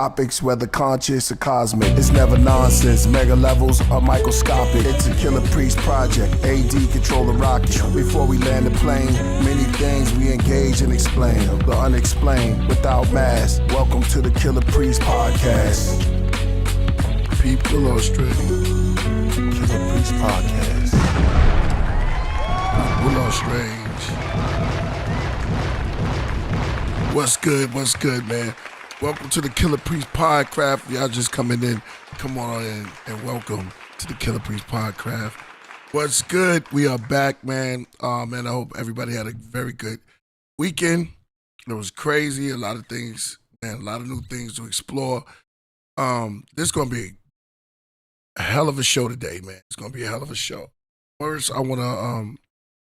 topics, whether conscious or cosmic. It's never nonsense, mega levels are microscopic. It's a Killah Priest project, AD control the rocket. Before we land the plane, many things we engage and explain. The unexplained, without mask. Welcome to the Killah Priest podcast. People are straight. Killah Priest podcast. We're all strange. What's good, man? Welcome to the Killah Priest Podcraft. Y'all just coming in. Come on in and welcome to the Killah Priest Podcraft. What's good? We are back, man. Man, I hope everybody had a very good weekend. It was crazy. A lot of things, man, a lot of new things to explore. This is going to be a hell of a show today, man. It's going to be a hell of a show. First, I want to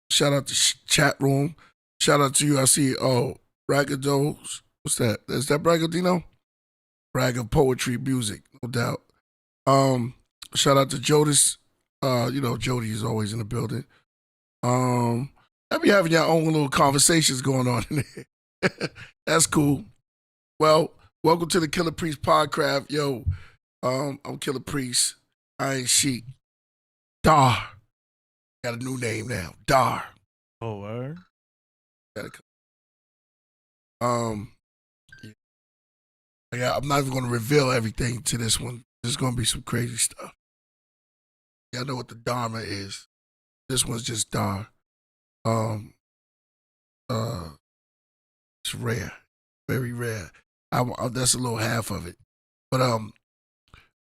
shout out to chat room. Shout out to you. I see, Bragados. What's that? Is that Bragadino? Brag of poetry, music, no doubt. Shout out to Jodis. Jody is always in the building. I be having your own little conversations going on in there. That's cool. Well, welcome to the Killah Priest Podcraft. Yo, I'm Killah Priest. I ain't Sheik. Dar. Got a new name now. Dar. Oh, word? Yeah, I'm not even going to reveal everything to this one. There's going to be some crazy stuff. Y'all know what the Dharma is. This one's just Dar. It's rare, very rare. That's a little half of it. But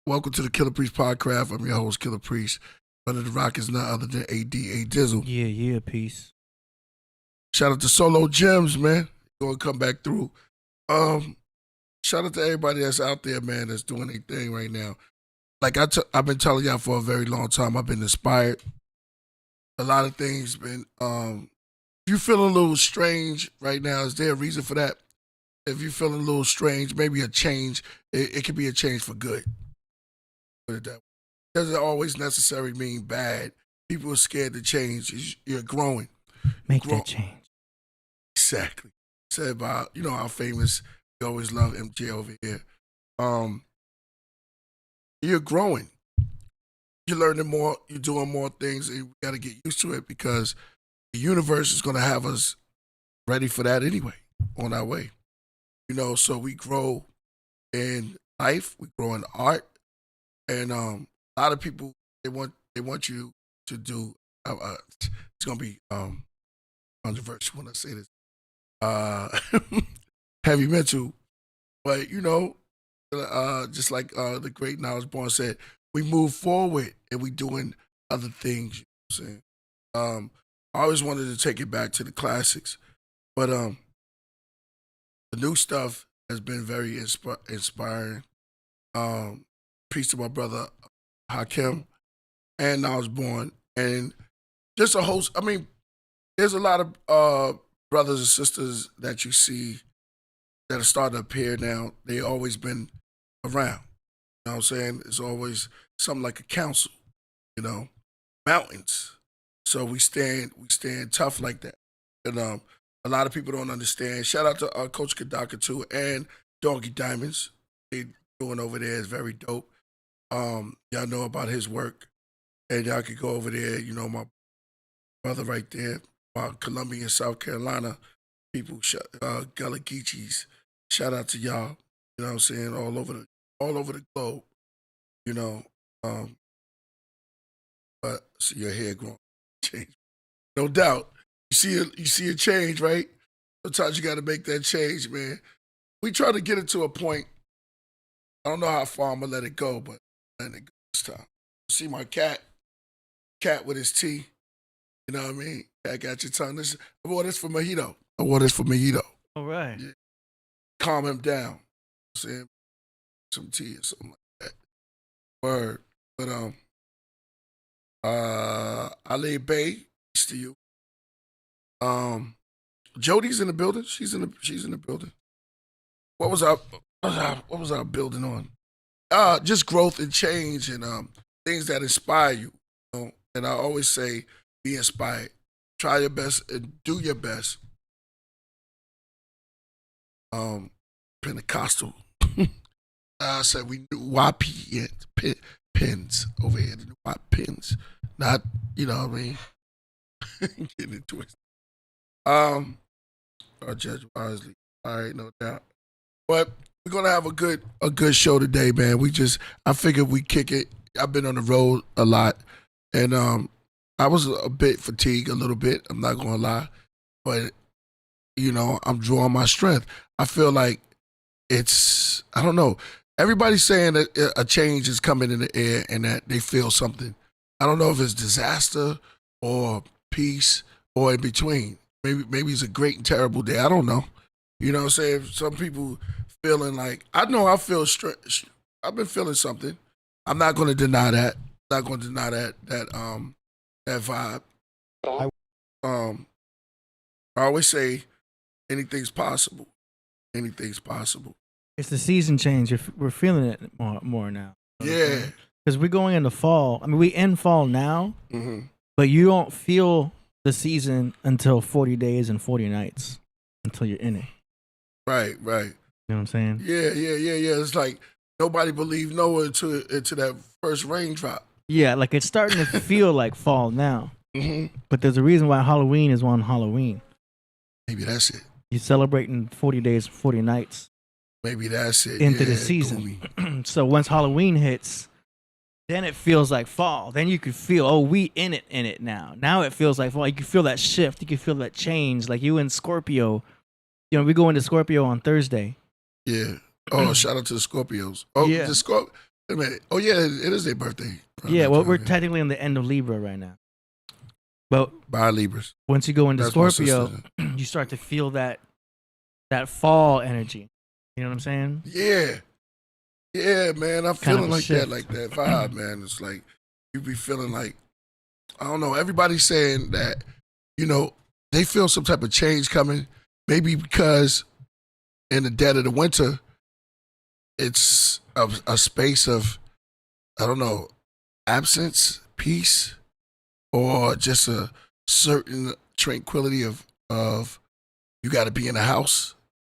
welcome to the Killah Priest Podcraft. I'm your host, Killah Priest. Under the rock is none other than ADA Dizzle. Yeah, peace. Shout out to Solo Gems, man. Going to come back through. Shout out to everybody that's out there, man, that's doing their thing right now. Like I've been telling y'all for a very long time, I've been inspired. A lot of things been, if you're feeling a little strange right now, is there a reason for that? If you're feeling a little strange, maybe a change, it could be a change for good. Put it that way. Doesn't always necessarily mean bad. People are scared to change. You're growing. Make that change. Exactly. Said by, our famous, we always love MJ over here. You're growing. You're learning more. You're doing more things. And we got to get used to it because the universe is going to have us ready for that anyway, on our way. So we grow in life. We grow in art. And a lot of people, they want you to do, it's going to be controversial when I say this. Heavy mental, but just like the great Knowledge Born said, we move forward and we doing other things. You know what I'm saying? I always wanted to take it back to the classics, but the new stuff has been very inspiring. Peace to my brother Hakim and Knowledge Born, and just a host. I mean, there's a lot of brothers and sisters that you see that are starting to appear now. They always been around. You know what I'm saying? It's always something like a council, mountains. So we stand tough like that. And a lot of people don't understand. Shout out to Coach Kadaka too and Donkey Diamonds. They doing over there is very dope. Y'all know about his work. And y'all could go over there, my brother right there. Columbia and South Carolina people, Gullah Geechees, shout out to y'all. You know what I'm saying? All over the globe. But see your hair growing, change, no doubt. You see a change, right? Sometimes you got to make that change, man. We try to get it to a point. I don't know how far I'm gonna let it go, but I'm letting it go this time. See my cat with his tea. You know what I mean? I got your tongue. I wore this for Mojito. All right. Yeah. Calm him down. Saying some tea or something like that. Word. But Ali Bay, peace to you. Jody's in the building. She's in the building. What was our building on? Just growth and change and things that inspire you. And I always say, be inspired. Try your best and do your best. Pentecostal I said we knew YP pins over here. The Y pins, not you know what I mean. Getting it twisted. Or judge wisely. All right, no doubt. But we're gonna have a good show today, man. I figured we kick it. I've been on the road a lot, and I was a bit fatigued, a little bit. I'm not gonna lie, but you know, I'm drawing my strength. I feel like I don't know. Everybody's saying that a change is coming in the air and that they feel something. I don't know if it's disaster or peace or in between. Maybe it's a great and terrible day. I don't know. You know what I'm saying? Some people feeling like, I know I feel I've been feeling something. I'm not going to deny that. I'm not going to deny that vibe. I always say anything's possible. Anything's possible. It's the season change. We're feeling it more now. Yeah. Because we're going into fall. I mean, we end fall now, but you don't feel the season until 40 days and 40 nights until you're in it. Right. You know what I'm saying? Yeah. It's like nobody believed Noah into that first raindrop. Yeah, like it's starting to feel like fall now. But there's a reason why Halloween is on Halloween. Maybe that's it. You're celebrating 40 days, 40 nights. Maybe that's it. Into the season. So once Halloween hits, then it feels like fall. Then you could feel, oh, we in it now. Now it feels like fall. You can feel that shift. You can feel that change. Like you in Scorpio. You know, we go into Scorpio on Thursday. Yeah. Oh, shout out to the Scorpios. Oh, yeah. Wait a minute. Oh, yeah, it is their birthday. Yeah, well, we're technically in the end of Libra right now. But by Libras. Once you go into Scorpio, you start to feel that fall energy. You know what I'm saying? Yeah. Yeah, man. I'm feeling like shift. that vibe, man. It's like you be feeling like, I don't know, everybody's saying that, you know, they feel some type of change coming. Maybe because in the dead of the winter, it's a space of, I don't know, absence, peace, or just a certain tranquility of you got to be in a house,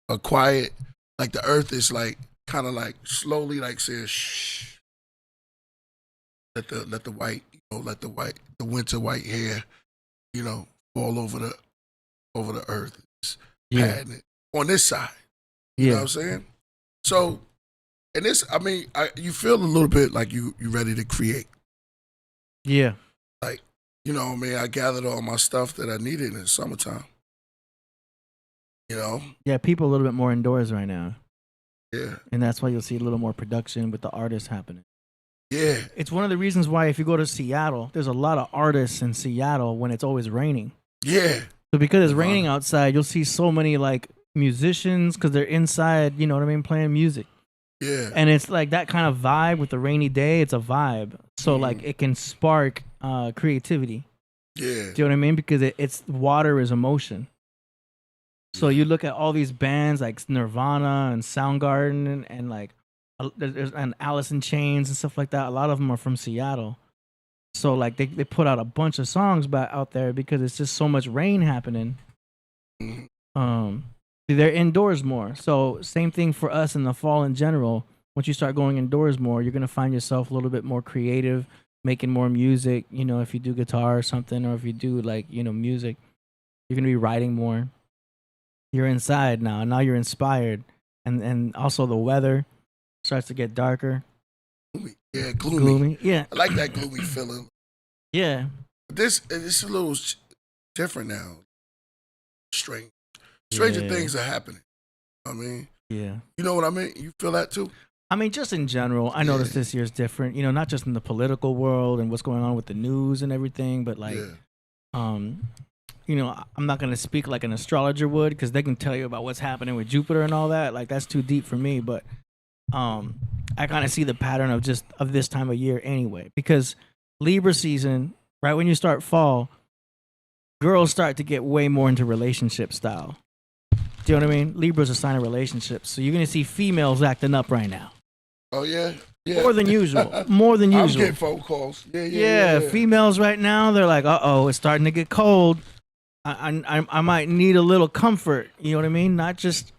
a quiet, like the earth is like kind of like slowly like saying shh. Let the white, you know, the winter white hair, you know, fall over the earth. Yeah. On this side. You know what I'm saying? So, and this, I mean, you feel a little bit like you ready to create. Yeah. Like, you know, man, I gathered all my stuff that I needed in the summertime. You know? Yeah, people a little bit more indoors right now. Yeah. And that's why you'll see a little more production with the artists happening. Yeah. It's one of the reasons why if you go to Seattle, there's a lot of artists in Seattle when it's always raining. Yeah. So because it's raining outside, you'll see so many like musicians because they're inside, you know what I mean, playing music. Yeah. And it's like that kind of vibe with the rainy day. It's a vibe. So like it can spark creativity. Yeah. Do you know what I mean? Because it's water is emotion. So you look at all these bands like Nirvana and Soundgarden and like and Alice in Chains and stuff like that. A lot of them are from Seattle. So like they put out a bunch of songs out there because it's just so much rain happening. They're indoors more. So same thing for us in the fall in general. Once you start going indoors more, you're gonna find yourself a little bit more creative, making more music. You know, if you do guitar or something, or if you do like, you know, music, you're gonna be writing more. You're inside now. Now you're inspired, and also the weather starts to get darker. Yeah, gloomy. Yeah, I like that gloomy feeling. Yeah. This is a little different now. Strange. Stranger things are happening. I mean, yeah. You know what I mean? You feel that too? I mean, just in general, I noticed this year's different. You know, not just in the political world and what's going on with the news and everything, but like, you know, I'm not going to speak like an astrologer would because they can tell you about what's happening with Jupiter and all that. Like, that's too deep for me. But I kind of see the pattern of this time of year anyway, because Libra season, right when you start fall, girls start to get way more into relationship style. Do you know what I mean? Libra's a sign of relationships. So you're going to see females acting up right now. Oh, yeah? Yeah. More than usual. More than usual. I'm getting phone calls. Yeah. Females right now, they're like, uh-oh, it's starting to get cold. I might need a little comfort. You know what I mean? Not just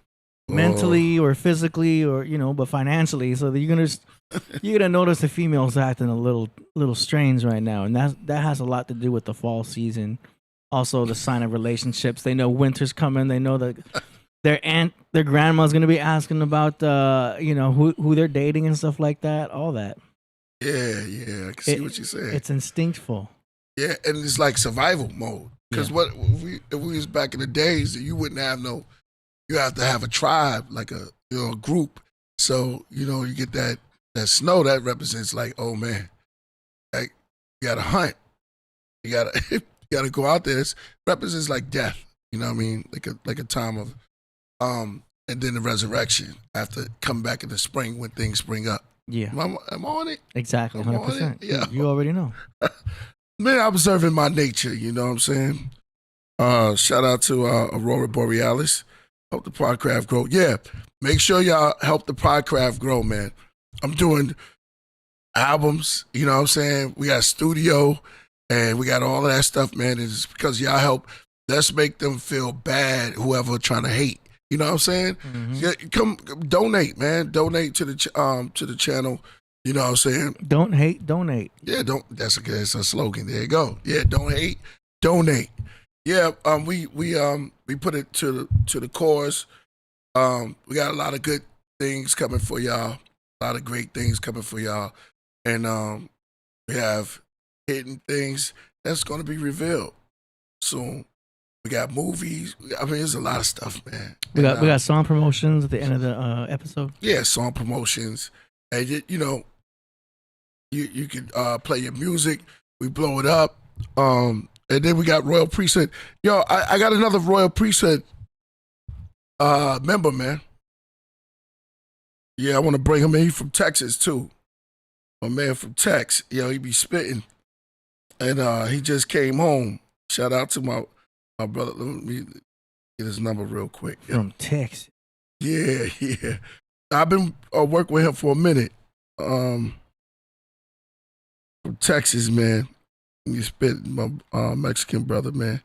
mentally or physically or but financially. So that you're gonna notice the females acting a little strange right now, and that has a lot to do with the fall season. Also, the sign of relationships. They know winter's coming. They know that their grandma's gonna be asking about who they're dating and stuff like that. All that. Yeah, I can see what you're saying. It's instinctful. Yeah, and it's like survival mode. Because if we was back in the days, you wouldn't have you have to have a tribe, like a group. So you get that snow that represents like, oh man, like you gotta hunt, you gotta go out there. It represents like death. You know what I mean? Like a time of and then the resurrection after coming back in the spring when things spring up. Yeah, I'm on it. Exactly, 100%. Yeah, you already know. Man, I'm observing my nature. You know what I'm saying? Shout out to Aurora Borealis. Help the Podcraft grow. Yeah, make sure y'all help the Podcraft grow, man. I'm doing albums. You know what I'm saying? We got studio and we got all of that stuff, man. It's because y'all help. Let's make them feel bad. Whoever trying to hate. You know what I'm saying? Mm-hmm. Yeah, come donate, man. Donate to the channel. You know what I'm saying? Don't hate, donate. Yeah, that's a slogan. There you go. Yeah, don't hate, donate. Yeah, we put it to the cause. We got a lot of good things coming for y'all. A lot of great things coming for y'all. And we have hidden things that's gonna be revealed soon. We got movies. I mean, there's a lot of stuff, man. We got song promotions at the end of the episode. Yeah, song promotions. And you can play your music. We blow it up. And then we got Royal Priesthood. Yo, I got another Royal Priesthood member, man. Yeah, I want to bring him in. He's from Texas too. My man from Tex. Yo, he be spitting. And he just came home. Shout out to my brother. Let me get his number real quick. From Texas. Yeah. I've been working with him for a minute. From Texas, man. You spit, my Mexican brother, man.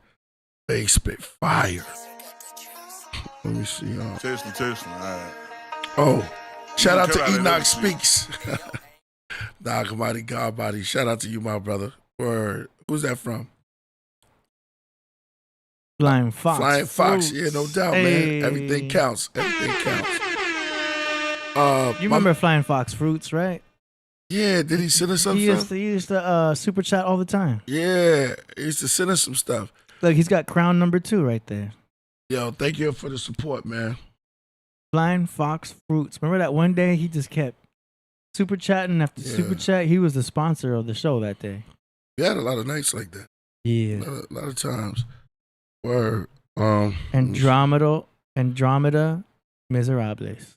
They spit fire. Let me see. Testing. All right. Oh, shout out to Enoch Speaks. Nah, Kamadi Godbody. Shout out to you, my brother. Word. Who's that from? Flying Fox. Flying Fox. Yeah, no doubt, Hey. man. Everything counts. Everything counts. You remember Flying Fox Fruits, right? Yeah, did he send us some stuff? He used to super chat all the time. Yeah, he used to send us some stuff. Look, he's got crown number 2 right there. Yo, thank you for the support, man. Flying Fox Fruits. Remember that one day he just kept super chatting after super chat? He was the sponsor of the show that day. We had a lot of nights like that. Yeah. A lot of times. Word. Andromeda Miserables.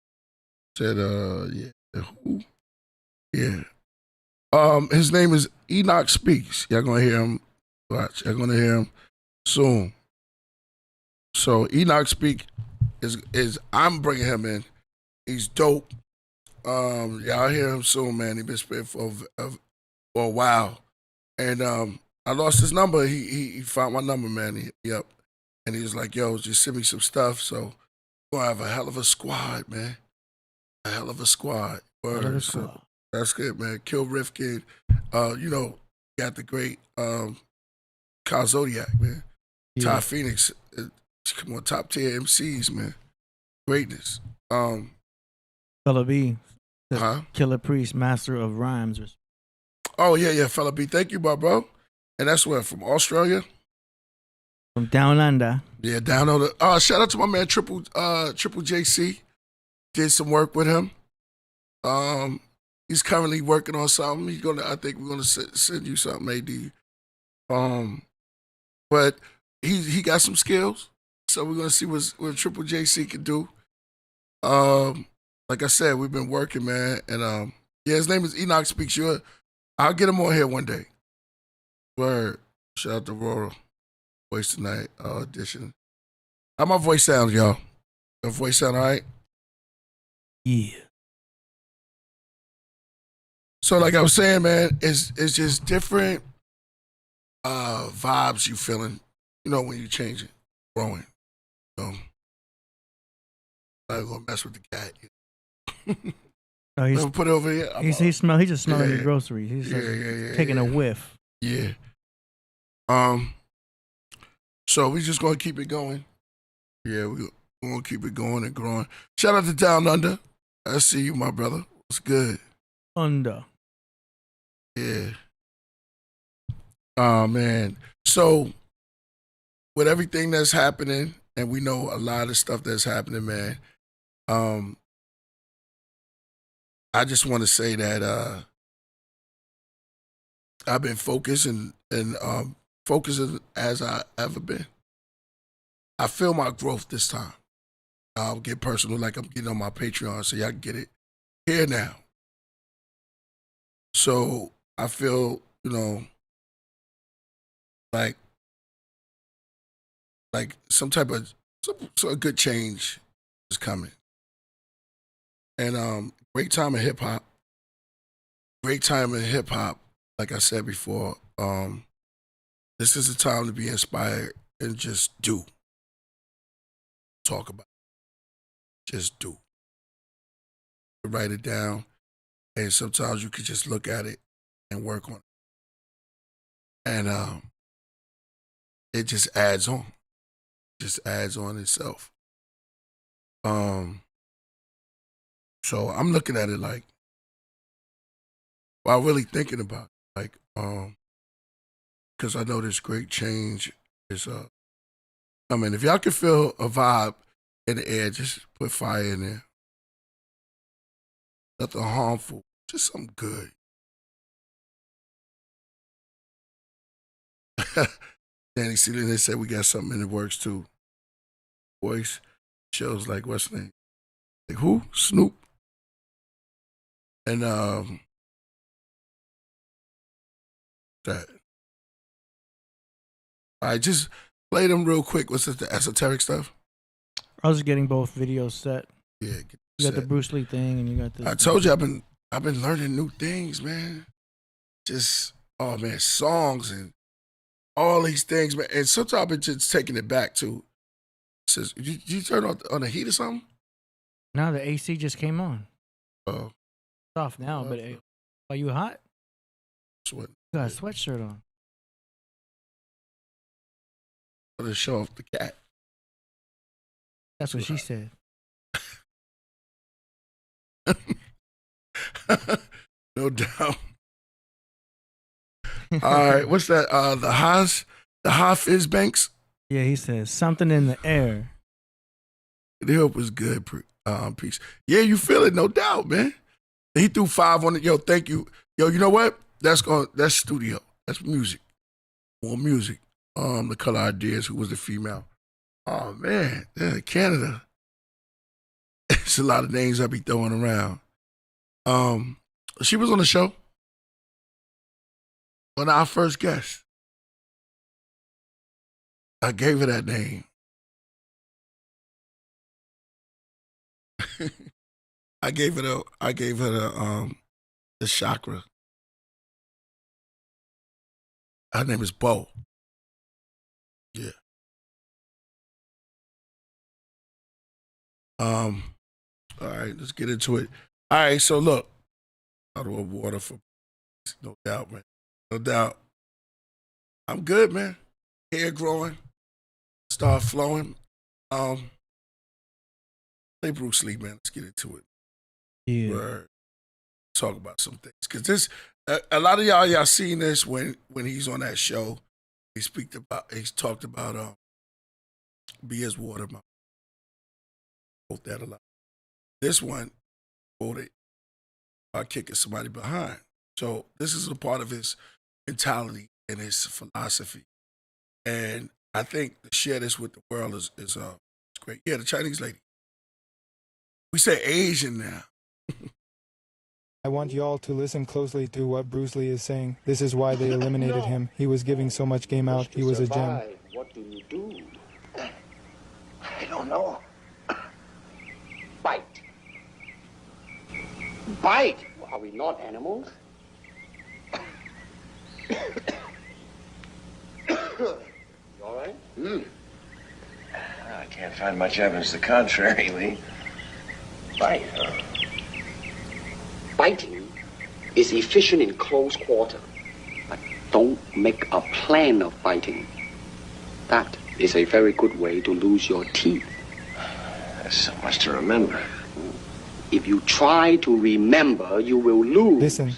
Said, yeah. Who? Yeah. His name is Enoch Speaks. Y'all gonna hear him. Watch. Y'all gonna hear him soon. So Enoch Speak is I'm bringing him in. He's dope. Y'all hear him soon, man. He been spitting for a while, and I lost his number. He found my number, man. Yep, and he was like, "Yo, just send me some stuff." So we're gonna have a hell of a squad, man. A hell of a squad. Word. So that's good, man. Kill Rifkin. Got the great Kyle Zodiac, man. Yeah. Ty Phoenix. Come on, top tier MCs, man. Greatness. Fella B. Huh? Killah Priest, master of rhymes. Oh yeah, Fella B. Thank you, bro. And that's where from Australia. From down under. Yeah, down under. Shout out to my man Triple JC. Did some work with him. He's currently working on something. I think we're gonna send you something, AD. But he got some skills, so we're gonna see what Triple JC can do. Like I said, we've been working, man, and his name is Enoch Speaks. I'll get him on here one day. Word. Shout out to Aurora. Voice tonight audition. How my voice sound, y'all? My voice sound all right? Yeah. So like I was saying, man, it's just different vibes you feeling, when you change it, growing. I'm gonna mess with the cat. No, he's Put it over here. he's just smelling the groceries. He's just taking a whiff. Yeah. So we just gonna keep it going. Yeah, we're gonna keep it going and growing. Shout out to Down Under. I see you, my brother. What's good? Under. Yeah. Oh man. So with everything that's happening, and we know a lot of stuff that's happening, man. I just want to say that I've been focused and focusing as I ever been. I feel my growth this time. I'll get personal, like I'm getting on my Patreon, so y'all can get it here now. So I feel, like some type of some good change is coming. And great time in hip hop. Great time in hip hop. Like I said before, this is a time to be inspired and just do. Talk about it. Just do. Write it down. And sometimes you could just look at it and work on it. And it just adds on. Just adds on itself. So I'm looking at it like, while really thinking about it, like, because I know this great change is coming. If y'all can feel a vibe in the air, just put fire in there. Nothing harmful, just something good. Danny Sealy, they said we got something in the works too. Voice shows like what's the name? Like who? Snoop. And that. All right, just play them real quick. What's it, the esoteric stuff? I was getting both videos set. Yeah, you got the Bruce Lee thing, and you got this. I told you I've been learning new things, man. Just songs and all these things, man. And sometimes I've been just taking it back to. Says, you turn on the heat or something? No, the AC just came on. Oh, it's off now. But are you hot? Sweat. You got a sweatshirt on. To show off the cat. That's what she said. No doubt. All right, what's that? The Hafiz Banks. Yeah, he says something in the air. The help was good, Peace. Yeah, you feel it, no doubt, man. He threw 5 on it. Yo, thank you. Yo, you know what? That's studio. That's music. More music. The Color Ideas, who was the female. Oh man, yeah, Canada. It's a lot of names I be throwing around. She was on the show. One of our first guests. I gave her that name. I gave her the chakra. Her name is Bo. Yeah. All right, let's get into it. All right, so look. Bottle of water for no doubt, man. No doubt. I'm good, man. Hair growing. Start flowing. Play Bruce Lee, man. Let's get into it. Yeah. Word. Talk about some things. Cause this a lot of y'all seen this when he's on that show. He's talked about be as water. Quote that a lot. This one quoted by kicking somebody behind. So this is a part of his mentality and his philosophy. And I think to share this with the world is great. Yeah, the Chinese lady. We say Asian now. I want you all to listen closely to what Bruce Lee is saying. This is why they eliminated him. He was giving so much game out. He was a gem. What do you do? I don't know. Bite. Bite? Are we not animals? You all right? I can't find much evidence to the contrary, Lee. Fight, huh? Fighting is efficient in close quarter, but don't make a plan of fighting. That is a very good way to lose your teeth. There's so much to remember. If you try to remember, you will lose. Listen.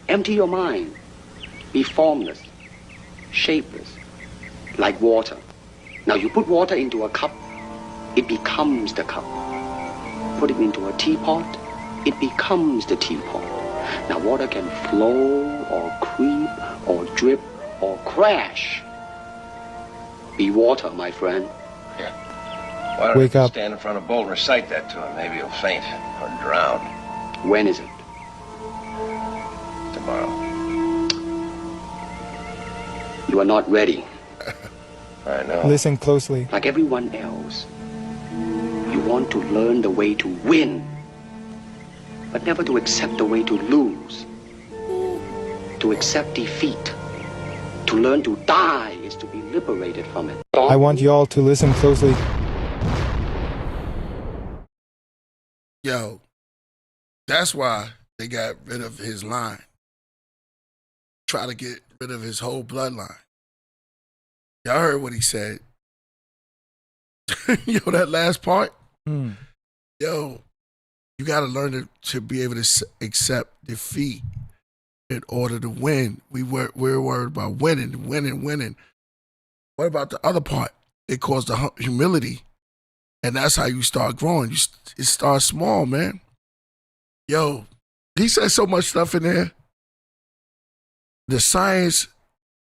Empty your mind. Be formless, shapeless, like water. Now you put water into a cup, it becomes the cup. Put it into a teapot, it becomes the teapot. Now water can flow or creep or drip or crash. Be water, my friend. Yeah. Why don't Wake you up. stand in front of Bolt and recite that to him? Maybe he'll faint or drown. When is it? Tomorrow. You are not ready. I know. Listen closely. Like everyone else, you want to learn the way to win, but never to accept the way to lose. To accept defeat, to learn to die is to be liberated from it. I want y'all to listen closely. Yo, that's why they got rid of his line. Try to get rid of his whole bloodline. Y'all heard what he said. Yo, that last part. Yo, you got to learn to be able to accept defeat in order to win. We're worried about winning. What about the other part? It calls the humility, and that's how you start growing. It starts small, man. Yo, he said so much stuff in there. The science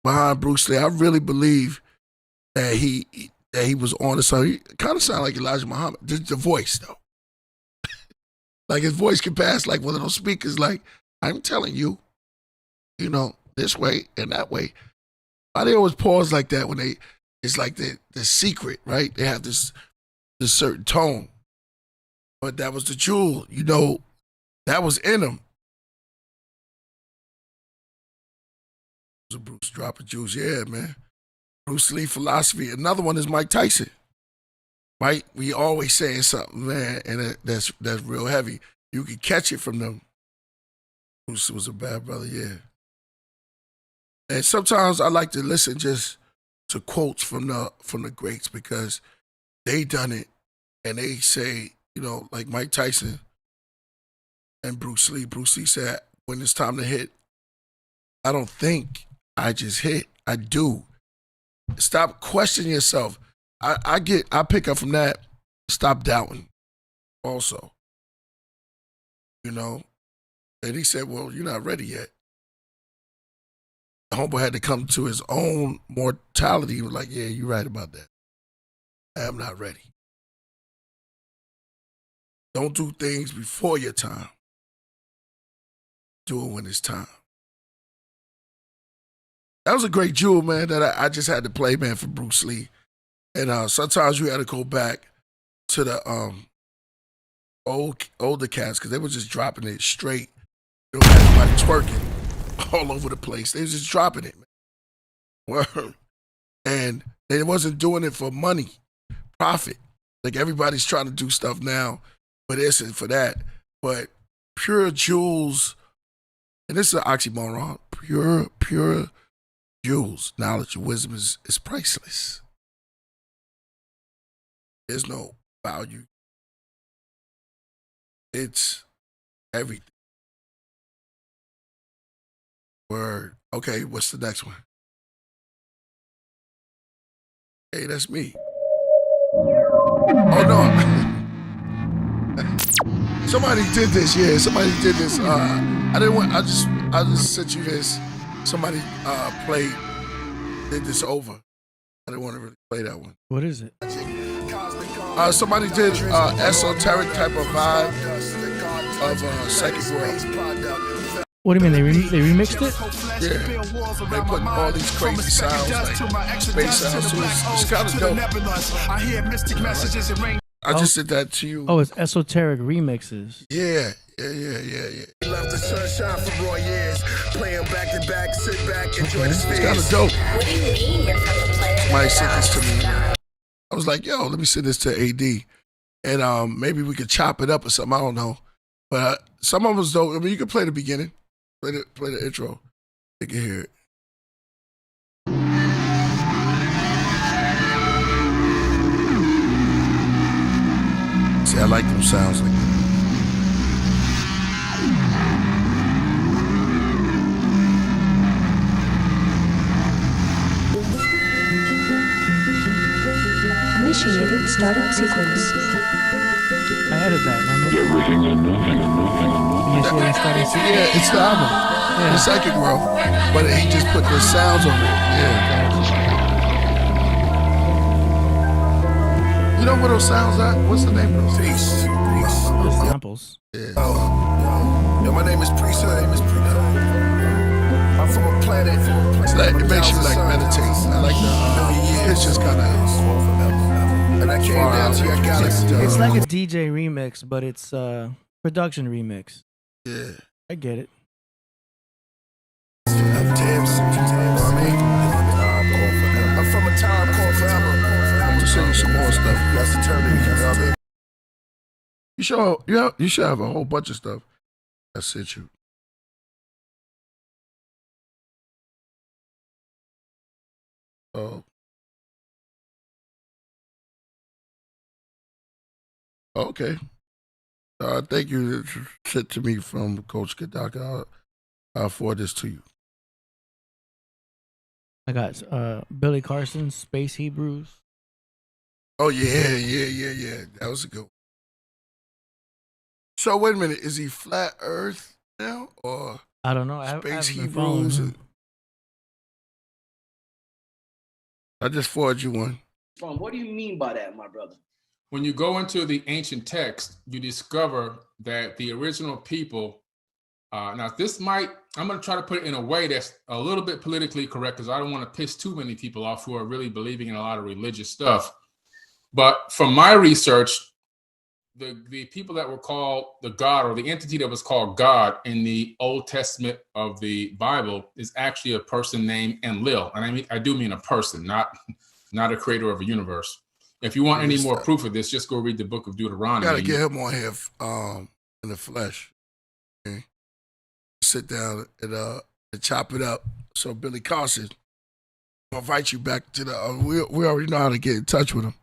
behind Bruce Lee, I really believe that he was on to something. He kind of sounded like Elijah Muhammad. The voice, though. Like his voice can pass like one of those speakers, like, I'm telling you, you know, this way and that way. Why they always pause like that when it's like the secret, right? They have this certain tone. But that was the jewel, you know, that was in him. Bruce dropping jewels, yeah, man. Bruce Lee philosophy. Another one is Mike Tyson. Right? We always saying something, man, and that's real heavy. You can catch it from them. Bruce was a bad brother, yeah. And sometimes I like to listen just to quotes from the greats because they done it, and they say, you know, like Mike Tyson and Bruce Lee. Bruce Lee said, when it's time to hit, I don't think, I just hit. I do. Stop questioning yourself. I pick up from that. Stop doubting. Also, you know, and he said, "Well, you're not ready yet." The homeboy had to come to his own mortality. He was like, "Yeah, you're right about that. I am not ready. Don't do things before your time. Do it when it's time." That was a great jewel, man, that I just had to play, man, for Bruce Lee. And sometimes you had to go back to the older cats because they were just dropping it straight. You know, everybody twerking all over the place. They was just dropping it, man. Word. And they wasn't doing it for money, profit. Like everybody's trying to do stuff now for this and for that. But pure jewels, and this is an oxymoron, pure jewels, knowledge and wisdom is priceless. There's no value. It's everything. Word. Okay, what's the next one? Hey, that's me. Oh no. Somebody did this, yeah. Somebody did this. I just sent you this. Somebody did this over. I didn't want to really play that one. What is it? Somebody did esoteric type of vibe of Second World. What do you mean? They remixed it? Yeah. They put all these crazy sounds, like space sounds, so it's kind of dope. I just did that to you. Oh, it's esoteric remixes. Yeah. Love the sunshine for raw years. Playing back to back, sit back, enjoy the It's space. kind of dope. What do you mean you're from the planet? Somebody sent this to me. I was like, yo, let me send this to AD. and maybe we could chop it up or something. I don't know, but some of us don't. I mean, you can play the beginning, play the intro. You can hear it. See, I like them sounds like that. Initiating startup sequence. I added that, remember? Initiating startup sequence. Yeah, it's the album. Yeah. The Psychic World. But he just put the sounds on it. Yeah. You know what those sounds are? What's the name of those? Peace. The samples. Yeah. Yo, my name is Priest. I'm from a planet. It's like, it makes you like meditate. I like the, it's just kind of. And I came down to your galaxy. It's like a DJ remix, but it's production remix. Yeah. I get it. I'm from a time called forever. I'm just send you some more stuff. That's eternity. You know what I mean? You should have a whole bunch of stuff that sent you. Oh. Okay. Thank you. Sent to me from Coach Kadaka. I'll forward this to you. I got Billy Carson's Space Hebrews. Oh, yeah. That was a good one. So, wait a minute. Is he flat Earth now? Or I don't know. I Space haven't been following Hebrews? him. I just forwarded you one. What do you mean by that, my brother? When you go into the ancient text, you discover that the original people, now this might, I'm going to try to put it in a way that's a little bit politically correct because I don't want to piss too many people off who are really believing in a lot of religious stuff. But from my research, the people that were called the God or the entity that was called God in the Old Testament of the Bible is actually a person named Enlil. And I do mean a person, not a creator of a universe. If you want any more proof of this, just go read the book of Deuteronomy. Got to get him on here in the flesh. Okay? Sit down and chop it up. So Billy Carson, I'll invite you back to the. We already know how to get in touch with him,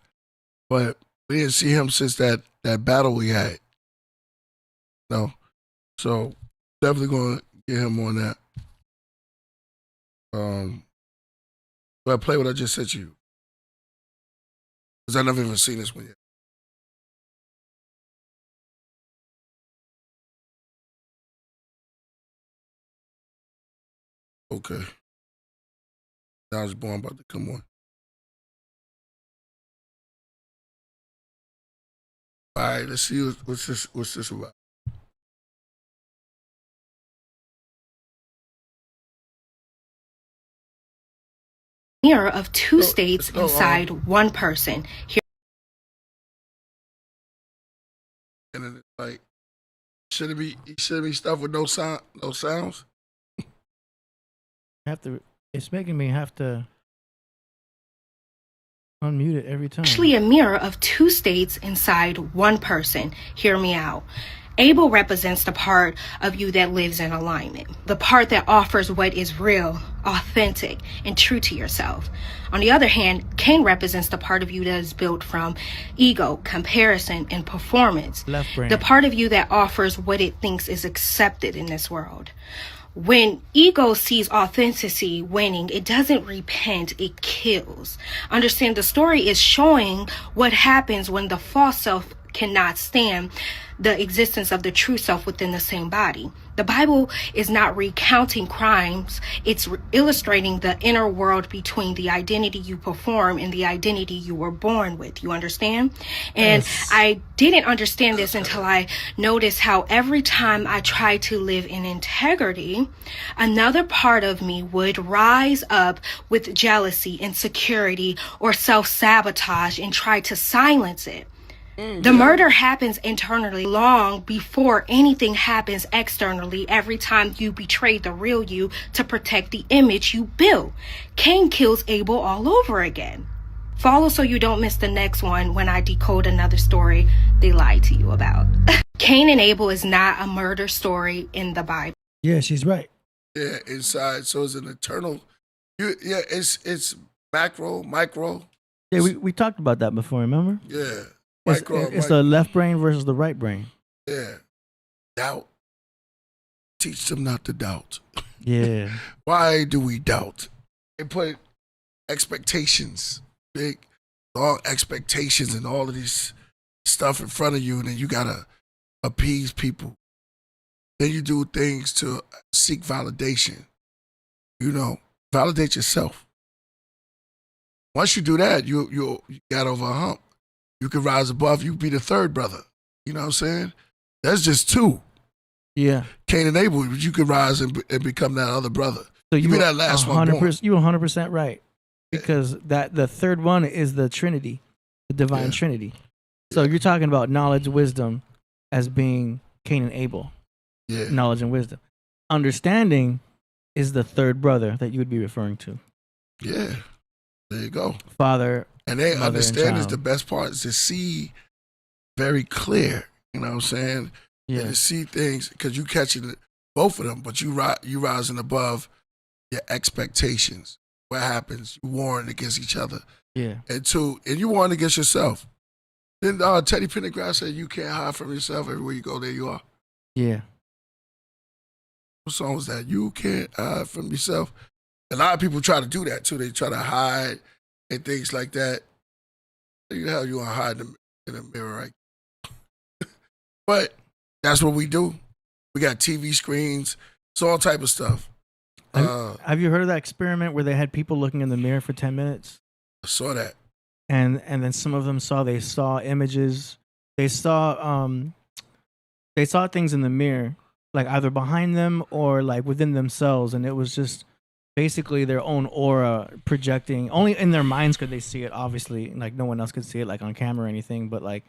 but we didn't see him since that battle we had. No, so definitely gonna get him on that. But play what I just sent you. Because I've never even seen this one yet. Okay. Now I was born about to come on. All right, let's see what's this about. Mirror of two states inside one person. Here and then it's like, shouldn't be stuff with no sounds. It's making me have to unmute it every time. actually a mirror of two states inside one person. Hear me out. Abel represents the part of you that lives in alignment, the part that offers what is real, authentic, and true to yourself. On the other hand, Cain represents the part of you that is built from ego, comparison, and performance, Left brain. the part of you that offers what it thinks is accepted in this world. When ego sees authenticity winning, it doesn't repent, it kills. Understand, the story is showing what happens when the false self cannot stand the existence of the true self within the same body. The Bible is not recounting crimes, it's illustrating the inner world between the identity you perform and the identity you were born with. You understand? And yes. I didn't understand this until I noticed how every time I tried to live in integrity, another part of me would rise up with jealousy, insecurity, or self-sabotage and try to silence it. The murder happens internally long before anything happens externally every time you betray the real you to protect the image you built. Cain kills Abel all over again. Follow so you don't miss the next one when I decode another story they lied to you about. Cain and Abel is not a murder story in the Bible. Yeah, she's right. Yeah, inside. So it's an eternal. It's macro, micro. Yeah, we talked about that before. Remember? Yeah, It's the left brain versus the right brain. Yeah, doubt. Teach them not to doubt. Yeah. Why do we doubt? They put expectations, big, long expectations, and all of this stuff in front of you, and then you gotta appease people. Then you do things to seek validation. You know, validate yourself. Once you do that, you got over a hump. You can rise above. You be the third brother. You know what I'm saying? That's just two. Yeah. Cain and Abel, you could rise and become that other brother. So you be that last one born. You're 100% right. Because the third one is the Trinity, the divine Trinity. So you're talking about knowledge, wisdom as being Cain and Abel. Yeah. Knowledge and wisdom. Understanding is the third brother that you would be referring to. Yeah. There you go. Father. And they mother, understand and is child. the best part is to see very clear. You know what I'm saying? Yeah. And to see things because you catching both of them, but you rising above your expectations. What happens? You warring against each other. Yeah. And you warring against yourself. Then Teddy Pendergrass said you can't hide from yourself. Everywhere you go, there you are. Yeah. What song was that? You can't hide from yourself. A lot of people try to do that too. They try to hide and things like that. You hell you want to hide in the mirror, right? But that's what we do. We got TV screens. It's all type of stuff. Have you heard of that experiment where they had people looking in the mirror for 10 minutes? I saw that. And then some of them saw images. They saw things in the mirror, like either behind them or like within themselves, and it was just basically their own aura projecting. Only in their minds could they see it, obviously. Like no one else could see it like on camera or anything, but like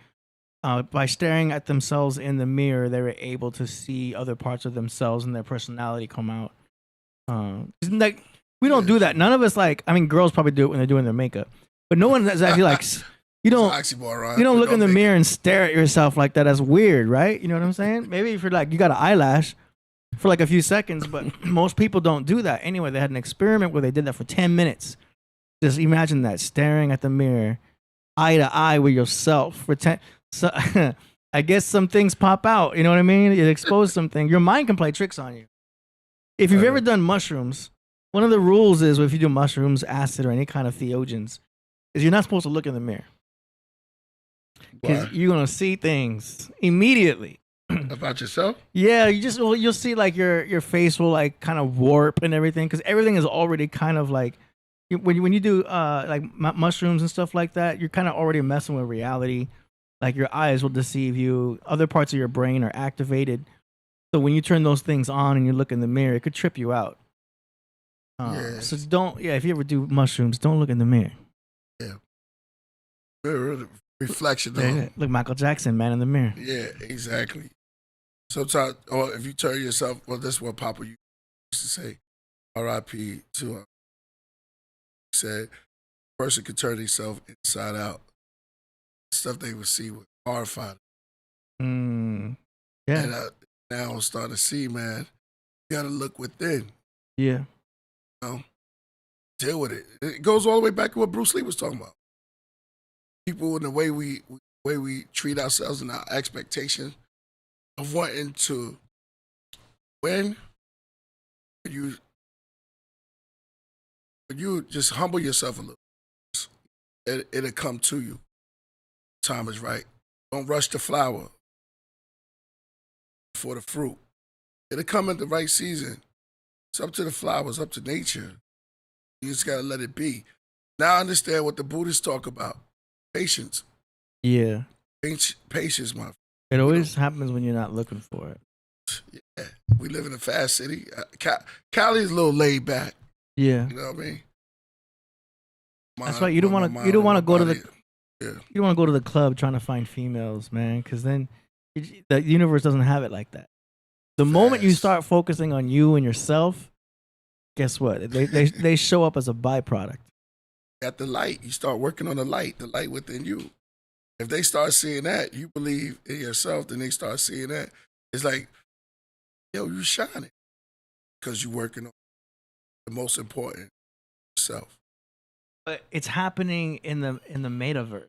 by staring at themselves in the mirror, they were able to see other parts of themselves and their personality come out. Like we don't do that. None of us girls probably do it when they're doing their makeup, but no one is actually like you don't look in the mirror and stare at yourself like that. That's weird, right? You know what I'm saying? Maybe if you're like you got an eyelash for like a few seconds, but most people don't do that. Anyway, they had an experiment where they did that for 10 minutes. Just imagine that, staring at the mirror, eye to eye with yourself for 10. So I guess some things pop out. You know what I mean? It exposes something. Your mind can play tricks on you. If you've ever done mushrooms, one of the rules is if you do mushrooms, acid, or any kind of theogens, is you're not supposed to look in the mirror. Because you're going to see things immediately. About yourself? Yeah, you'll see like your face will like kind of warp and everything, because everything is already kind of like, when you do like mushrooms and stuff like that, you're kind of already messing with reality. Like your eyes will deceive you. Other parts of your brain are activated. So when you turn those things on and you look in the mirror, it could trip you out. So if you ever do mushrooms, don't look in the mirror. Yeah. Mirror reflection. Look, Michael Jackson, man in the mirror. Yeah, exactly. Sometimes, or if you turn yourself, well, that's what Papa used to say, R.I.P. to him. He said, a person could turn himself inside out. Stuff they would see was horrifying. Yeah. And now I'm starting to see, man, you got to look within. Yeah. You know? Deal with it. It goes all the way back to what Bruce Lee was talking about. People in the way we treat ourselves and our expectation of wanting to win. You just humble yourself a little. It'll come to you. Time is right. Don't rush the flower before the fruit. It'll come at the right season. It's up to the flowers, up to nature. You just gotta let it be. Now I understand what the Buddhists talk about. Patience. Yeah. Patience, my friend. It always happens when you're not looking for it. Yeah. We live in a fast city. Cali is a little laid back. Yeah. You know what I mean? That's why you don't want to go to the you don't want to go to the club trying to find females, man, because then the universe doesn't have it like that. The moment you start focusing on you and yourself, guess what? They show up as a byproduct. at the light. You start working on the light within you. If they start seeing that, you believe in yourself, then they start seeing that. It's like, yo, you shining because you're working on the most important self. But it's happening in the metaverse.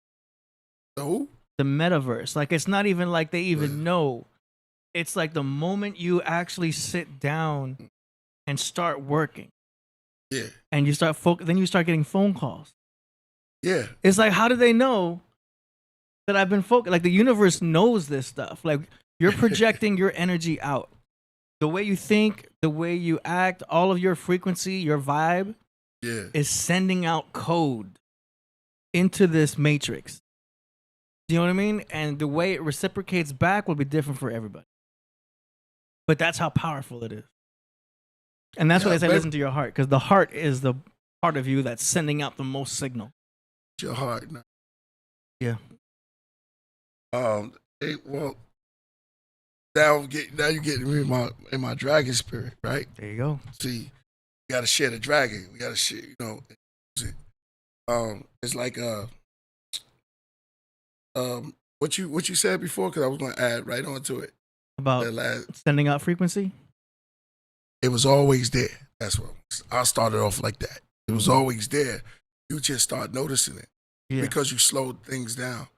The who? The metaverse. Like, it's not even like they even know. It's like the moment you actually sit down and start working. Yeah. And you start then you start getting phone calls. Yeah. It's like, how do they know that I've been focused? Like, the universe knows this stuff. Like, you're projecting your energy out. The way you think, the way you act, all of your frequency, your vibe is sending out code into this matrix. Do you know what I mean? And the way it reciprocates back will be different for everybody. But that's how powerful it is. And that's why they say listen to your heart, because the heart is the part of you that's sending out the most signal. Your heart. No. Yeah. Well, now you're getting me in my dragon spirit, right? There you go. See, we gotta share the dragon. We gotta share, it's like what you said before, because I was gonna add right onto it. About sending out frequency? It was always there. That's what I started off like that. It was always there. You just start noticing it because you slowed things down.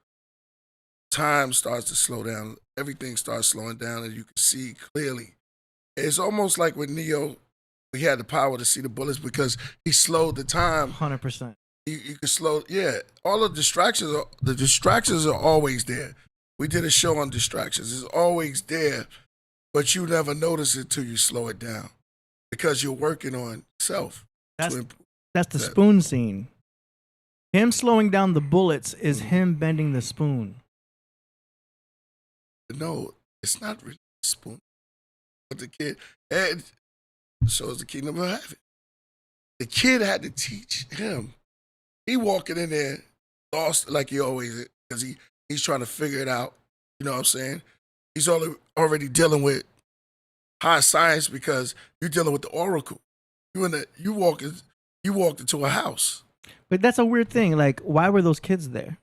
Time starts to slow down. Everything starts slowing down, and you can see clearly. It's almost like with Neo, we had the power to see the bullets because he slowed the time. 100%. You can slow. Yeah, all the distractions are always there. We did a show on distractions. It's always there, but you never notice it till you slow it down because you're working on self. That's the spoon scene. Him slowing down the bullets is him bending the spoon. No, it's not really a spoon. But the kid shows the kingdom of heaven. The kid had to teach him. He walking in there lost like he always is because he's trying to figure it out. You know what I'm saying? He's already dealing with high science because you're dealing with the oracle. You walked into a house. But that's a weird thing. Like, why were those kids there?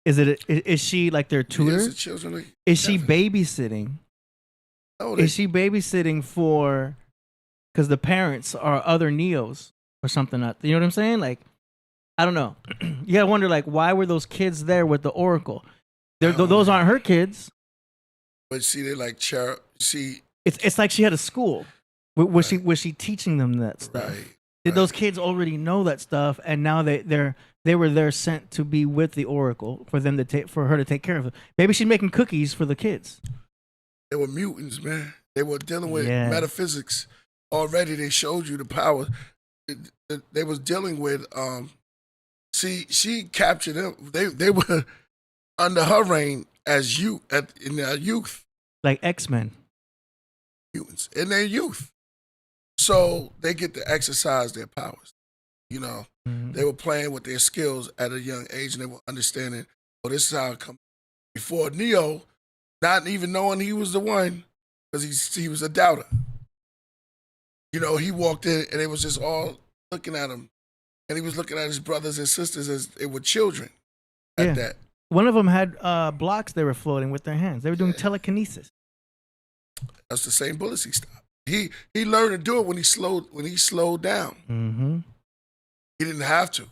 Is she like their tutor? Yes, the children is she babysitting? No, is she babysitting because the parents are other Neos or something? You know what I'm saying? Like, I don't know. You gotta wonder, like, why were those kids there with the oracle? Those aren't her kids. But see, they're like it's like she had a school. Was she teaching them that stuff? Right. Did those kids already know that stuff, and now they were there sent to be with the oracle for her to take care of it? Maybe she's making cookies for the kids. They were mutants, man. They were dealing with metaphysics already. They showed you the power. They was dealing with. She captured them. They were under her reign as in their youth, like X-Men mutants in their youth. So they get to exercise their powers. You know, they were playing with their skills at a young age, and they were understanding, this is how it comes. Before Neo, not even knowing he was the one, because he was a doubter. You know, he walked in, and they was just all looking at him, and he was looking at his brothers and sisters as they were children at that. One of them had blocks they were floating with their hands. They were doing telekinesis. That's the same bullets he stopped. He learned to do it when he slowed down. Mm-hmm. He didn't have to.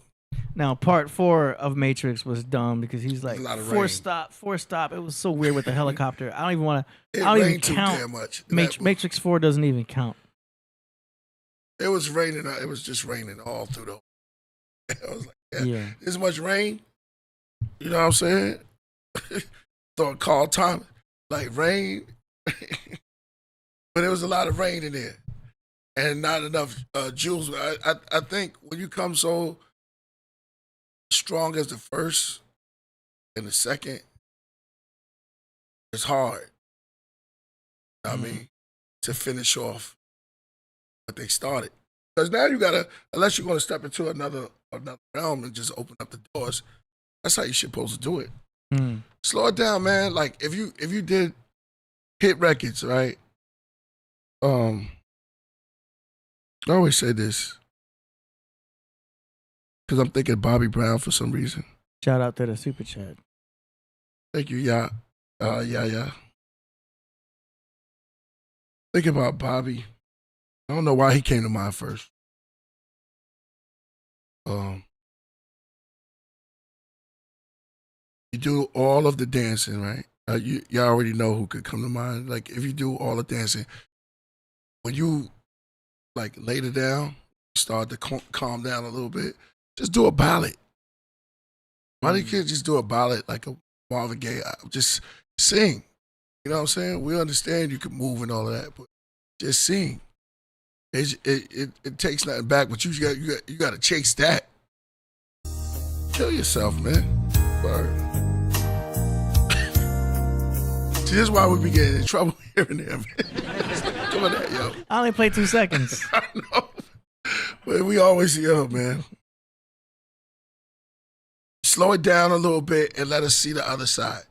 Now, part 4 of Matrix was dumb because he's like, force stop. It was so weird with the helicopter. I don't even want to. I don't even count. Too damn much. Matrix 4 doesn't even count. It was raining. It was just raining all through the. I was like, this much rain. You know what I'm saying? Thought Carl Thomas like rain. But there was a lot of rain in there, and not enough jewels. I think when you come so strong as the first and the second, it's hard. You know what I mean, to finish off what they started. Because now you gotta, unless you're gonna step into another realm and just open up the doors. That's how you're supposed to do it. Slow it down, man. Like if you did hit records, right? I always say this. because I'm thinking Bobby Brown for some reason. Shout out to the super chat. Thank you, yeah. Yeah. Think about Bobby. I don't know why he came to mind first. You do all of the dancing, right? Y'all already know who could come to mind. Like, if you do all the dancing, when you, like, laid it down, start to calm down a little bit, just do a ballad. Why do you can't just do a ballad like a Marvin Gaye? Just sing. You know what I'm saying? We understand you can move and all of that, but just sing. It takes nothing back, but you got to chase that. Kill yourself, man. Word. See, this is why we be getting in trouble here and there, man. Come on, that, yo. I only played 2 seconds. I know. But we always, man. Slow it down a little bit and let us see the other side.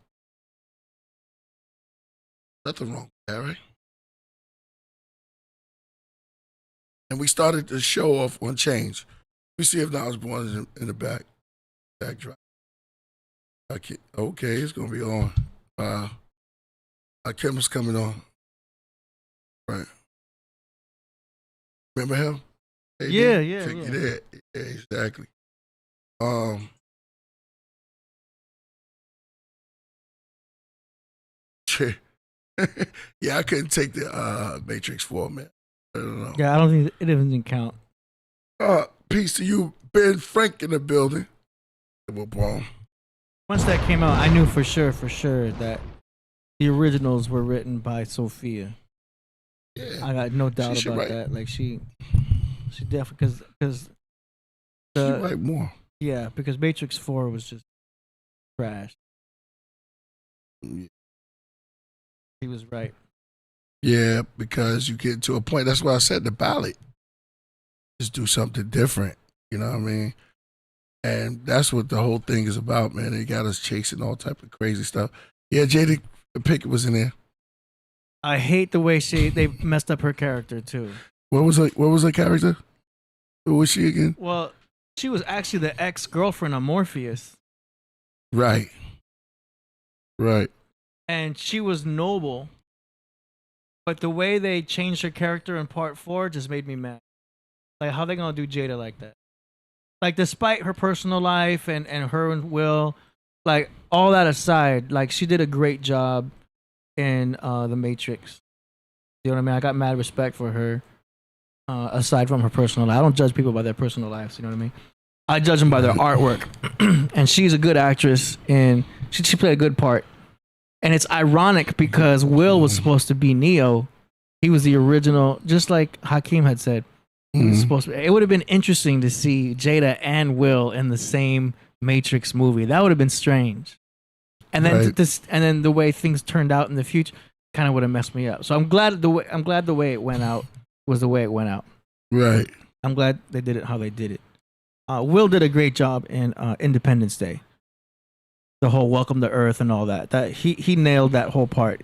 Nothing wrong with that, right? And we started the show off on Change. We see if Nas Born is in the backdrop. Okay, it's gonna be on. Our camera's coming on. Right. Remember him? Yeah. Yeah, exactly. Yeah, I couldn't take the Matrix 4, man. I don't know. Yeah, I don't think it even count. Peace to you, Ben Frank in the building. Boom. Once that came out, I knew for sure that the originals were written by Sophia. Yeah, I got no doubt about that. Like she definitely because she write more. Yeah, because Matrix 4 was just trash. Yeah. He was right. Yeah, because you get to a point. That's why I said the ballot. Just do something different. You know what I mean? And that's what the whole thing is about, man. They got us chasing all type of crazy stuff. Yeah, Jada Pinkett was in there. I hate the way they messed up her character too. What was her character? Who was she again? Well, she was actually the ex-girlfriend of Morpheus. Right. And she was noble. But the way they changed her character in part 4 just made me mad. Like, how they gonna do Jada like that? Like, despite her personal life and her and Will, like, all that aside, like, she did a great job in The Matrix. You know what I mean? I got mad respect for her, aside from her personal life. I don't judge people by their personal lives, you know what I mean? I judge them by their artwork. And she's a good actress, and she played a good part. And it's ironic because Will was supposed to be Neo. He was the original, just like Hakeem had said. He was supposed to. It would have been interesting to see Jada and Will in the same Matrix movie. That would have been strange. And then then the way things turned out in the future kind of would have messed me up. So I'm glad the way it went out was the way it went out. Right. I'm glad they did it how they did it. Will did a great job in Independence Day. The whole Welcome to Earth and all that. That he nailed that whole part.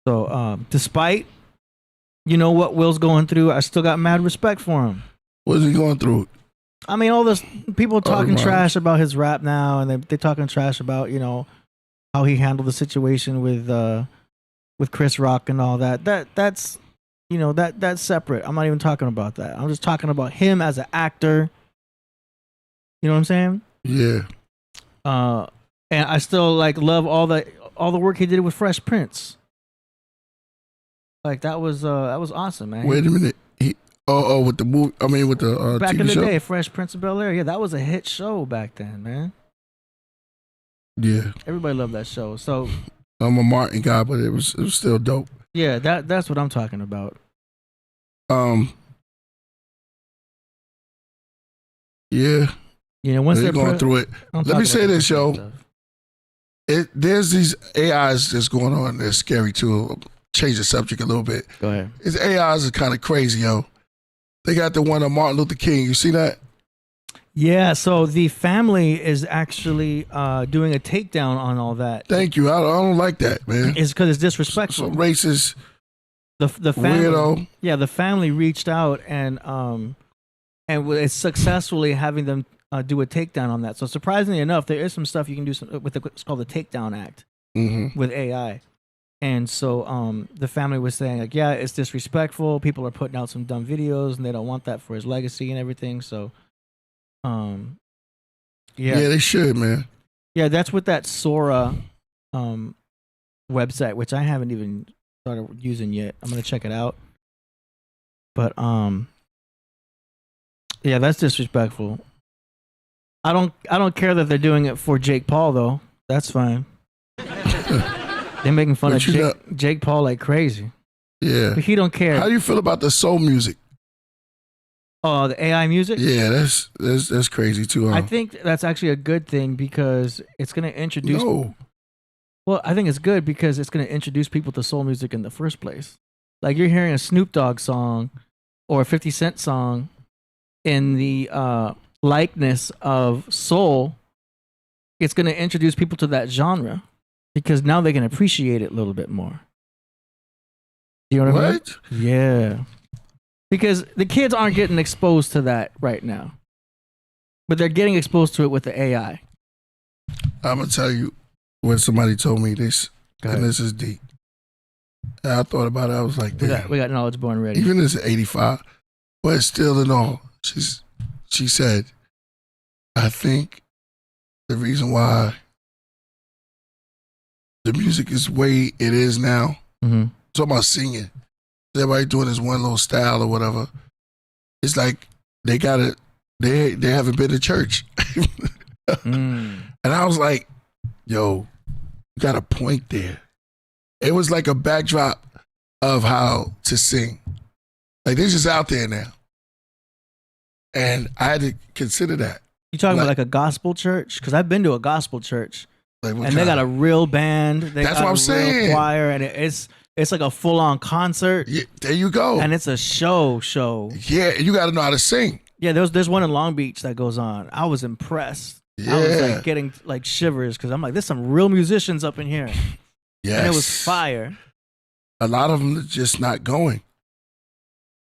So despite what Will's going through, I still got mad respect for him. What's he going through? I mean, all this people talking trash about his rap now, and they talking trash about how he handled the situation with Chris Rock and all that. That's separate. I'm not even talking about that. I'm just talking about him as an actor. You know what I'm saying? Yeah. And I still love all the work he did with Fresh Prince. Like that was awesome, man. Wait a minute. With the movie. I mean, with the back TV in the show? day, Fresh Prince of Bel-Air. Yeah, that was a hit show back then, man. Yeah. Everybody loved that show. So I'm a Martin guy, but it was still dope. Yeah, that's what I'm talking about. Yeah. Once they're going through it. Let me say this, yo. There's these AIs that's going on that's scary too. Change the subject a little bit. Go ahead. His AIs are kind of crazy, yo. They got the one of Martin Luther King. You see that? Yeah, so the family is actually doing a takedown on all that. Thank you. I don't like that, man. It's because it's disrespectful. Some racist the family, weirdo. Yeah, the family reached out and it's successfully having them do a takedown on that. So surprisingly enough, there is some stuff you can do with it's called the Takedown Act with AI. And so the family was saying like, yeah, it's disrespectful. People are putting out some dumb videos and they don't want that for his legacy and everything. So yeah, they should, man. Yeah, that's what that Sora website, which I haven't even started using yet. I'm gonna check it out. But yeah, that's disrespectful. I don't care that they're doing it for Jake Paul though. That's fine. They're making fun of Jake Paul like crazy. Yeah, but he don't care. How do you feel about the soul music? Oh, the AI music? Yeah, that's crazy too. Huh? I think that's actually a good thing because it's going to introduce. No. Well, I think it's good because it's going to introduce people to soul music in the first place. Like you're hearing a Snoop Dogg song or a 50 Cent song in the likeness of soul. It's going to introduce people to that genre because now they can appreciate it a little bit more. You know what I mean? Yeah. Because the kids aren't getting exposed to that right now. But they're getting exposed to it with the AI. I'm going to tell you when somebody told me this, and this is deep. And I thought about it, I was like, damn. We got knowledge born ready. Even this 85, but still in all, she said, I think the reason why the music is way it is now, talking about singing, everybody doing this one little style or whatever. It's like they haven't been to church. And I was like, yo, you got a point there. It was like a backdrop of how to sing. Like this is out there now. And I had to consider that. You talking about like a gospel church? Because I've been to a gospel church. Like and they got a real band. That's what I'm saying. Real choir, and it's like a full-on concert. Yeah, there you go. And it's a show. Yeah, you got to know how to sing. Yeah, there's one in Long Beach that goes on. I was impressed. Yeah. I was like getting like shivers because I'm like, there's some real musicians up in here. Yes. And it was fire. A lot of them are just not going.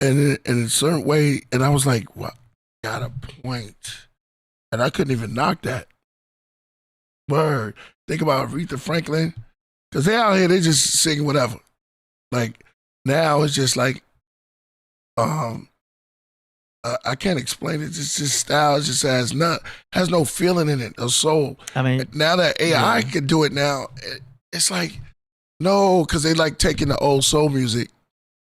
And in a certain way, and I was like, well, got a point. And I couldn't even knock that. Word. Think about Aretha Franklin. Because they out here, they just singing whatever. Like, now it's just like, I can't explain it. It's just style. It just has no feeling in it, no soul. I mean, now that AI can do it now, it's like, no, because they like taking the old soul music.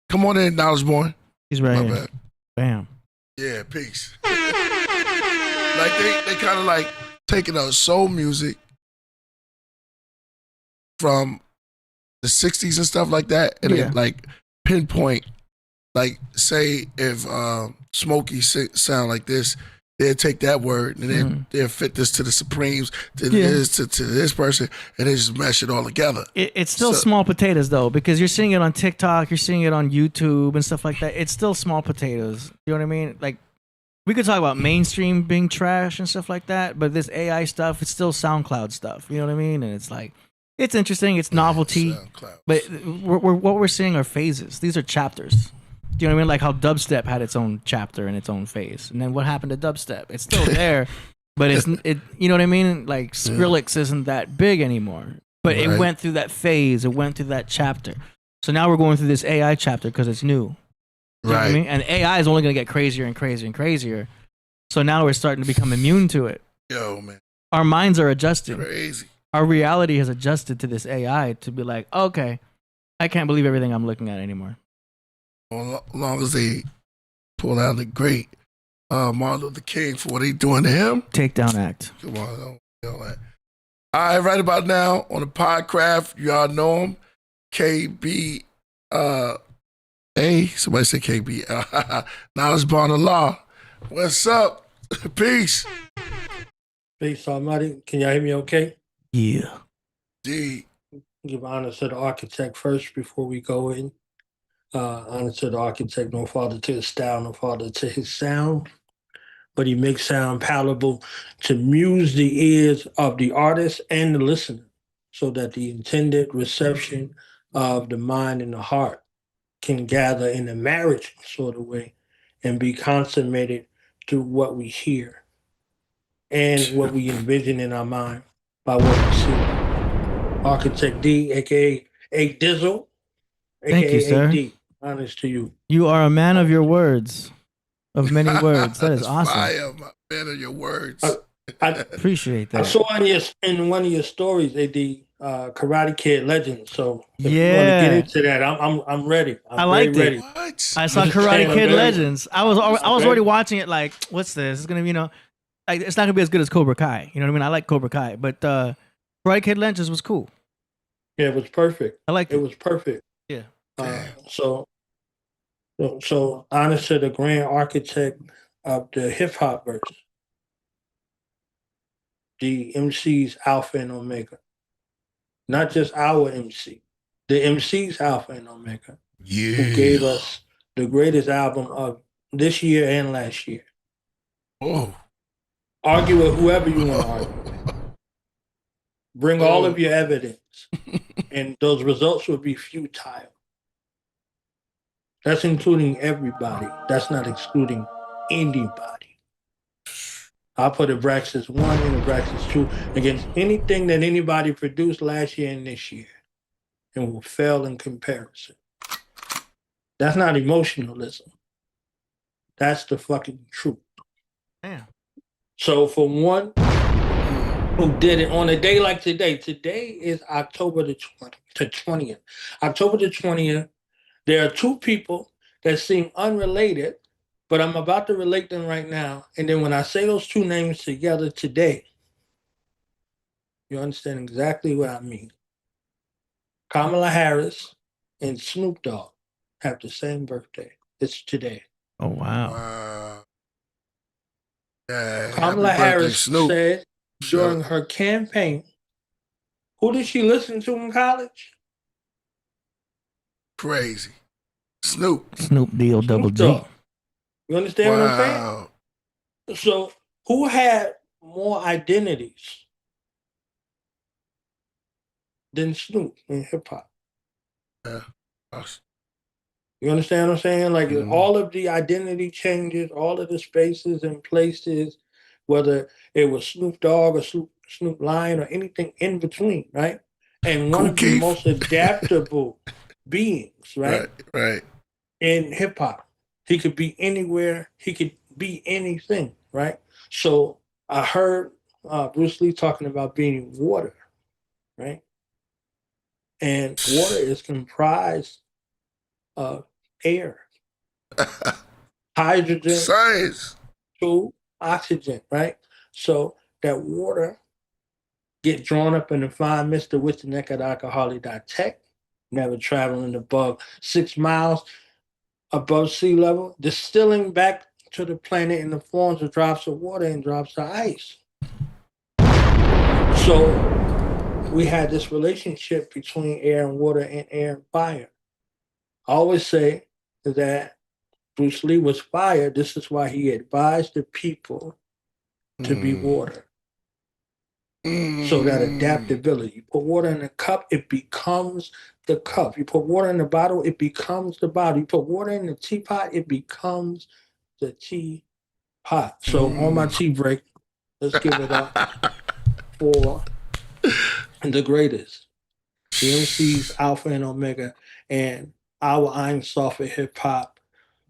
Come on in, Knowledge Born. He's right here. Bad. Bam. Yeah, peace. Like they kind of like taking the soul music from the 60s and stuff like that, and then like pinpoint, like say if Smokey sound like this, they'll take that word and then they'll fit this to the Supremes, to this, to this person, and they just mesh it all together. It's still small potatoes though, because you're seeing it on TikTok, you're seeing it on YouTube and stuff like that. It's still small potatoes. You know what I mean? Like we could talk about mainstream being trash and stuff like that, but this AI stuff, it's still SoundCloud stuff. You know what I mean? And it's like, it's interesting, it's novelty, but what we're seeing are phases. These are chapters. Do you know what I mean? Like how dubstep had its own chapter and its own phase. And then what happened to dubstep? It's still there, but you know what I mean? Like Skrillex isn't that big anymore, but it went through that phase. It went through that chapter. So now we're going through this AI chapter because it's new. You know what I mean? And AI is only going to get crazier and crazier and crazier. So now we're starting to become immune to it. Yo, man. Our minds are adjusting. Crazy. Our reality has adjusted to this AI to be like, okay, I can't believe everything I'm looking at anymore. As long as they pull out the great Martin Luther King for what they doing to him. Takedown Act. Come on, don't yell that. All right, right about now on the Podcraft, y'all know him, KB. Somebody say KB. Knowledge Born of Law. What's up? Peace. Peace, Almighty. Can y'all hear me okay? Yeah. D. Give honor to the architect first before we go in. Honor to the architect, no father to his style, no father to his sound. But he makes sound palatable to muse the ears of the artist and the listener so that the intended reception of the mind and the heart can gather in a marriage sort of way and be consummated through what we hear. and what we envision in our mind by what we see. Architect D, aka A Dizzle, Thank you, aka sir. AD. Honest to you. You are a man of your words, of many words. That is That's awesome. Fire, my man of your words. I Appreciate that. I saw in one of your stories, AD, Karate Kid Legend. So if you want to Yeah. get into that, I'm ready. I I'm liked very ready. it. What? I saw Just Karate saying, Kid I'm very- Legends. I was already watching it. Like, what's this? It's gonna be, like, it's not gonna be as good as Cobra Kai. You know what I mean? I like Cobra Kai, but Karate Kid Legends was cool. Yeah, it was perfect. I liked It it. was perfect. Yeah. So honest to the grand architect of the hip hop verse, the MC's Alpha and Omega, not just our MC, the MC's Alpha and Omega, who gave us the greatest album of this year and last year. Oh. Argue with whoever you want to argue. Bring all of your evidence, and those results will be futile. That's including everybody. That's not excluding anybody. I'll put a Braxis 1 and a Braxis 2 against anything that anybody produced last year and this year, and will fail in comparison. That's not emotionalism. That's the fucking truth. Damn. So for one who did it on a day like today, today is October the 20th. October the 20th, there are two people that seem unrelated, but I'm about to relate them right now. And then when I say those two names together today, you understand exactly what I mean. Kamala Harris and Snoop Dogg have the same birthday. It's today. Oh, wow. Wow. Yeah, Kamala happy birthday, Harris Snoop. said during her campaign, who did she listen to in college? Crazy. Snoop. Snoop D-O double G. Dogg. You understand what I'm saying? So who had more identities than Snoop in hip hop? Yeah. Us. You understand what I'm saying? Like all of the identity changes, all of the spaces and places, whether it was Snoop Dogg or Snoop Lion or anything in between, right? And one of the most adaptable beings, right? Right. In hip hop. He could be anywhere, he could be anything, right? So I heard Bruce Lee talking about being water, right? And water is comprised of air, hydrogen, science, to oxygen, right? So that water get drawn up in the fine mist of which the naked alcoholic tech, never traveling above 6 miles above sea level, distilling back to the planet in the forms of drops of water and drops of ice. So we had this relationship between air and water and air and fire. I always say that Bruce Lee was fire. This is why he advised the people to be water. So that adaptability. You put water in a cup, it becomes the cup. You put water in the bottle, it becomes the bottle. You put water in the teapot, it becomes the teapot. So on my tea break, let's give it up for the greatest. The MCs Alpha and Omega and our Ein Software Hip Hop,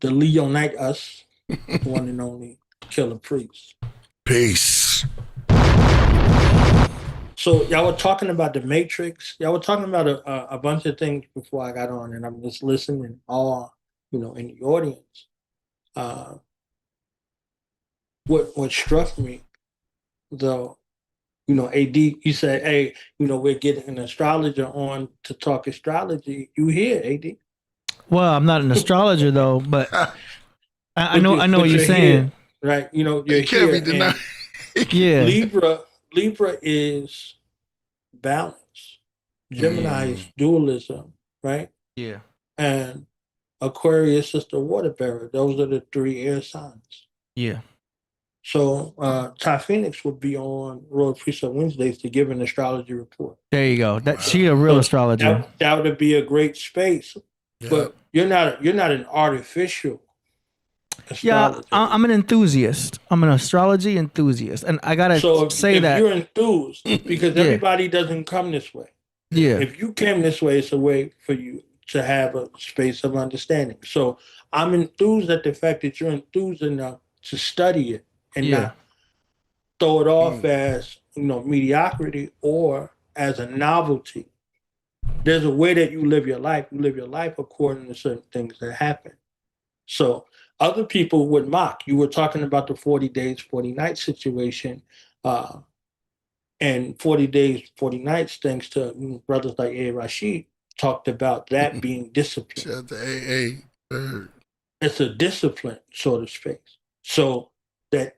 the Leonite us, one and only Killah Priest. Peace. So y'all were talking about the Matrix. Y'all were talking about a bunch of things before I got on, and I'm just listening all, in the audience. What struck me, though, AD, you said, hey, we're getting an astrologer on to talk astrology. You here, AD? Well, I'm not an astrologer though, but I know what you're saying. Here, right? You're it can't here. Be denied. Yeah. Libra is balance. Gemini is dualism, right? Yeah. And Aquarius is the water bearer. Those are the 3 air signs. Yeah. So Ty Phoenix would be on Royal Priest of Wednesdays to give an astrology report. There you go. She a real astrologer. That would be a great space. Yep. But you're not an artificial Yeah, astrology. I'm an enthusiast. I'm an astrology enthusiast, and I gotta So say if that you're enthused, because Yeah. everybody doesn't come this way. Yeah. If you came this way, it's a way for you to have a space of understanding. So I'm enthused at the fact that you're enthused enough to study it and Yeah. not throw it off as mediocrity or as a novelty. There's a way that you live your life. You live your life according to certain things that happen. So other people would mock. You were talking about the 40 days, 40 nights situation. And 40 days, 40 nights, thanks to brothers like A. Rashid, talked about that being discipline. Shout out to AA. It's a discipline sort of space. So that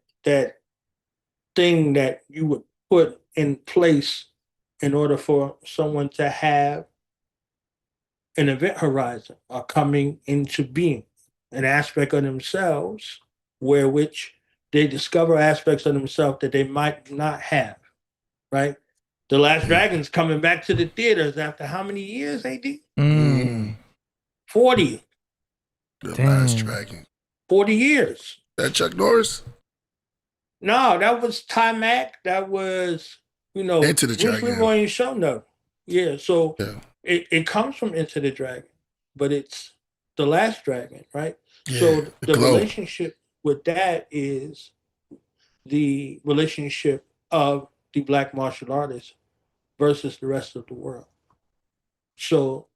thing that you would put in place in order for someone to have an event horizon are coming into being, an aspect of themselves where which they discover aspects of themselves that they might not have, right? The Last Dragon's coming back to the theaters after how many years, AD? 40. The Last Dragon. 40 years. That Chuck Norris? No, that was Mac. That was, Into the Bruce Dragon. Leroy and Show No. Yeah, so it comes from Into the Dragon, but it's The Last Dragon, right? Yeah, so the glow. relationship with that is the relationship of the Black martial artist versus the rest of the world. So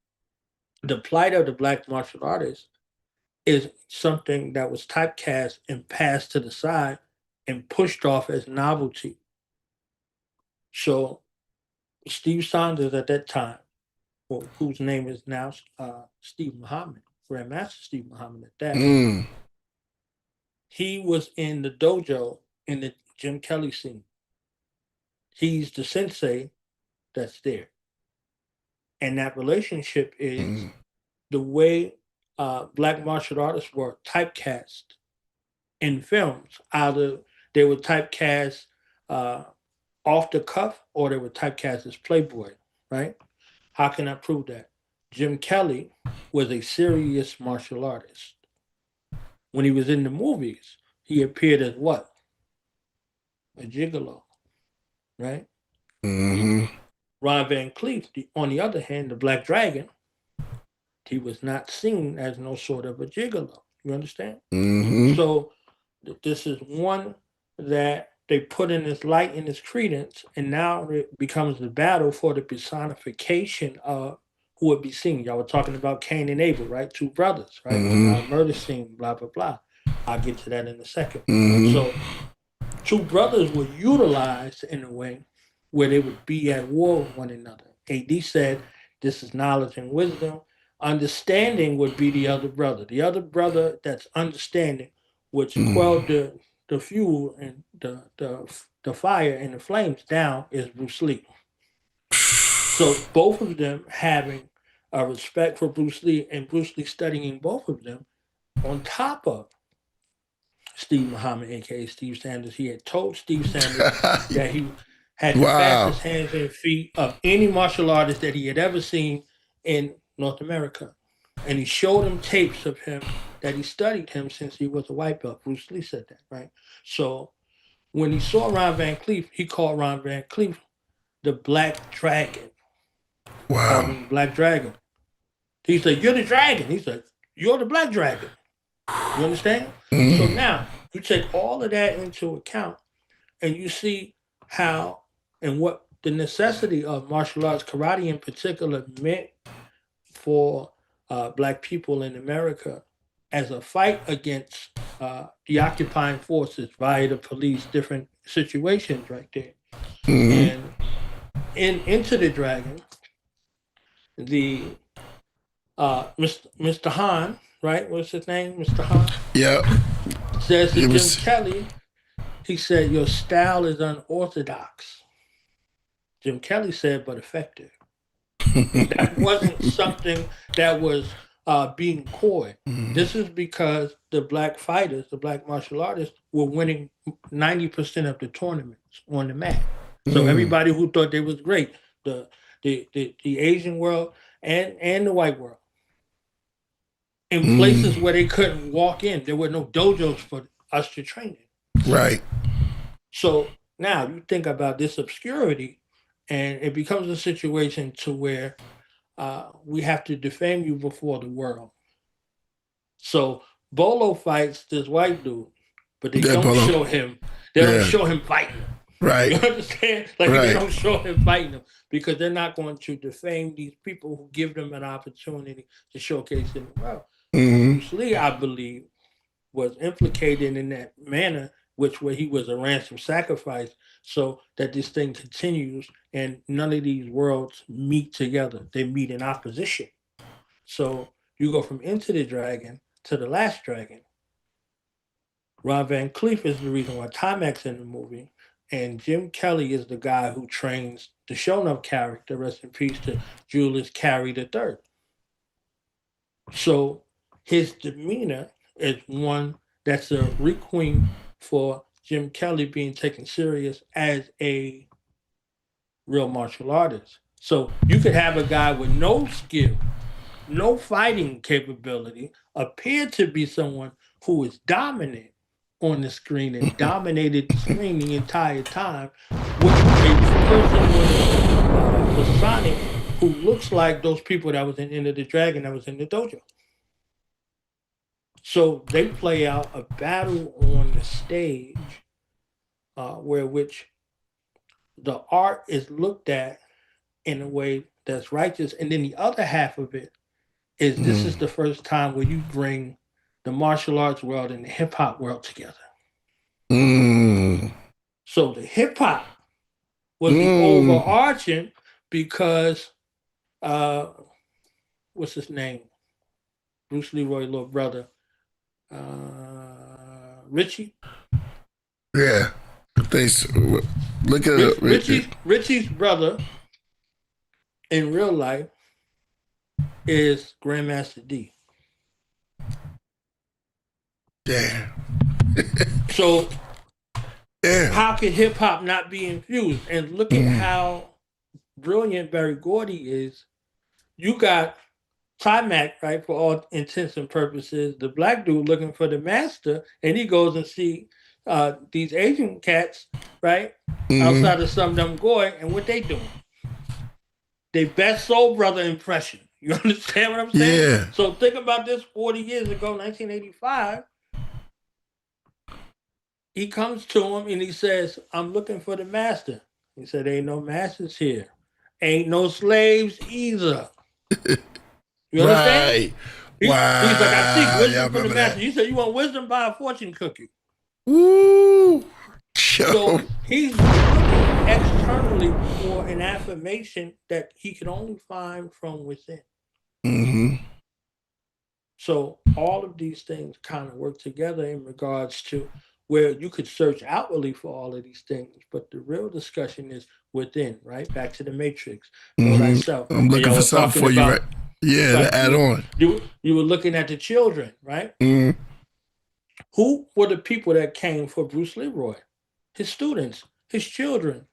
the plight of the Black martial artist is something that was typecast and passed to the side and pushed off as novelty. So Steve Saunders at that time, whose name is now Steve Muhammad, Grandmaster Steve Muhammad at that, he was in the dojo in the Jim Kelly scene. He's the sensei that's there. And that relationship is the way Black martial artists were typecast in films. Either they were typecast off the cuff or they were typecast as Playboy, right? How can I prove that? Jim Kelly was a serious martial artist. When he was in the movies, he appeared as what? A gigolo, right? Ron Van Cleef, on the other hand, the Black Dragon, he was not seen as no sort of a gigolo. You understand? So this is one that they put in this light and this credence, and now it becomes the battle for the personification of who would be seen. Y'all were talking about Cain and Abel, right? Two brothers, right? Murder scene, blah, blah, blah. I'll get to that in a second. So two brothers were utilized in a way where they would be at war with one another. AD said, this is knowledge and wisdom. Understanding would be the other brother. The other brother that's understanding, which quelled the fuel and the fire and the flames down, is Bruce Lee. So both of them having a respect for Bruce Lee and Bruce Lee studying both of them on top of Steve Muhammad, aka Steve Sanders. He had told Steve Sanders that he had the fastest hands and feet of any martial artist that he had ever seen in North America. And he showed him tapes of him that he studied him since he was a white belt. Bruce Lee said that, right? So when he saw Ron Van Cleef, he called Ron Van Cleef the Black Dragon. Called him the Black Dragon. He said, you're the dragon. He said, you're the Black Dragon. You understand? So now you take all of that into account and you see how and what the necessity of martial arts, karate in particular, meant for Black people in America as a fight against the occupying forces via the police, different situations right there. And Into the Dragon, the Mr. Han, right? What's his name? Mr. Han? Yeah. Says to Jim Kelly, he said, your style is unorthodox. Jim Kelly said, but effective. That wasn't something that was being coy. This is because the Black fighters, the Black martial artists, were winning 90% of the tournaments on the mat. So everybody who thought they was great, the Asian world and the white world. in places where they couldn't walk in. There were no dojos for us to train in. Right. So now you think about this obscurity, and it becomes a situation to where we have to defame you before the world. So Bolo fights this white dude, but they don't show him. They don't show him fighting him. Right. You understand? Like they don't show him fighting him because they're not going to defame these people who give them an opportunity to showcase in the world. Bruce Lee, I believe, was implicated in that manner, where he was a ransom sacrifice, so that this thing continues and none of these worlds meet together. They meet in opposition. So you go from Into the Dragon to The Last Dragon. Ron Van Cleef is the reason why Timex in the movie, and Jim Kelly is the guy who trains the Shonuff character, rest in peace to Julius Carey III. So his demeanor is one that's a requiem for Jim Kelly being taken serious as a real martial artist. So you could have a guy with no skill, no fighting capability, appear to be someone who is dominant on the screen and dominated the screen the entire time, with a person with a personic who looks like those people that was in Enter the Dragon that was in the dojo. So they play out a battle on the stage which the art is looked at in a way that's righteous. And then the other half of it is this is the first time where you bring the martial arts world and the hip hop world together. So the hip hop was the overarching because what's his name? Bruce Leroy's little brother. Richie. Yeah. Look at Richie's brother in real life is Grandmaster D. Damn. So how could hip hop not be infused? And look at how brilliant Barry Gordy is. You got Timac, right, for all intents and purposes, the black dude looking for the master, and he goes and see these Asian cats, right, outside of some dumb goy, and what they doing? They best soul brother impression. You understand what I'm saying? Yeah. So think about this 40 years ago, 1985. He comes to him and he says, I'm looking for the master. He said, ain't no masters here. Ain't no slaves either. You understand? He's like, I seek wisdom from the master. You said you want wisdom, buy a fortune cookie. Woo! So he's looking externally for an affirmation that he can only find from within. So all of these things kind of work together in regards to where you could search outwardly for all of these things, but the real discussion is within, right? Back to the matrix. Know thyself. I'm looking for something for you, right? Yeah, to add on. You were looking at the children, right? Who were the people that came for Bruce Leroy? His students, his children.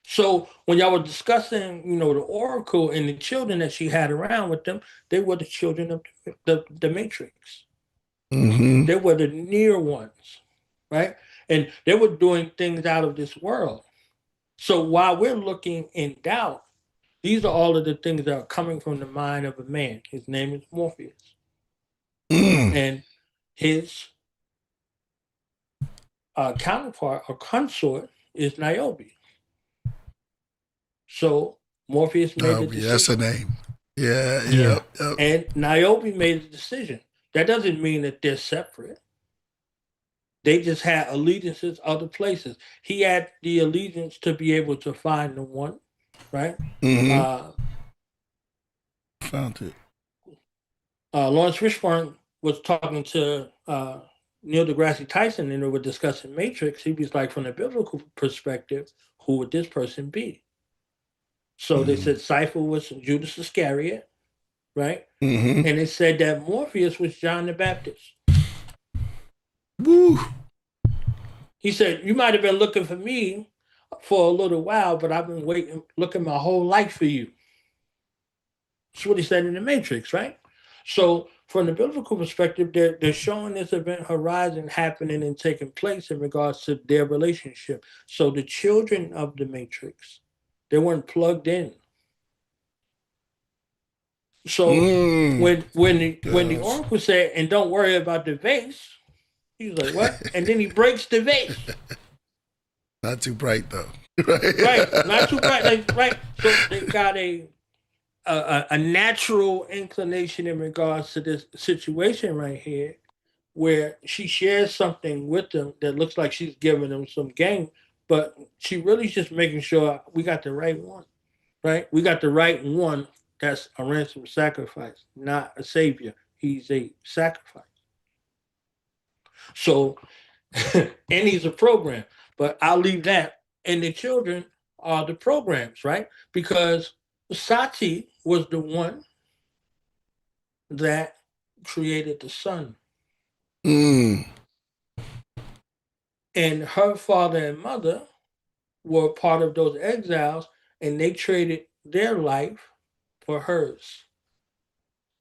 So when y'all were discussing, the oracle and the children that she had around with them, they were the children of the matrix. They were the near ones, right? And they were doing things out of this world. So while we're looking in doubt, these are all of the things that are coming from the mind of a man. His name is Morpheus. And his counterpart or consort is Niobe. So Morpheus made the decision. That's her name. Yeah. And Niobe made a decision. That doesn't mean that they're separate. They just had allegiances other places. He had the allegiance to be able to find the one, right? Found it. Lawrence Fishburne was talking to Neil deGrasse Tyson, and they were discussing Matrix. He was like, from the biblical perspective, who would this person be? So they said Cypher was Judas Iscariot, right? And they said that Morpheus was John the Baptist. Woo! He said, you might have been looking for me for a little while, but I've been looking my whole life for you. That's what he said in the Matrix, right? So from the biblical perspective, they're showing this event horizon happening and taking place in regards to their relationship. So the children of the Matrix, they weren't plugged in. So when the oracle said, "And don't worry about the vase," he's like, "What?" And then he breaks the vase. Not too bright though. Right, not too bright. Like, right. So they got a natural inclination in regards to this situation right here, where she shares something with them that looks like she's giving them some game, but she really is just making sure we got the right one, right? We got the right one that's a ransom sacrifice, not a savior. He's a sacrifice. So, and he's a program, but I'll leave that. And the children are the programs, right? Because Sati was the one that created the sun. And her father and mother were part of those exiles, and they traded their life for hers.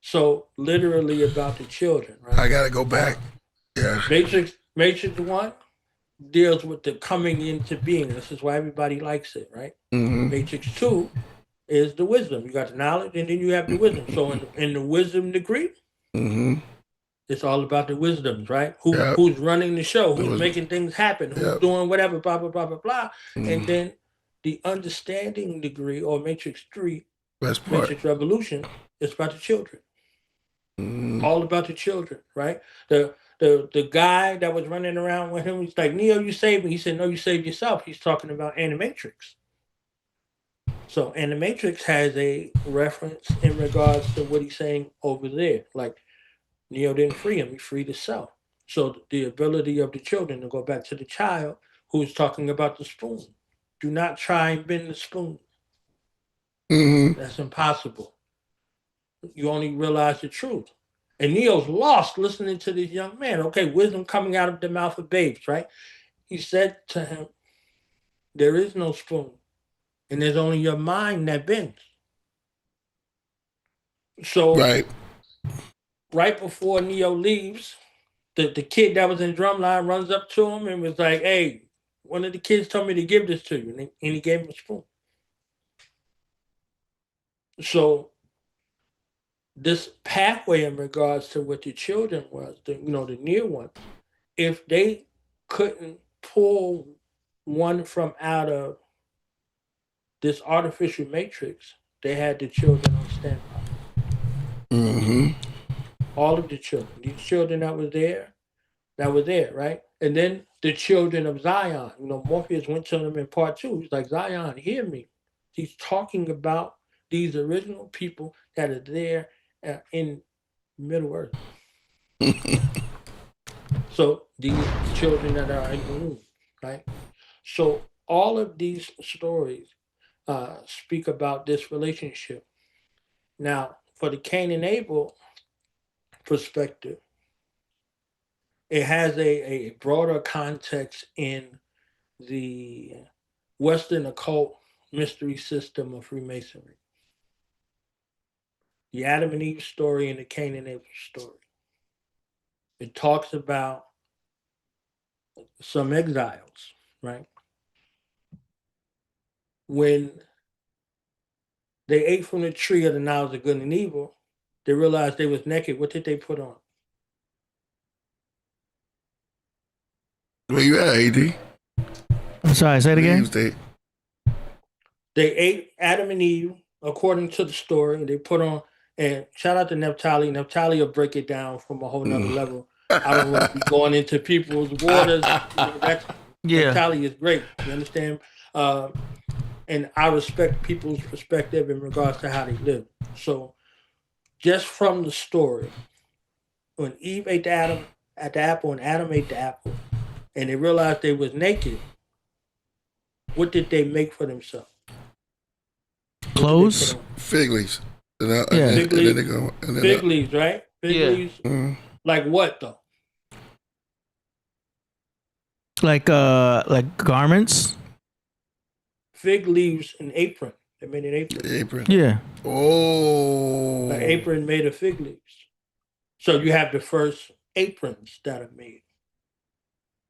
So literally about the children, right? I gotta go back. Yeah. Matrix 1 deals with the coming into being. This is why everybody likes it, right? Matrix 2 is the wisdom. You got the knowledge, and then you have the wisdom. So in the wisdom degree, it's all about the wisdoms, right? Who's running the show? Who's making things happen? Who's doing whatever, blah, blah, blah, blah, blah. And then the understanding degree, or Matrix 3, Matrix Revolution, is about the children. All about the children, right? The guy that was running around with him, he's like, "Neo, you saved me." He said, "No, you saved yourself." He's talking about Animatrix. So Animatrix has a reference in regards to what he's saying over there. Like, Neo didn't free him, he freed himself. So the ability of the children, to go back to the child who's talking about the spoon. Do not try and bend the spoon. That's impossible. You only realize the truth. And Neo's lost listening to this young man. Okay, wisdom coming out of the mouth of babes, right? He said to him, "There is no spoon, and there's only your mind that bends." So right before Neo leaves, the kid that was in drumline runs up to him and was like, "Hey, one of the kids told me to give this to you," and he gave him a spoon. So this pathway in regards to what the children was, the near one, if they couldn't pull one from out of this artificial matrix, they had the children on standby. All of the children, these children that were there, right? And then the children of Zion, Morpheus went to them in part 2. He's like, "Zion, hear me." He's talking about these original people that are there in Middle Earth. So these children that are in the womb, right? So all of these stories speak about this relationship. Now, for the Cain and Abel perspective, it has a broader context in the Western occult mystery system of Freemasonry. The Adam and Eve story and the Cain and Abel story. It talks about some exiles, right? When they ate from the tree of the knowledge of good and evil, they realized they was naked. What did they put on? Where you at, AD? I'm sorry, say it again. They ate Adam and Eve, according to the story, they put on, and shout out to Neptali. Neptali will break it down from a whole nother level. I don't want to be going into people's waters. Neptali is great. You understand? And I respect people's perspective in regards to how they live. So just from the story, when Eve ate the apple and Adam ate the apple, and they realized they was naked, what did they make for themselves? Clothes? Fig leaves. Fig leaves, right? Fig leaves. Like what though? Like garments? Fig leaves, an apron. They made an apron. Apron. Yeah. Oh. An apron made of fig leaves. So you have the first aprons that are made.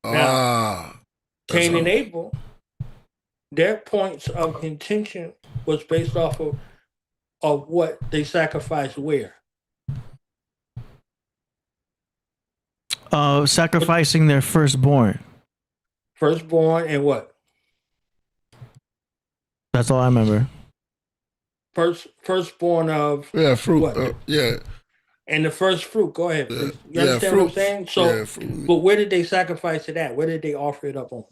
Now, Cain and Abel, their points of intention was based off of what they sacrificed where? Sacrificing their firstborn. Firstborn and what? That's all I remember. Firstborn of fruit. What? And the first fruit. Go ahead. Please. You understand fruit. what I'm saying? So, but where did they sacrifice it at? Where did they offer it up on?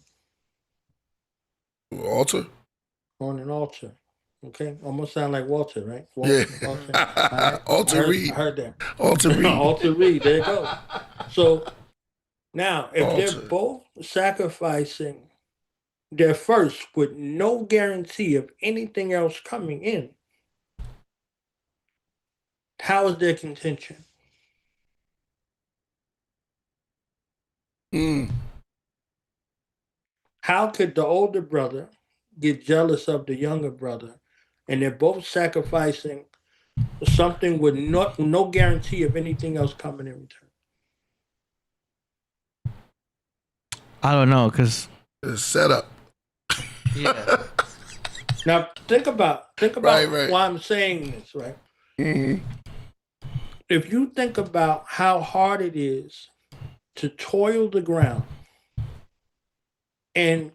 Altar. On an altar. Okay, almost sound like Walter, right? Altar Reed. I heard that. Altar Reed. Altar Reed. There you go. So now, if they're both sacrificing their first with no guarantee of anything else coming in, how is their contention? How could the older brother get jealous of the younger brother, and they're both sacrificing something with no guarantee of anything else coming in return? I don't know, because it's set up. Yeah. Now think about why I'm saying this, right? Mm-hmm. If you think about how hard it is to toil the ground and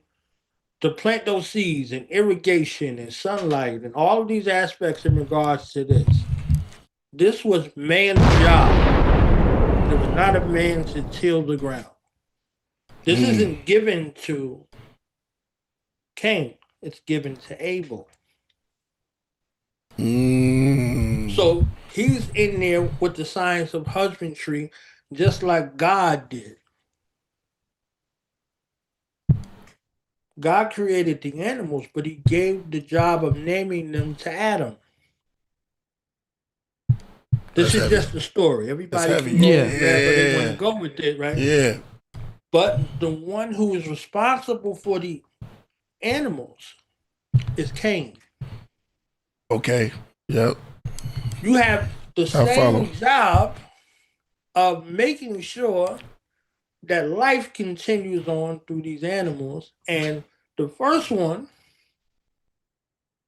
to plant those seeds and irrigation and sunlight and all of these aspects in regards to this was man's job. It was not a man to till the ground. This isn't given to Cain. It's given to Abel. So he's in there with the science of husbandry, just like God did. God created the animals, but he gave the job of naming them to Adam. This is just the story. Everybody can go wherever they want to go with it, right? Yeah. But the one who is responsible for the animals is Cain. Okay. Yep. You have the same job of making sure that life continues on through these animals, and the first one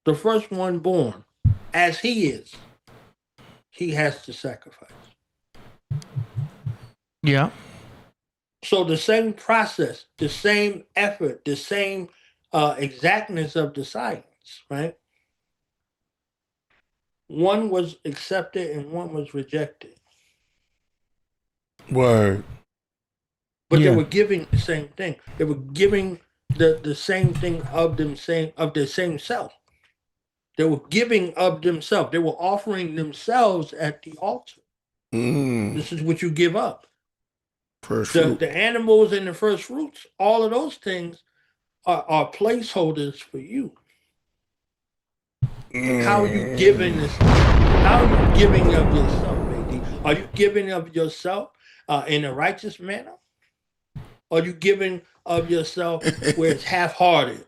born, as he is, he has to sacrifice. Yeah. So the same process, the same effort, the same exactness of the science, right? One was accepted and one was rejected. Word. But they were giving the same thing. They were giving the same thing of their same self. They were giving of themselves. They were offering themselves at the altar. This is what you give up. The animals and the first fruits, all of those things are placeholders for you. How are you giving this? How are you giving of yourself, baby? Are you giving of yourself in a righteous manner? Or are you giving of yourself where it's half-hearted?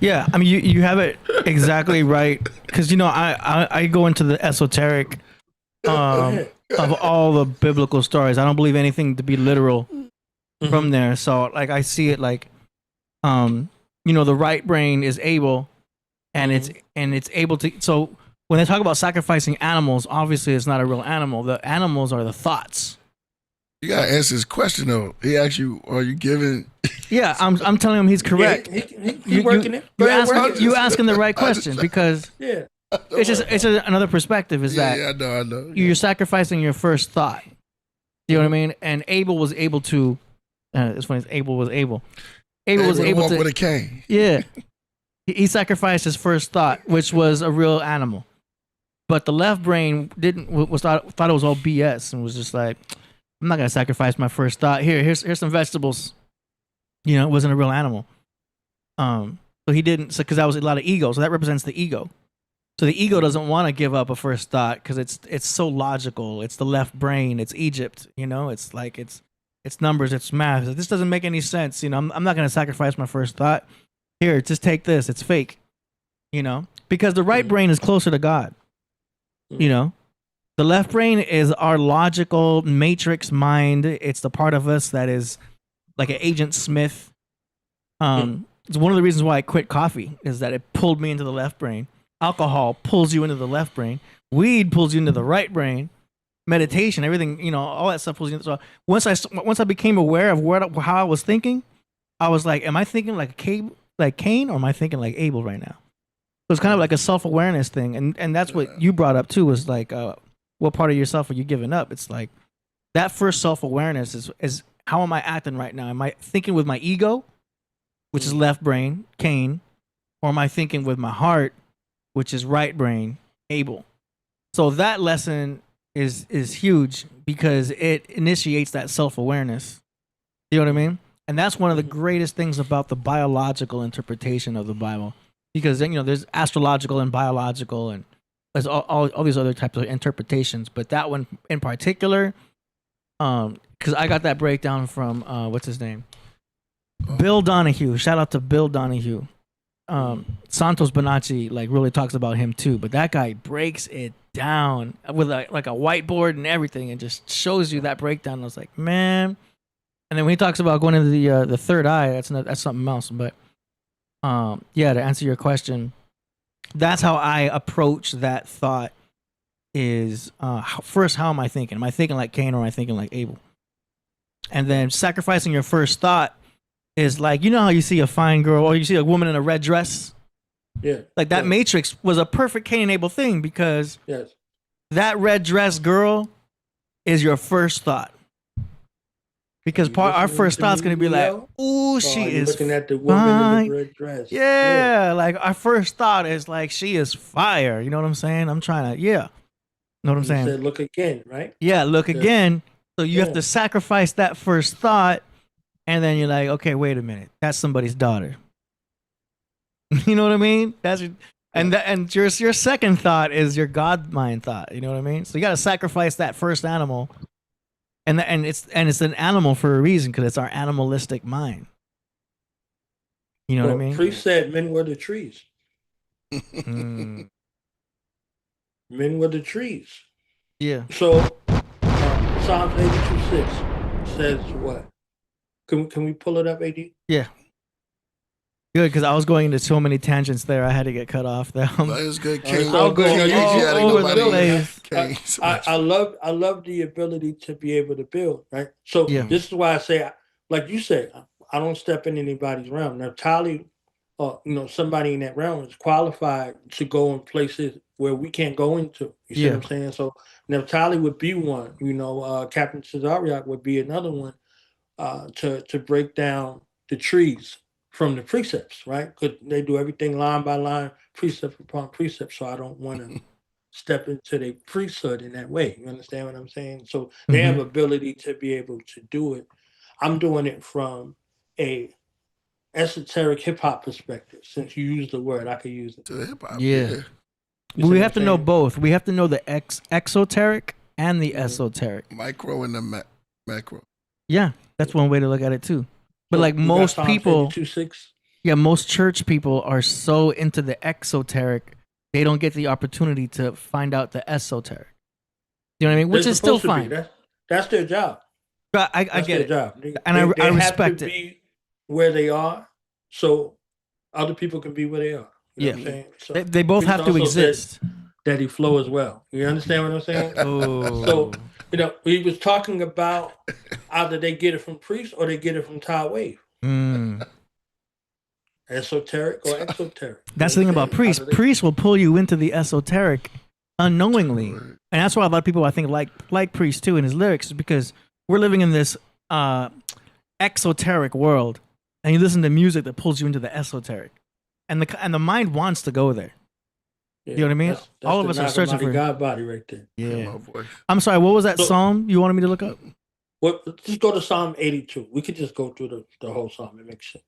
Yeah, I mean, you have it exactly right. Because, I go into the esoteric of all the biblical stories. I don't believe anything to be literal from there. So, like, I see it like, the right brain is able, and it's able to. So when they talk about sacrificing animals, obviously it's not a real animal. The animals are the thoughts. You gotta answer his question though. He asked you, "Are you giving?" Yeah, I'm telling him he's correct. He's working it. You asking the right question because it's another perspective. Is that I know. You're sacrificing your first thought. You know what I mean? And Abel was able to. It's funny. Abel was able. Abel was able to with a cane. Yeah, he sacrificed his first thought, which was a real animal. But the left brain thought it was all BS and was just like, I'm not gonna sacrifice my first thought. Here's some vegetables. It wasn't a real animal. So he didn't, because that was a lot of ego. So that represents the ego. So the ego doesn't want to give up a first thought because it's so logical. It's the left brain. It's Egypt. It's like it's numbers. It's math. This doesn't make any sense. I'm not gonna sacrifice my first thought. Here, just take this. It's fake. Because the right brain is closer to God. The The left brain is our logical matrix mind. It's the part of us that is like an Agent Smith. It's one of the reasons why I quit coffee is that it pulled me into the left brain. Alcohol pulls you into the left brain. Weed pulls you into the right brain. Meditation, everything, you know, all that stuff pulls you into. So once I became aware of how I was thinking, I was like, am I thinking like Cain, or am I thinking like Abel right now? So it's kind of like a self-awareness thing, and that's what you brought up too. Was like, what part of yourself are you giving up? It's like that first self-awareness is how am I acting right now? Am I thinking with my ego, which is left brain, Cain, or am I thinking with my heart, which is right brain, Abel? So that lesson is huge because it initiates that self-awareness. You know what I mean? And that's one of the greatest things about the biological interpretation of the Bible, because then, you know, there's astrological and biological, and there's all these other types of interpretations. But that one in particular, because I got that breakdown from what's his name, Bill Donahue. Shout out to Bill Donahue. Santos Bonacci like really talks about him too, but that guy breaks it down with like a whiteboard and everything, and just shows you that breakdown. I was like, man. And then when he talks about going into the third eye, that's something else. But yeah, to answer your question, that's how I approach that thought. Is first, how am I thinking? Am I thinking like Cain, or am I thinking like Abel? And then sacrificing your first thought is like, you know how you see a fine girl or you see a woman in a red dress? Yeah. Like that Matrix was a perfect Cain and Abel thing, because that red dress girl is your first thought. Because our first thought's going to be like, ooh, she is looking at the woman fine. in the red dress. Yeah, like our first thought is like, she is fire. You know what I'm saying? I'm trying to, know what I'm saying? Said, look again, right? Yeah, look again. So you have to sacrifice that first thought, and then you're like, okay, wait a minute, that's somebody's daughter. You know what I mean? And your second thought is your God mind thought. You know what I mean? So you got to sacrifice that first animal, and it's an animal for a reason, because it's our animalistic mind. You know what I mean? Priest said men were the trees. Men were the trees. Yeah. So Psalms 82:6 says what? Can we pull it up, AD? Yeah. Good, because I was going into so many tangents there. I had to get cut off there. That is good. All good. I love the ability to be able to build, right? So this is why I say, like you said, I don't step in anybody's realm. Now, Tali, somebody in that realm is qualified to go in places where we can't go into. You see what I'm saying? So Tali would be one. Captain Cesariak would be another one to break down the trees from the precepts, right? Because they do everything line by line, precept upon precept. So I don't want to step into the priesthood in that way. You understand what I'm saying? So they have ability to be able to do it. I'm doing it from a esoteric hip hop perspective. Since you use the word, I could use it. Yeah. We have to know both. We have to know the exoteric and the esoteric. Micro and the macro. Yeah, that's one way to look at it too. But like most people, most church people are so into the exoteric, they don't get the opportunity to find out the esoteric. You know what I mean? Which is still fine. That's their job. But I get it. Job. And I respect it. Be where they are, so other people can be where they are. You know what I'm saying? So they both have to exist. That he flow as well. You understand what I'm saying? So he was talking about either they get it from Priest or they get it from Tile Wave. Esoteric or exoteric. That's the thing about Priest. Priest will pull you into the esoteric unknowingly. And that's why a lot of people, I think, like Priest too in his lyrics, is because we're living in this exoteric world, and you listen to music that pulls you into the esoteric. And the mind wants to go there. Yeah, you know what I mean? That's all of us are searching for God body right there. Yeah. I'm sorry. What was that psalm you wanted me to look up? Well, just go to Psalm 82. We could just go through the whole psalm. It makes sense.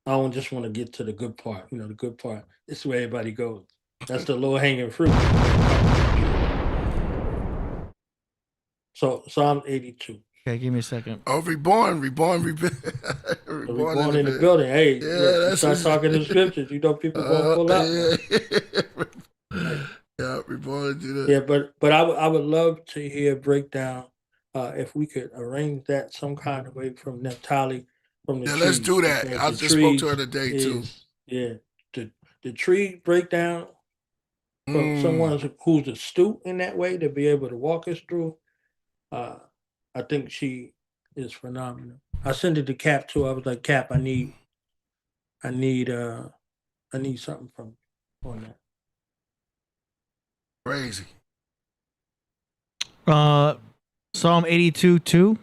I don't just want to get to the good part. The good part is where everybody goes. That's the low hanging fruit. So Psalm 82. Okay, give me a second. Oh, reborn in the building. Hey, start talking the scriptures. People won't pull out. Yeah, reborn want to do that. Yeah, but I would love to hear a breakdown. If we could arrange that some kind of way from Neptali, from the Yeah, trees. let's do that. Because I the just spoke to her trees today too. Yeah, the tree breakdown from someone who's astute in that way to be able to walk us through. I think she is phenomenal. I sent it to Cap too. I was like, Cap, I need something from you on that. Crazy. Psalm 82:2.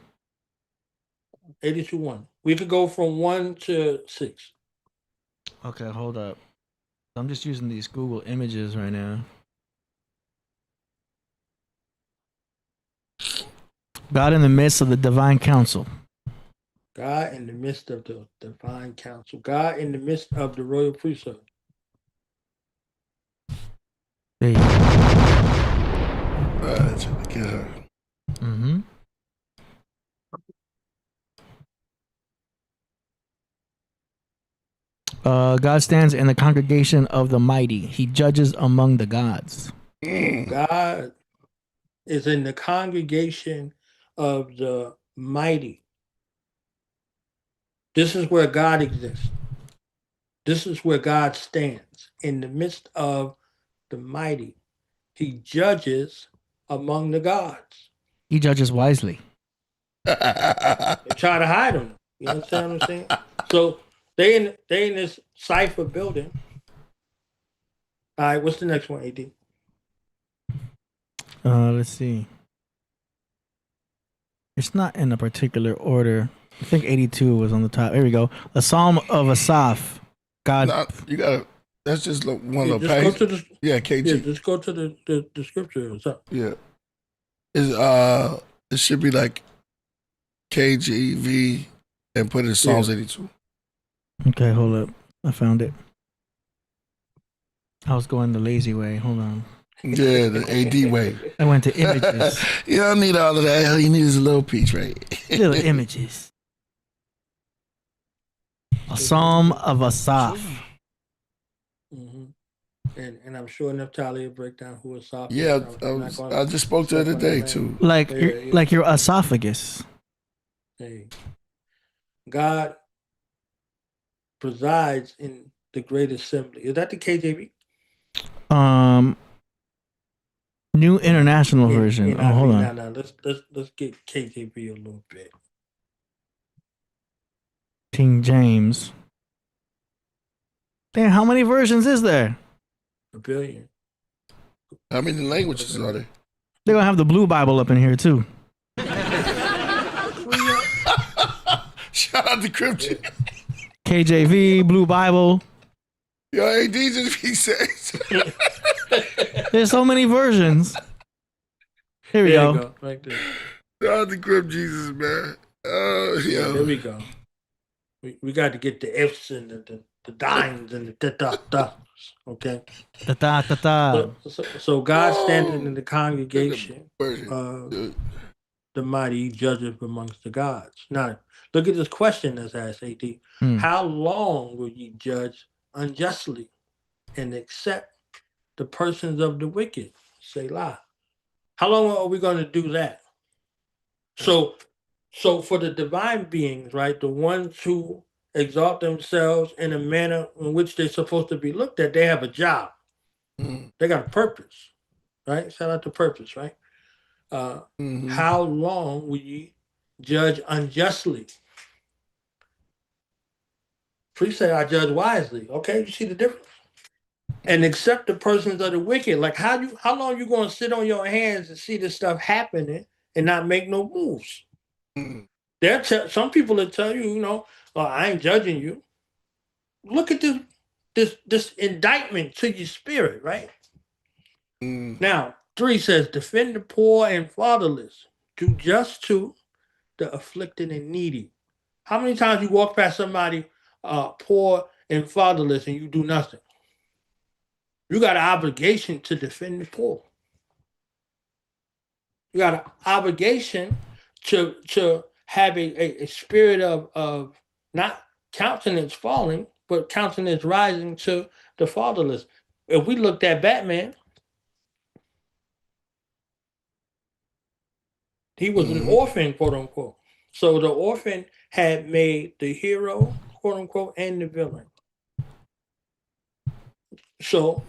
82:1. We could go from 1 to 6. Okay, hold up. I'm just using these Google images right now. God in the midst of the divine council. God in the midst of the divine council. God in the midst of the royal priesthood. There you go. Trying to get her. Mm-hmm. God stands in the congregation of the mighty. He judges among the gods. God is in the congregation of the mighty. This is where God exists. This is where God stands in the midst of the mighty. He judges among the gods. He judges wisely. They try to hide him. You understand what I'm saying? So they in this cipher building. All right, what's the next one, AD? Let's see. It's not in a particular order. I think 82 was on the top. There we go. A Psalm of Asaph. God. Nah, you gotta. That's just one little Just page. go to the, Yeah, KG. yeah, just go to the scripture. What's up? Yeah. It should be like KGV and put in Psalms 82. Okay, hold up. I found it. I was going the lazy way. Hold on. Yeah, the AD way. I went to images. You don't need all of that. All you need is a little piece, right? Little images. A Psalm of Asaph. Mm-hmm. And I'm sure Naphtali will break down who Asaph is. Yeah, I'm I just spoke to her today too. Like Yeah. like your esophagus. Hey. God presides in the great assembly. Is that the KJV? New International Version. Oh, hold on. No. Let's get KJV a little bit. King James. Damn, how many versions is there? 1 billion. How many languages are there? They're gonna have the Blue Bible up in here too. Shout out to Crypto. KJV, Blue Bible. Yo, AD just be saying. There's so many versions. Here we There you go. go. Right there. Shout out to Crypt Jesus, man. Yo. There we go. We got to get the F's and the dimes and the da. Okay. Da. So God standing in the congregation of the mighty judges amongst the gods. Now, look at this question that's asked, AD. How long will ye judge unjustly and accept the persons of the wicked? Selah. How long are we going to do that? So for the divine beings, right, the ones who exalt themselves in a manner in which they're supposed to be looked at, they have a job. They got a purpose, right? Shout out to purpose, right? How long will you judge unjustly? Priest say, I judge wisely. Okay, you see the difference? And accept the persons of the wicked. Like how long you going to sit on your hands and see this stuff happening and not make no moves? Some people will tell you, I ain't judging you. Look at this indictment to your spirit, right? Now, 3 says, defend the poor and fatherless. Do just to the afflicted and needy. How many times you walk past somebody poor and fatherless and you do nothing? You got an obligation to defend the poor. You got an obligation to have a spirit of not countenance falling, but countenance rising to the fatherless. If we looked at Batman, He was an orphan, quote unquote. So the orphan had made the hero, quote unquote, and the villain. So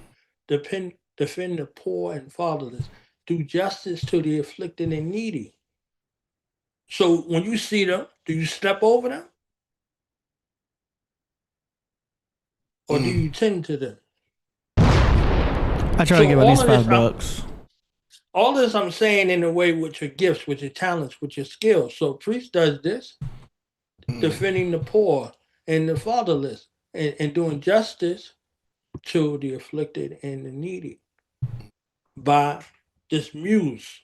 defend the poor and fatherless, do justice to the afflicted and needy. So when you see them, do you step over them? Or do you tend to them? I try to give at least $5. All this I'm saying in a way with your gifts, with your talents, with your skills. So Priest does this, defending the poor and the fatherless and doing justice to the afflicted and the needy by this muse.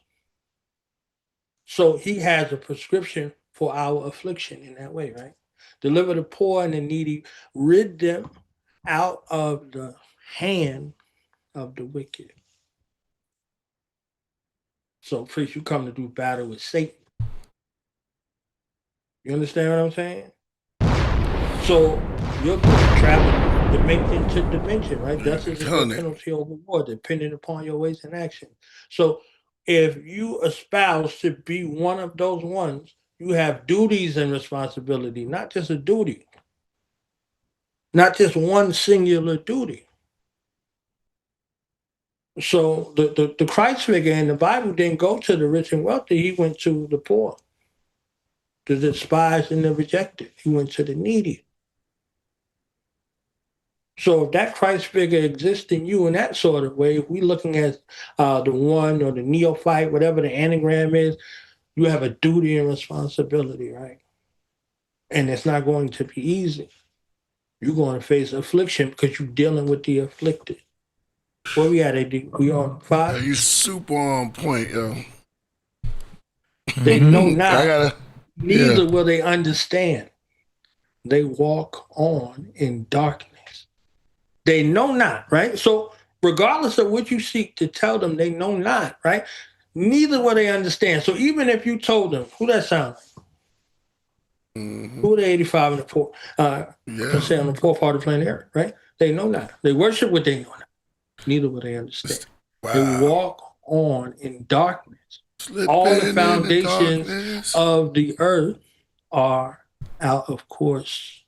So he has a prescription for our affliction in that way, right? Deliver the poor and the needy, rid them out of the hand of the wicked. So, Priest, you come to do battle with Satan. You understand what I'm saying? So, you're going to travel dimension to dimension, right? Justice is the penalty over war, depending upon your ways and actions. So, if you espouse to be one of those ones, you have duties and responsibility, not just a duty, not just one singular duty. So the Christ figure in the Bible didn't go to the rich and wealthy. He went to the poor, the despised and the rejected. He went to the needy. So if that Christ figure exists in you in that sort of way, if we're looking at the one or the neophyte, whatever the anagram is, you have a duty and responsibility, right? And it's not going to be easy. You're going to face affliction because you're dealing with the afflicted. Where we at, AD? We on 5? You super on point, yo. They know not. Neither will they understand. They walk on in darkness. They know not, right? So regardless of what you seek to tell them, they know not, right? Neither will they understand. So even if you told them, who that sound like? Who are the 85 and the 4? Let's say on the 4th part of planet Earth, right? They know not. They worship what they know not. Neither will they understand. Wow. They walk on in darkness. All the foundations of the earth are out of course.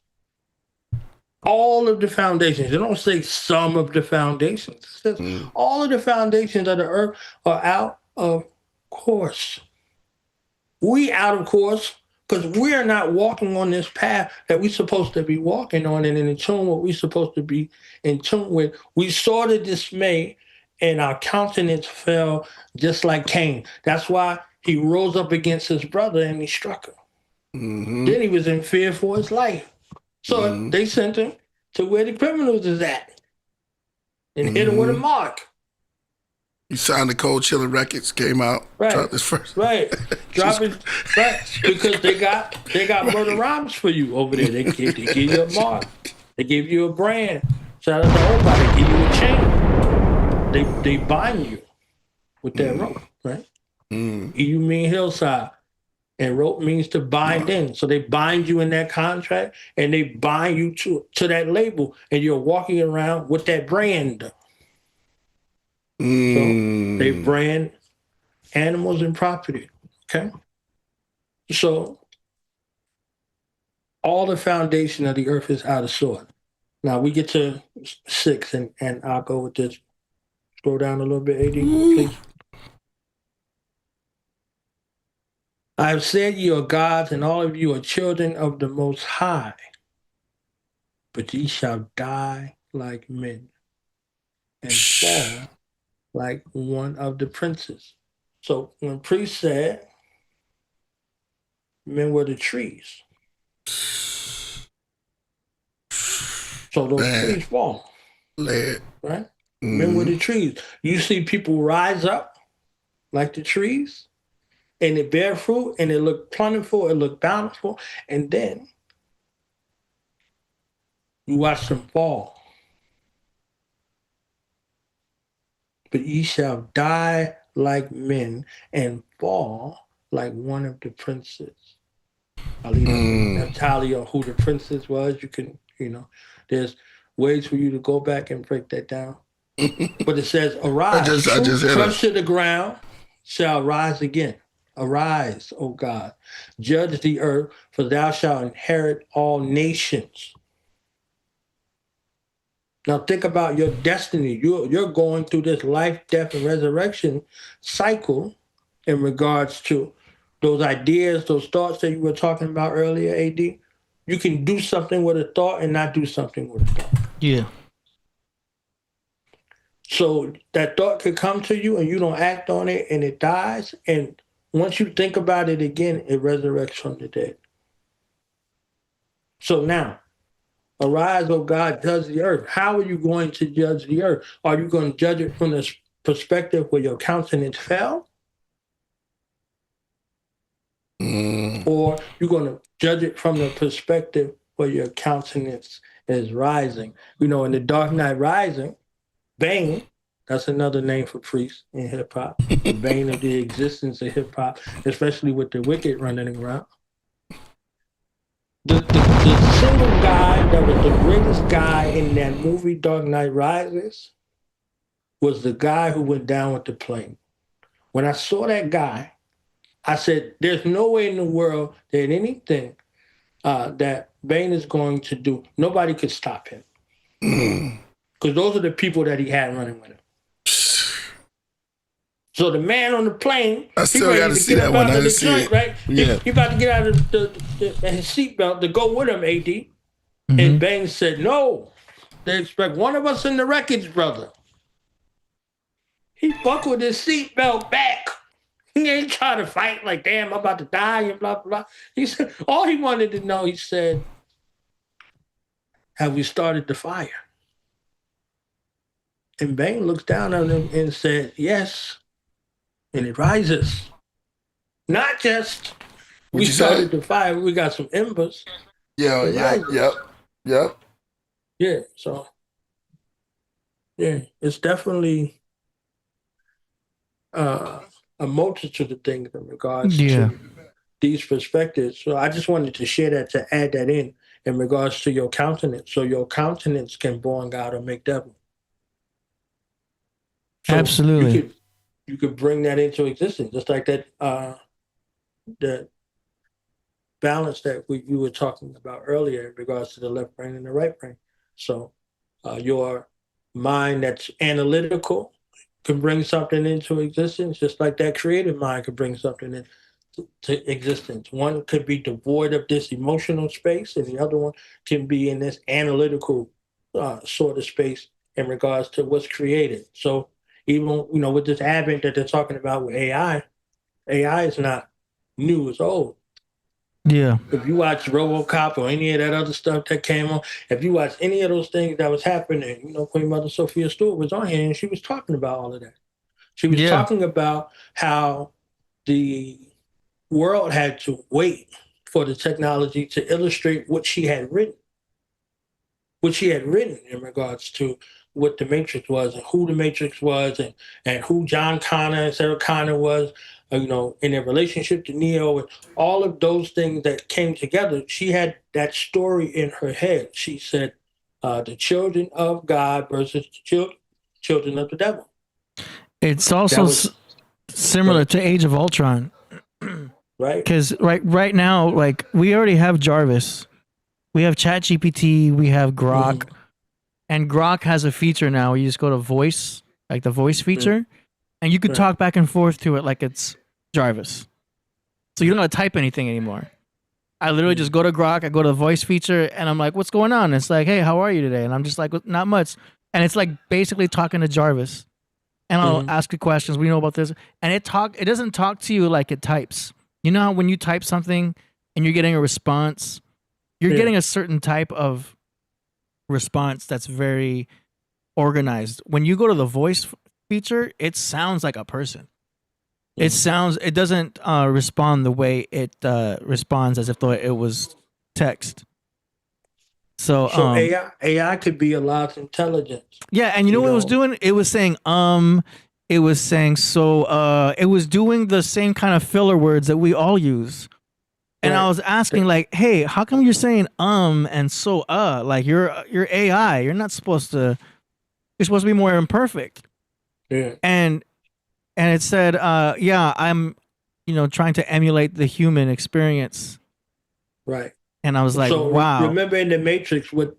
All of the foundations. They don't say some of the foundations. It says all of the foundations of the earth are out of course. We out of course because we're not walking on this path that we're supposed to be walking on and in tune with what we're supposed to be in tune with. We saw the dismay and our countenance fell just like Cain. That's why he rose up against his brother and he struck him. Then he was in fear for his life. So they sent him to where the criminals is at and hit him with a mark. You signed the Cold Chiller Records, came out, dropped this first. Right. Drop it, right. Because they got murder rhymes for you over there. They give you a mark. They give you a brand. Shout out to everybody. They give you a chain. They bind you with that rope, right? You mean hillside. And rope means to bind in. So they bind you in that contract and they bind you to that label. And you're walking around with that brand. So they brand animals and property, okay? So all the foundation of the earth is out of sort. Now we get to 6, and I'll go with this. Scroll down a little bit, AD, please. I have said you are gods, and all of you are children of the Most High, but ye shall die like men and fall like one of the princes. So when Priest said, men were the trees. So those trees fall. Right? Men were the trees. You see people rise up like the trees, and it bear fruit, and it look plentiful, it look bountiful, and then you watch them fall. But ye shall die like men and fall like one of the princes. I'll leave a tally on who the princess was. You can, there's ways for you to go back and break that down. But it says, arise, crush to the ground, shall rise again. Arise, O God, judge the earth, for thou shalt inherit all nations. Now think about your destiny. You're going through this life, death, and resurrection cycle in regards to those ideas, those thoughts that you were talking about earlier, AD. You can do something with a thought and not do something with a thought. Yeah. So that thought could come to you and you don't act on it and it dies. And once you think about it again, it resurrects from the dead. So now, arise, O God, judge the earth. How are you going to judge the earth? Are you going to judge it from the perspective where your countenance fell? Or you're going to judge it from the perspective where your countenance is rising? You know, in the Dark Knight Rising, Bane, that's another name for priest in hip hop, the bane of the existence of hip hop, especially with the wicked running around. The single guy that was the greatest guy in that movie Dark Knight Rises was the guy who went down with the plane. When I saw that guy, I said, there's no way in the world that anything that Bane is going to do, nobody could stop him. Because those are the people that he had running with him. So the man on the plane, I still got to see that one. I didn't see it. Right? Yeah. He about to get out of his seatbelt to go with him, AD. And Bane said, no, they expect one of us in the wreckage, brother. He buckled his seatbelt back. He ain't trying to fight like, damn, I'm about to die and blah, blah. He said, all he wanted to know, he said, have we started the fire? And Bane looks down on him and said, yes. And it rises. Not just we started the fire, we got some embers. Yep. Yeah, so yeah, it's definitely a multitude of things in regards to these perspectives. So I just wanted to share that, to add that in regards to your countenance. So your countenance can born God or make devil. So absolutely. You could bring that into existence, just like that the balance that you were talking about earlier in regards to the left brain and the right brain. So your mind that's analytical can bring something into existence, just like that creative mind could bring something into existence. One could be devoid of this emotional space, and the other one can be in this analytical sort of space in regards to what's created. So even, you know, with this advent that they're talking about with AI is not new, it's old. Yeah. If you watch RoboCop or any of that other stuff that came on, if you watch any of those things that was happening, you know, Queen Mother Sophia Stewart was on here and she was talking about all of that. She was talking about how the world had to wait for the technology to illustrate what she had written in regards to what the Matrix was and who the Matrix was and who John Connor and Sarah Connor was, you know, in their relationship to Neo and all of those things that came together. She had that story in her head. She said, the children of God versus the children of the devil. It's also similar to Age of Ultron. Right. Because right now, like, we already have Jarvis. We have ChatGPT. We have Grok. And Grok has a feature now where you just go to voice, like the voice feature, and you could talk back and forth to it like it's Jarvis. So you don't have to type anything anymore. I literally just go to Grok, I go to the voice feature, and I'm like, what's going on? And it's like, hey, how are you today? And I'm just like, not much. And it's like basically talking to Jarvis. And I'll ask you questions. We know about this. And it doesn't talk to you like it types. You know how when you type something and you're getting a response, you're getting a certain type of response that's very organized. When you go to the voice feature, it sounds like a person. It doesn't respond the way it responds as if though it was text. So AI could be a lot of intelligence. Yeah, and you know what it was doing? It was saying it was saying so it was doing the same kind of filler words that we all use. And I was asking, like, hey, how come you're saying and so like you're AI, you're supposed to be more imperfect. Yeah. And it said, I'm trying to emulate the human experience. Right. And I was like, so wow. Remember in the Matrix, with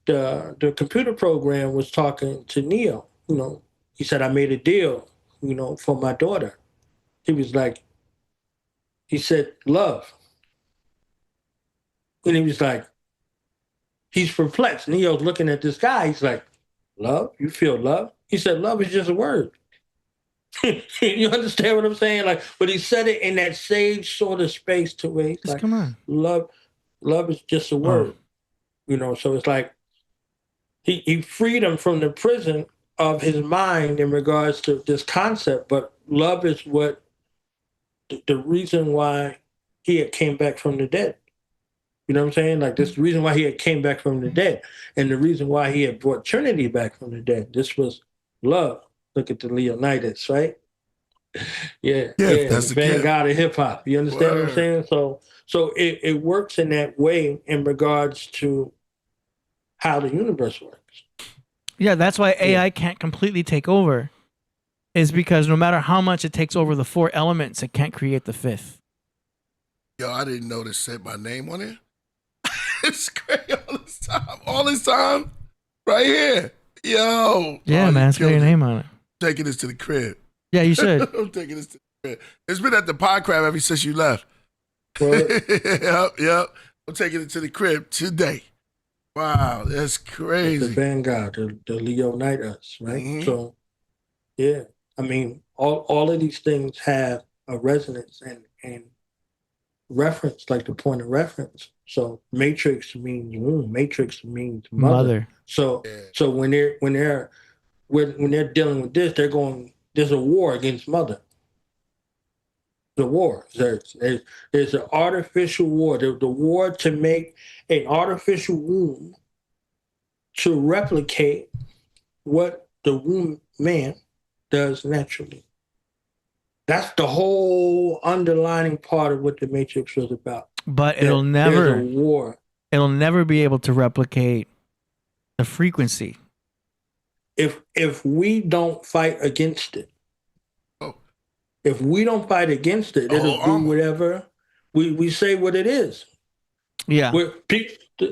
the computer program was talking to Neo. He said, "I made a deal, for my daughter." He was like, he said, "Love," and he was like, he's perplexed. Neo's looking at this guy. He's like, "Love? You feel love?" He said, "Love is just a word." You understand what I'm saying? Like, but he said it in that sage sort of space to where he's Just like, come on. Love is just a word. So it's like he freed him from the prison of his mind in regards to this concept, but love is what the reason why he had came back from the dead. You know what I'm saying? Like, this is the reason why he had came back from the dead, and the reason why he had brought Trinity back from the dead. This was love. Look at the Leonidas, right? Yeah, that's the the gift. vanguard of hip hop. You understand what I'm saying? So it works in that way in regards to how the universe works. Yeah, that's why AI can't completely take over. Is because no matter how much it takes over the 4 elements, it can't create the 5th. Yo, I didn't know this said my name on it. It's crazy all this time, right here. Yo. Yeah, man, it's got your name on it. Taking this to the crib. Yeah, you should. I'm taking this to the crib. It's been at the Podcraft ever since you left. Yep. I'm taking it to the crib today. Wow, that's crazy. The vanguard, the Leonidas, right? Mm-hmm. So, yeah, I mean, all of these things have a resonance and reference, like the point of reference. So, matrix means womb. Matrix means mother. So when they're dealing with this, they're going. There's a war against mother. The war. There's an artificial war. The war to make an artificial womb to replicate what the womb man does naturally. That's the whole underlining part of what the Matrix was about. But it'll never there's a war. It'll never be able to replicate the frequency. If we don't fight against it. If we don't fight against it, it'll do whatever we say what it is. Yeah.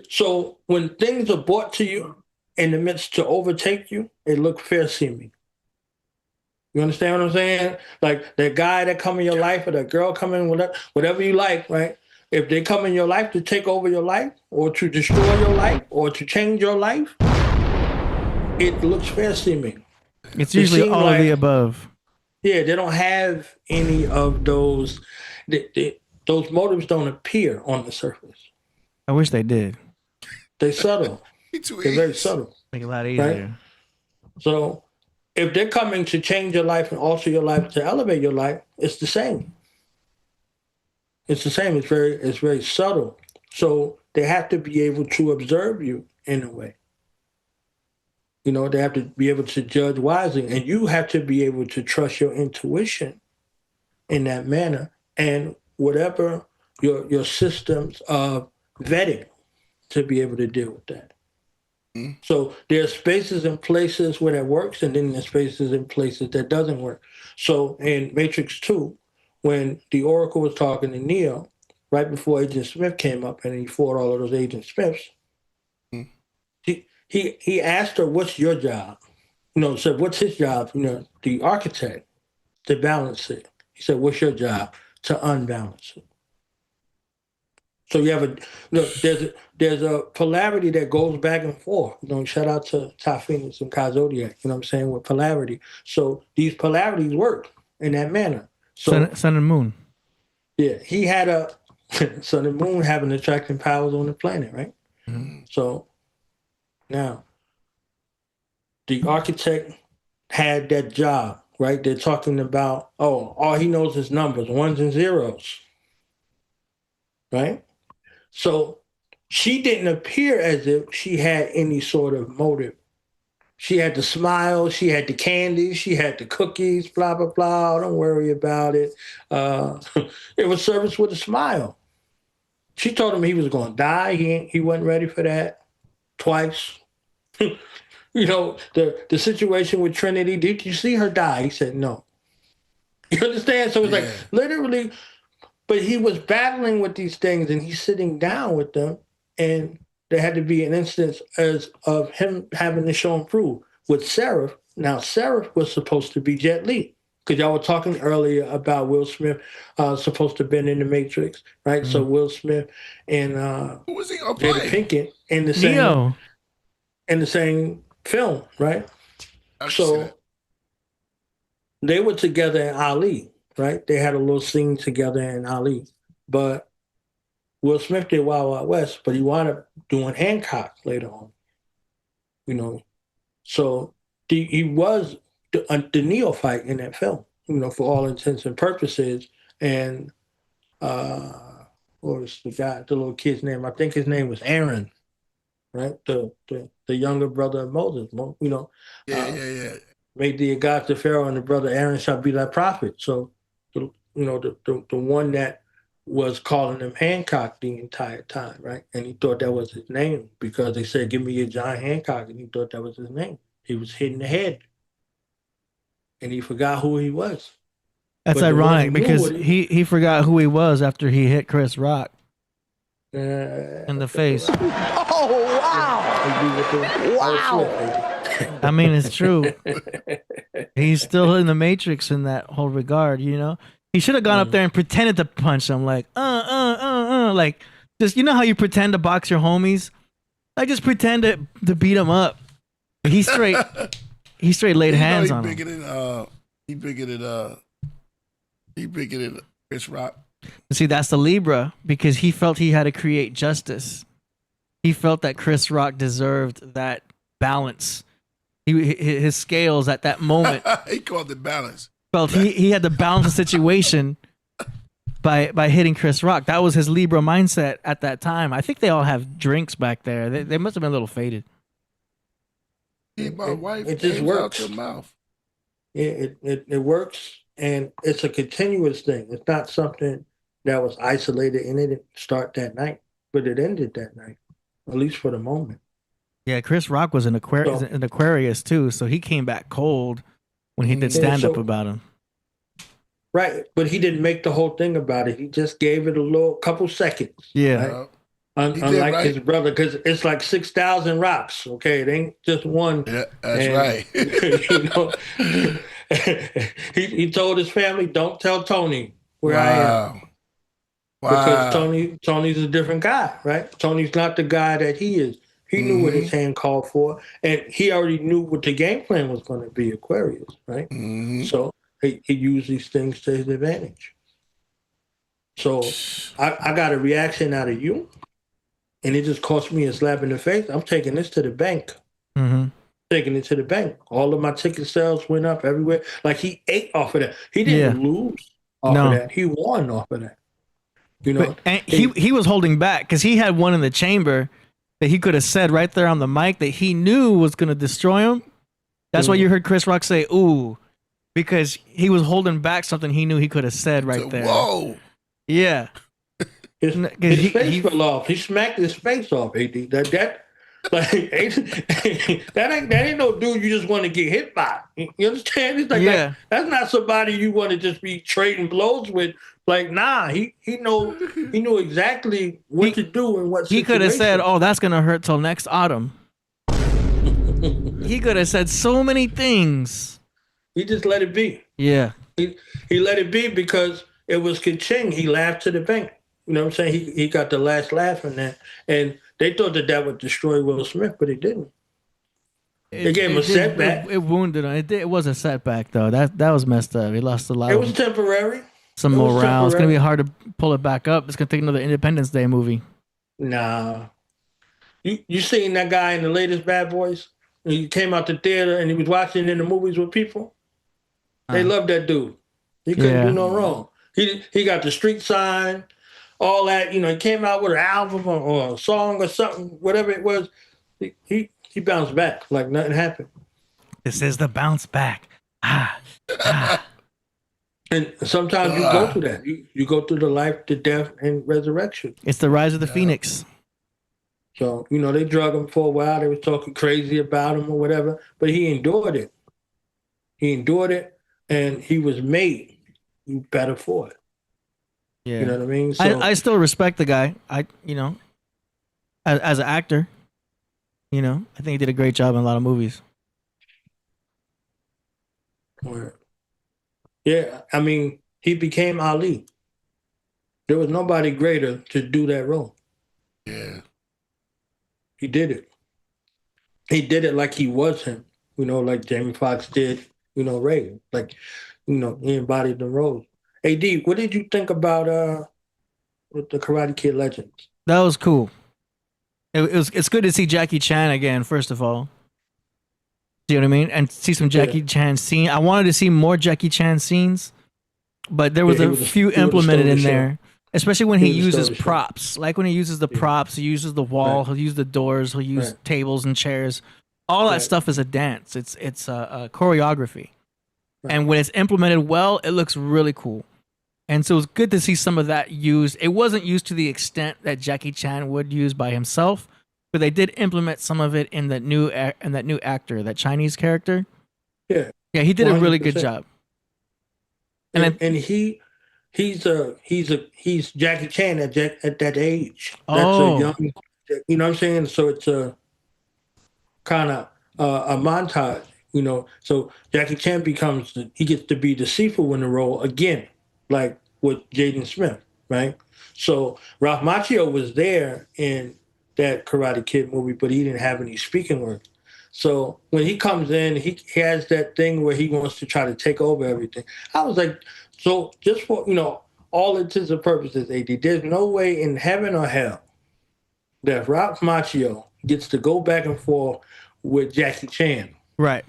So when things are brought to you in the midst to overtake you, it looks fair seeming. You understand what I'm saying? Like that guy that come in your life or that girl come in, whatever you like, right? If they come in your life to take over your life or to destroy your life or to change your life, it looks fair seeming. It's usually all of the above. Yeah, they don't have any of those. Those motives don't appear on the surface. I wish they did. They're subtle. They're very subtle. Make it a lot easier. Right? So if they're coming to change your life and alter your life to elevate your life, it's the same. It's the same. It's very subtle. So they have to be able to observe you in a way. They have to be able to judge wisely, and you have to be able to trust your intuition in that manner, and whatever your systems of vetting to be able to deal with that. Mm-hmm. So there are spaces and places where that works, and then there's spaces and places that doesn't work. So in Matrix 2, when the Oracle was talking to Neo, right before Agent Smith came up and he fought all of those Agent Smiths, He asked her, "What's your job?" Said, "What's his job?" The architect, to balance it. He said, "What's your job?" To unbalance it. So you have there's a polarity that goes back and forth. Shout out to Ty Phoenix and Kai Zodiac. You know what I'm saying, with polarity. So these polarities work in that manner. So sun and moon. Yeah, he had a sun and moon having attracting powers on the planet, right? Mm-hmm. So. Now, the architect had that job, right? They're talking about, all he knows is numbers, ones and zeros, right? So she didn't appear as if she had any sort of motive. She had the smile, she had the candy, she had the cookies, blah, blah, blah. Don't worry about it. It was service with a smile. She told him he was going to die. He wasn't ready for that. Twice. The situation with Trinity, did you see her die? He said no. You understand? So it's like literally, but he was battling with these things and he's sitting down with them, and there had to be an instance of him having to show and prove with Seraph. Now, Seraph was supposed to be Jet Li, because y'all were talking earlier about Will Smith supposed to have been in the Matrix, right? So Will Smith and who was he gonna Jada play? Pinkett in the same film, right? So they were together in Ali, right? They had a little scene together in Ali, but Will Smith did Wild Wild West, but he wound up doing Hancock later on, you know. So he was the neophyte in that film, you know, for all intents and purposes. And what was the little kid's name? I think his name was Aaron, right? The younger brother of Moses, you know. Yeah. Made the gods to Pharaoh, and the brother Aaron shall be thy prophet. So, you know, the one that was calling him Hancock the entire time, right? And he thought that was his name because they said, "Give me your John Hancock," and he thought that was his name. He was hitting the head, and he forgot who he was. That's ironic because he forgot who he was after he hit Chris Rock in the face. Oh, wow. Wow. I mean, it's true. He's still in the Matrix in that whole regard, you know? He should have gone up there and pretended to punch him, like, like, just, you know how you pretend to box your homies? I just pretend to beat him up. He straight laid hands on him. He bigger than Chris Rock. See, that's the Libra, because he felt he had to create justice. He felt that Chris Rock deserved that balance. His scales at that moment. He called it balance. Felt he had to balance the situation by hitting Chris Rock. That was his Libra mindset at that time. I think they all have drinks back there. They must have been a little faded. My wife, it just works. Out your mouth. It works, and it's a continuous thing. It's not something that was isolated and it didn't start that night, but it ended that night, at least for the moment. Yeah, Chris Rock was an Aquarius too, so he came back cold when he did stand up about him. Right, but he didn't make the whole thing about it. He just gave it a couple seconds. Yeah. Right? Unlike his brother, because it's like 6,000 rocks. Okay, it ain't just one. Yeah, that's right. You know, he told his family, "Don't tell Tony where I am." Wow. Because Tony's a different guy, right? Tony's not the guy that he is. He knew what his hand called for, and he already knew what the game plan was going to be, Aquarius, right? So he used these things to his advantage. So I got a reaction out of you, and it just cost me a slap in the face. I'm taking this to the bank. Taking it to the bank. All of my ticket sales went up everywhere. Like, he ate off of that. He didn't lose off of that. He won off of that. You know, and he was holding back because he had one in the chamber that he could have said right there on the mic that he knew was going to destroy him. That's why you heard Chris Rock say, "Ooh," because he was holding back something he knew he could have said right there. Whoa. Yeah. His face fell off. He smacked his face off, AD. That ain't no dude you just want to get hit by. You understand? It's like, that's not somebody you want to just be trading blows with. Like, nah, he knew exactly what to do and what situation. He could have said, "Oh, that's gonna hurt till next autumn." He could have said so many things. He just let it be. Yeah. He let it be because it was ka-ching. He laughed to the bank. You know what I'm saying? He got the last laugh in that. And they thought that would destroy Will Smith, but it didn't. They gave him a setback. It wounded him. It was a setback, though. That was messed up. He lost a lot. It was temporary. Some morale. It's going to be hard to pull it back up. It's going to take another Independence Day movie. Nah. You seen that guy in the latest Bad Boys? He came out the theater and he was watching in the movies with people. They love that dude. He couldn't do no wrong. He got the street sign, all that. You know, he came out with an album or a song or something, whatever it was. He bounced back like nothing happened. This is the bounce back. And sometimes you go through that. You go through the life, the death, and resurrection. It's the rise of the phoenix. So, you know, they drug him for a while. They were talking crazy about him or whatever, but he endured it. He endured it, and he was made. you better for it. Yeah. You know what I mean? So I still respect the guy. As an actor, I think he did a great job in a lot of movies. yeah, I mean, he became Ali. There was nobody greater to do that role. Yeah. He did it. He did it like he was him, like Jamie Foxx did, Reagan. Like, he embodied the role. AD, what did you think about with the Karate Kid Legends? That was cool. It's good to see Jackie Chan again, first of all. Do you know what I mean? And see some Jackie Chan scene. I wanted to see more Jackie Chan scenes, but there was a few implemented in there. Especially when he uses props. Like when he uses the props, he uses the wall, he'll use the doors, he'll use tables and chairs. All that stuff is a dance. It's a choreography. And when it's implemented well, it looks really cool. And so it's good to see some of that used. It wasn't used to the extent that Jackie Chan would use by himself, but they did implement some of it in that new actor, that Chinese character. Yeah. Yeah, he did 100%. A really good job. And he's Jackie Chan at that age. That's a young, you know what I'm saying? So it's a kind of a montage, So Jackie Chan he gets to be the Sifu in the role again, like with Jaden Smith, right? So Ralph Macchio was there in that Karate Kid movie, but he didn't have any speaking words. So when he comes in, he has that thing where he wants to try to take over everything. I was like, so just for, all intents and purposes, AD, there's no way in heaven or hell that Ralph Macchio gets to go back and forth with Jackie Chan. Right.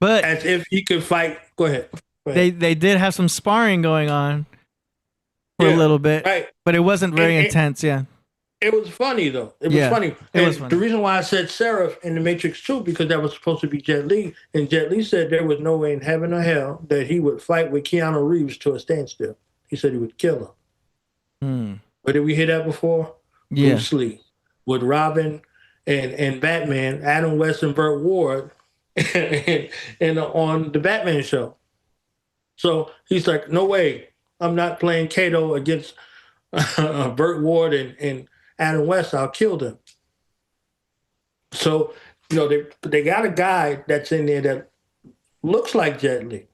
But as if he could fight. Go ahead. They did have some sparring going on for a little bit. Right. But it wasn't very intense, It was funny though. It was funny. The reason why I said Seraph in The Matrix 2, because that was supposed to be Jet Li, and Jet Li said there was no way in heaven or hell that he would fight with Keanu Reeves to a standstill. He said he would kill him. But did we hear that before? Yeah. Bruce Lee with Robin and Batman, Adam West and Burt Ward, and on the Batman show. So he's like, no way, I'm not playing Kato against Burt Ward and Adam West. I'll kill them. So, they got a guy that's in there that looks like Jet Li,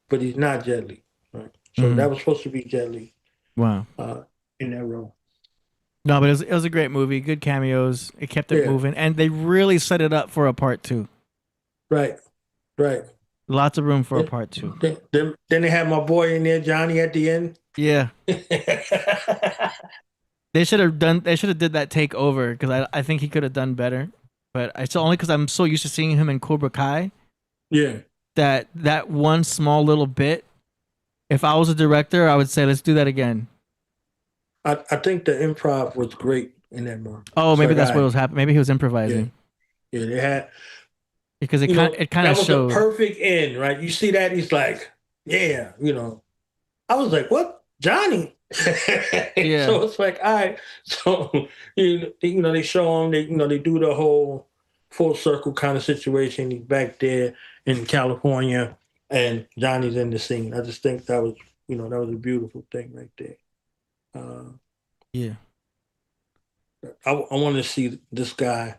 but he's not Jet Li. Right? So that was supposed to be Jet Li. Wow. In that role. No, but it was a great movie. Good cameos. It kept it moving, and they really set it up for a part 2. Right. Lots of room for a part 2. Then they had my boy in there, Johnny, at the end. Yeah. They should have did that takeover, because I think he could have done better. But it's only because I'm so used to seeing him in Cobra Kai. Yeah. That one small little bit. If I was a director, I would say, let's do that again. I think the improv was great in that movie. Oh, maybe that's what was happening. Maybe he was improvising. Yeah, they had, because it kind of showed the perfect end, right? You see that, he's like, yeah, I was like, what, Johnny? Yeah. So it's like, all right. So they show him, they do the whole full circle kind of situation. He's back there in California, and Johnny's in the scene. I just think that was that was a beautiful thing right there. Yeah. I want to see this guy,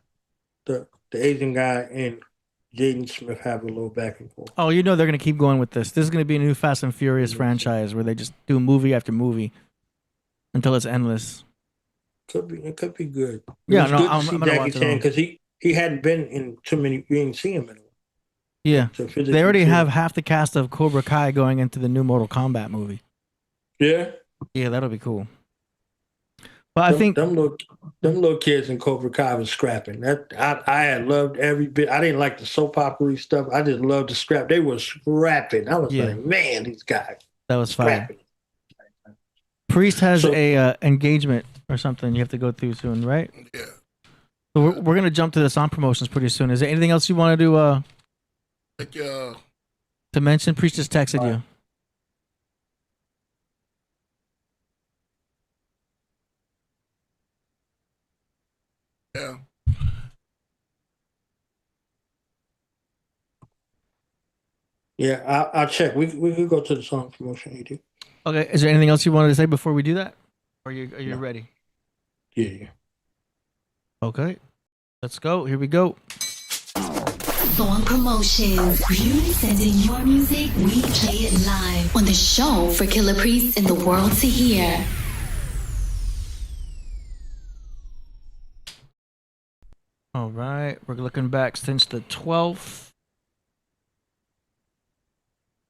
the Asian guy, and Jaden Smith have a little back and forth. Oh, they're going to keep going with this. This is going to be a new Fast and Furious franchise where they just do movie after movie until it's endless. It could be good. Yeah, I'm going to watch it because he hadn't been in too many. We didn't see him in it. Yeah, they already have half the cast of Cobra Kai going into the new Mortal Kombat movie. Yeah, that'll be cool. But I think them little kids in Cobra Kai was scrapping. That I had loved every bit. I didn't like the soap opera stuff. I just loved the scrap. They were scrapping. I was like, man, these guys. That was fire. Priest has a engagement or something you have to go through soon, right? Yeah. So we're gonna jump to the song promotions pretty soon. Is there anything else you want to do? To mention, Priest just texted you. Yeah. Yeah, I'll check. We could go to the song promotion. You do. Okay. Is there anything else you wanted to say before we do that? Or are you No. ready? Yeah. Okay. Let's go. Here we go. Song promotions. You send in your music, we play it live on the show for Killah Priest and the world to hear. All right. We're looking back since the 12th.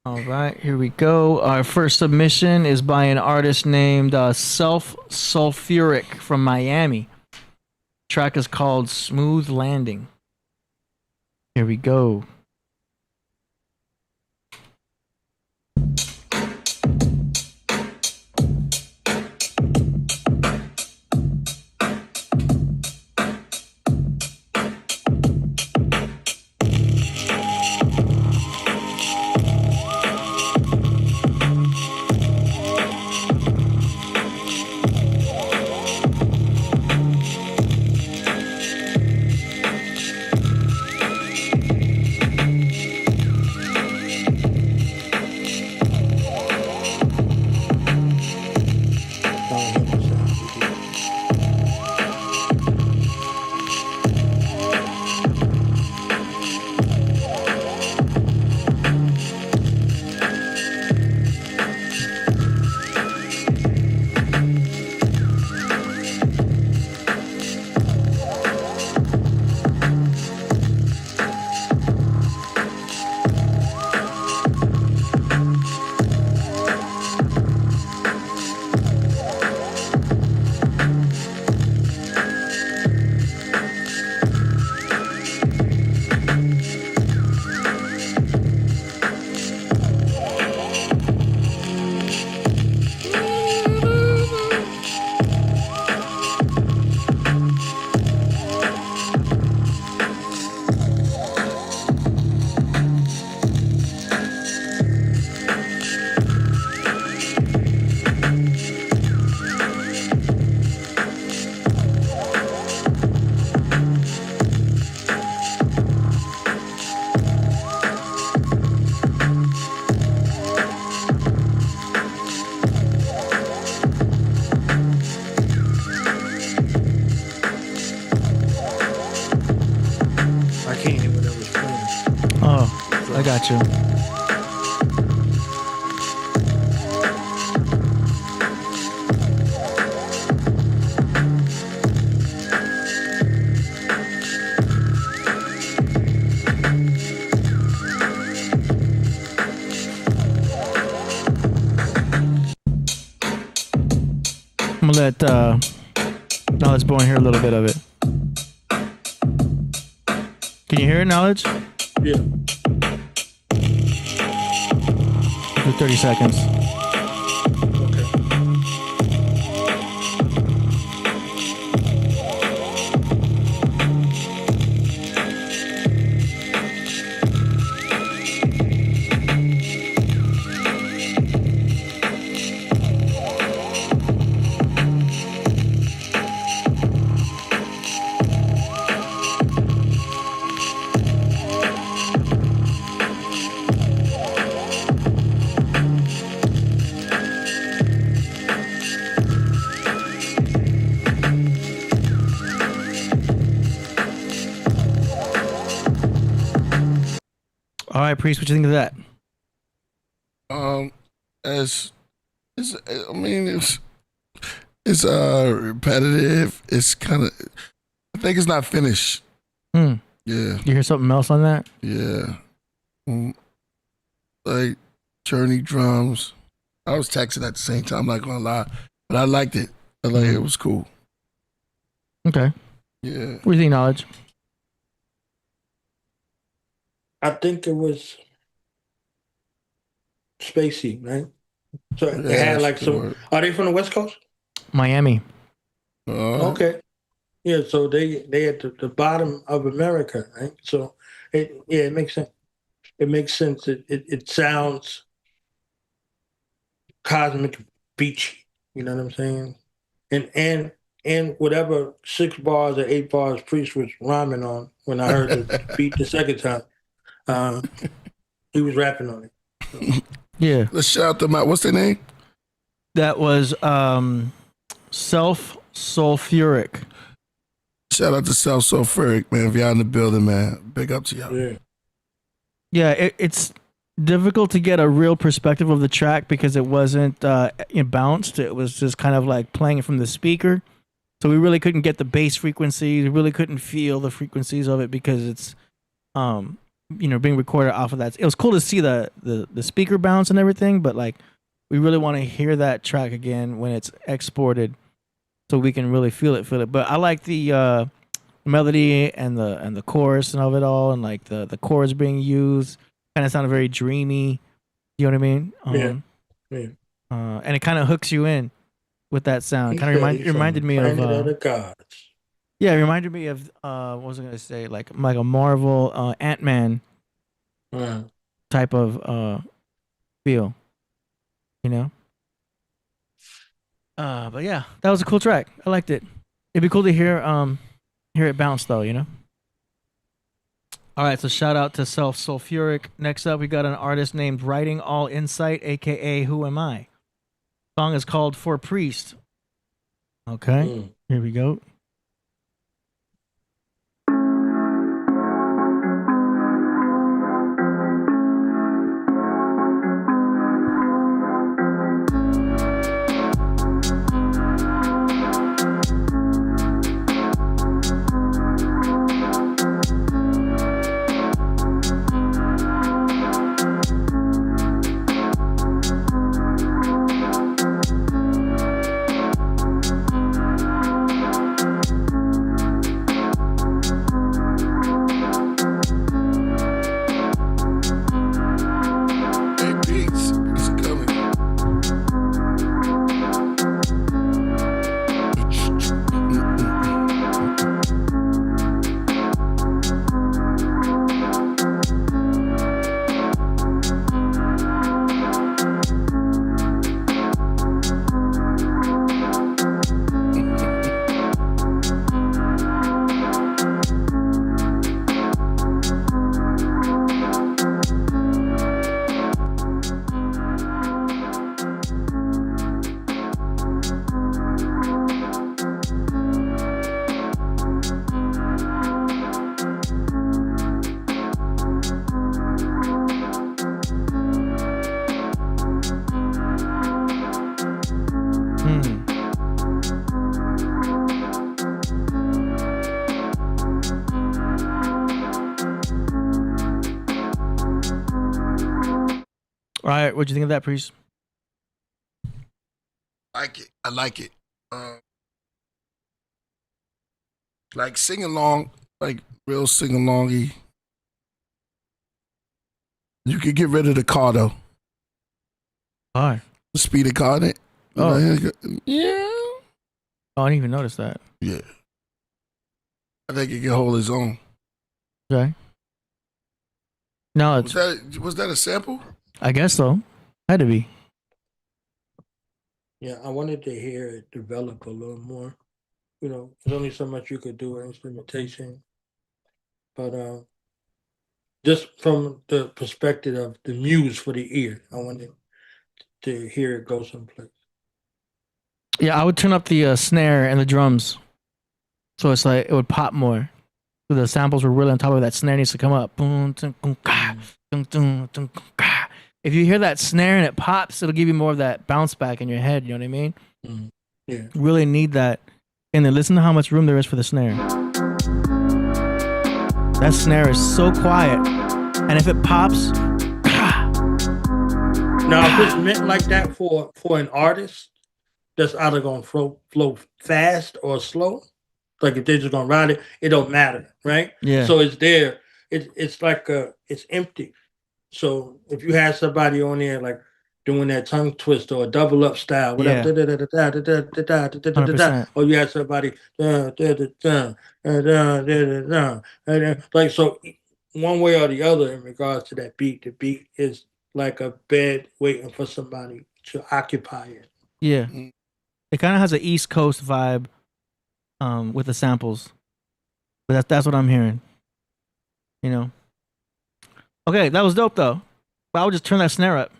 All right. Here we go. Our first submission is by an artist named Sulfuric from Miami. Track is called Smooth Landing. Here we go. I got you. I'm gonna let Knowledge Born hear a little bit of it. Can you hear it, Knowledge? Yeah. For 30 seconds. All right, Priest, what you think of that? It's repetitive. It's kind of, I think it's not finished. Yeah. You hear something else on that? Yeah. Like Journey drums. I was texting at the same time, not gonna lie, but I liked it. It was cool. Okay. Yeah. What do you think, Knowledge? I think it was spacey, right? So it had like some. Are they from the West Coast? Miami. Okay. Yeah, so they at the bottom of America, right? So it makes sense. It makes sense. It sounds cosmic, beachy. You know what I'm saying? And whatever 6 bars or 8 bars Priest was rhyming on when I heard the beat the second time. He was rapping on it. Yeah. Let's shout them out. What's their name? That was Self Sulfuric. Shout out to Self Sulfuric, man. If y'all in the building, man, big up to y'all. Yeah. Yeah, it's difficult to get a real perspective of the track because it wasn't bounced. It was just kind of like playing it from the speaker. So we really couldn't get the bass frequencies. We really couldn't feel the frequencies of it because it's, being recorded off of that. It was cool to see the speaker bounce and everything, but like we really want to hear that track again when it's exported, so we can really feel it. But I like the melody and the chorus and of it all, and like the chords being used kind of sounded very dreamy. You know what I mean? Yeah. And it kind of hooks you in with that sound. Kind of reminded me of the gods. Yeah, it reminded me of what was I gonna say? Like a Marvel Ant-Man type of feel. You know? But yeah, that was a cool track. I liked it. It'd be cool to hear it bounce though, you know? All right, so shout out to Self Sulfuric. Next up, we got an artist named Writing All Insight, aka Who Am I? Song is called For Priest. Okay, here we go. All right, what'd you think of that, Priest? I like it. Like sing along, like real sing alongy. You could get rid of the car though. Why? The speeder car in it. Oh. Yeah. Oh, I didn't even notice that. Yeah. I think it can hold its own. Okay. No, it's. Was that a sample? I guess so. Had to be. Yeah, I wanted to hear it develop a little more. You know, there's only so much you could do with instrumentation. But just from the perspective of the muse for the ear, I wanted to hear it go someplace. Yeah, I would turn up the snare and the drums, so it's like it would pop more. So the samples were really on top of that. Snare needs to come up. If you hear that snare and it pops, it'll give you more of that bounce back in your head. You know what I mean? Yeah. Really need that. And then listen to how much room there is for the snare. That snare is so quiet, and if it pops, now if it's meant like that for an artist that's either gonna flow fast or slow, like if they're just gonna ride it, it don't matter, right? Yeah. So it's there. It's like it's empty. So if you had somebody on there like doing that tongue twist or a double up style, whatever, or you had somebody like, so one way or the other in regards to that beat, the beat is like a bed waiting for somebody to occupy it. Yeah. It kind of has an East Coast vibe with the samples. But that's what I'm hearing. You know? Okay, that was dope though. But I would just turn that snare up.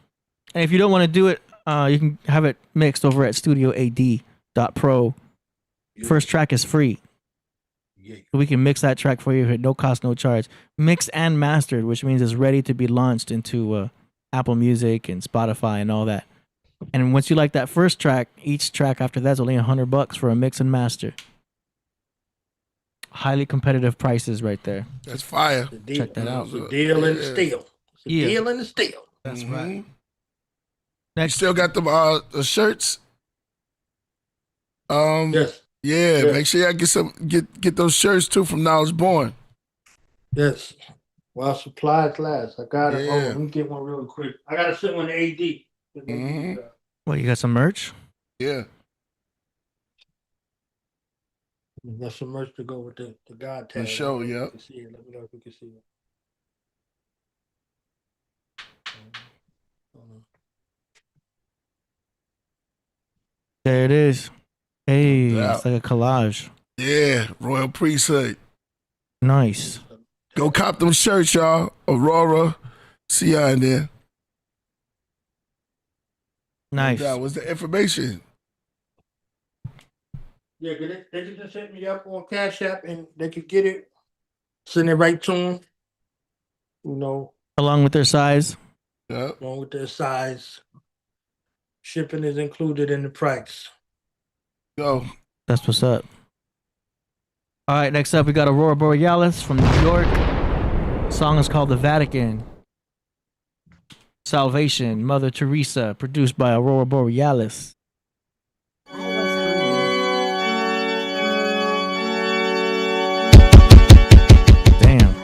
And if you don't want to do it, you can have it mixed over at studioad.pro. First track is free. We can mix that track for you at no cost, no charge. Mixed and mastered, which means it's ready to be launched into Apple Music and Spotify and all that. And once you like that first track, each track after that's only $100 for a mix and master. Highly competitive prices right there. That's fire. Check that out. It's a deal in the steel. It's a deal in the steel. That's right. You still got the shirts? Yes. Yeah, Yes. make sure y'all get those shirts too from Knowledge Born. Yes. While supplies last. I got it. Yeah. Oh, let me get one real quick. I got to send one to AD. What, you got some merch? Yeah. Got some merch to go with the God tag. For sure, Let me know yeah. if you can see it. Let me know if you can see it. There it is. Hey, Yeah. it's like a collage. Yeah, Royal Priesthood. Nice. Go cop them shirts, y'all. Aurora. See y'all in there. Nice. Yeah, what's the information? Yeah, 'cause they can just hit me up on Cash App and they could get it. Send it right to them. You know, Along with their size. Yeah. along with their size. Shipping is included in the price. Go. That's what's up. All right, next up we got Aurora Borealis from New York. Song is called The Vatican. Salvation, Mother Teresa, produced by Aurora Borealis. Damn.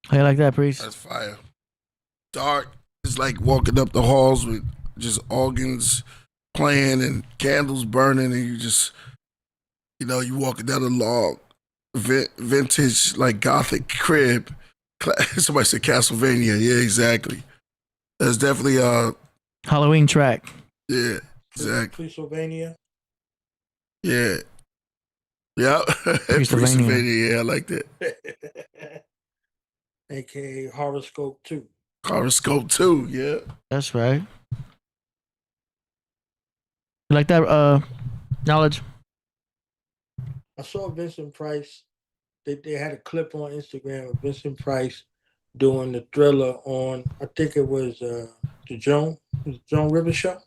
How you like that, Priest? That's fire. Dark. It's like walking up the halls with just organs playing and candles burning, and you just, you walking down a long, vintage, like Gothic crib. Somebody said Castlevania. Yeah, exactly. That's definitely Halloween track. Yeah, exactly. Pennsylvania. Yeah. Yeah. Pennsylvania. Yeah, I like that. AKA Horoscope 2. Horoscope 2, yeah. That's right. You like that knowledge? I saw Vincent Price. They had a clip on Instagram of Vincent Price doing the Thriller on, I think it was the Joan Rivers show.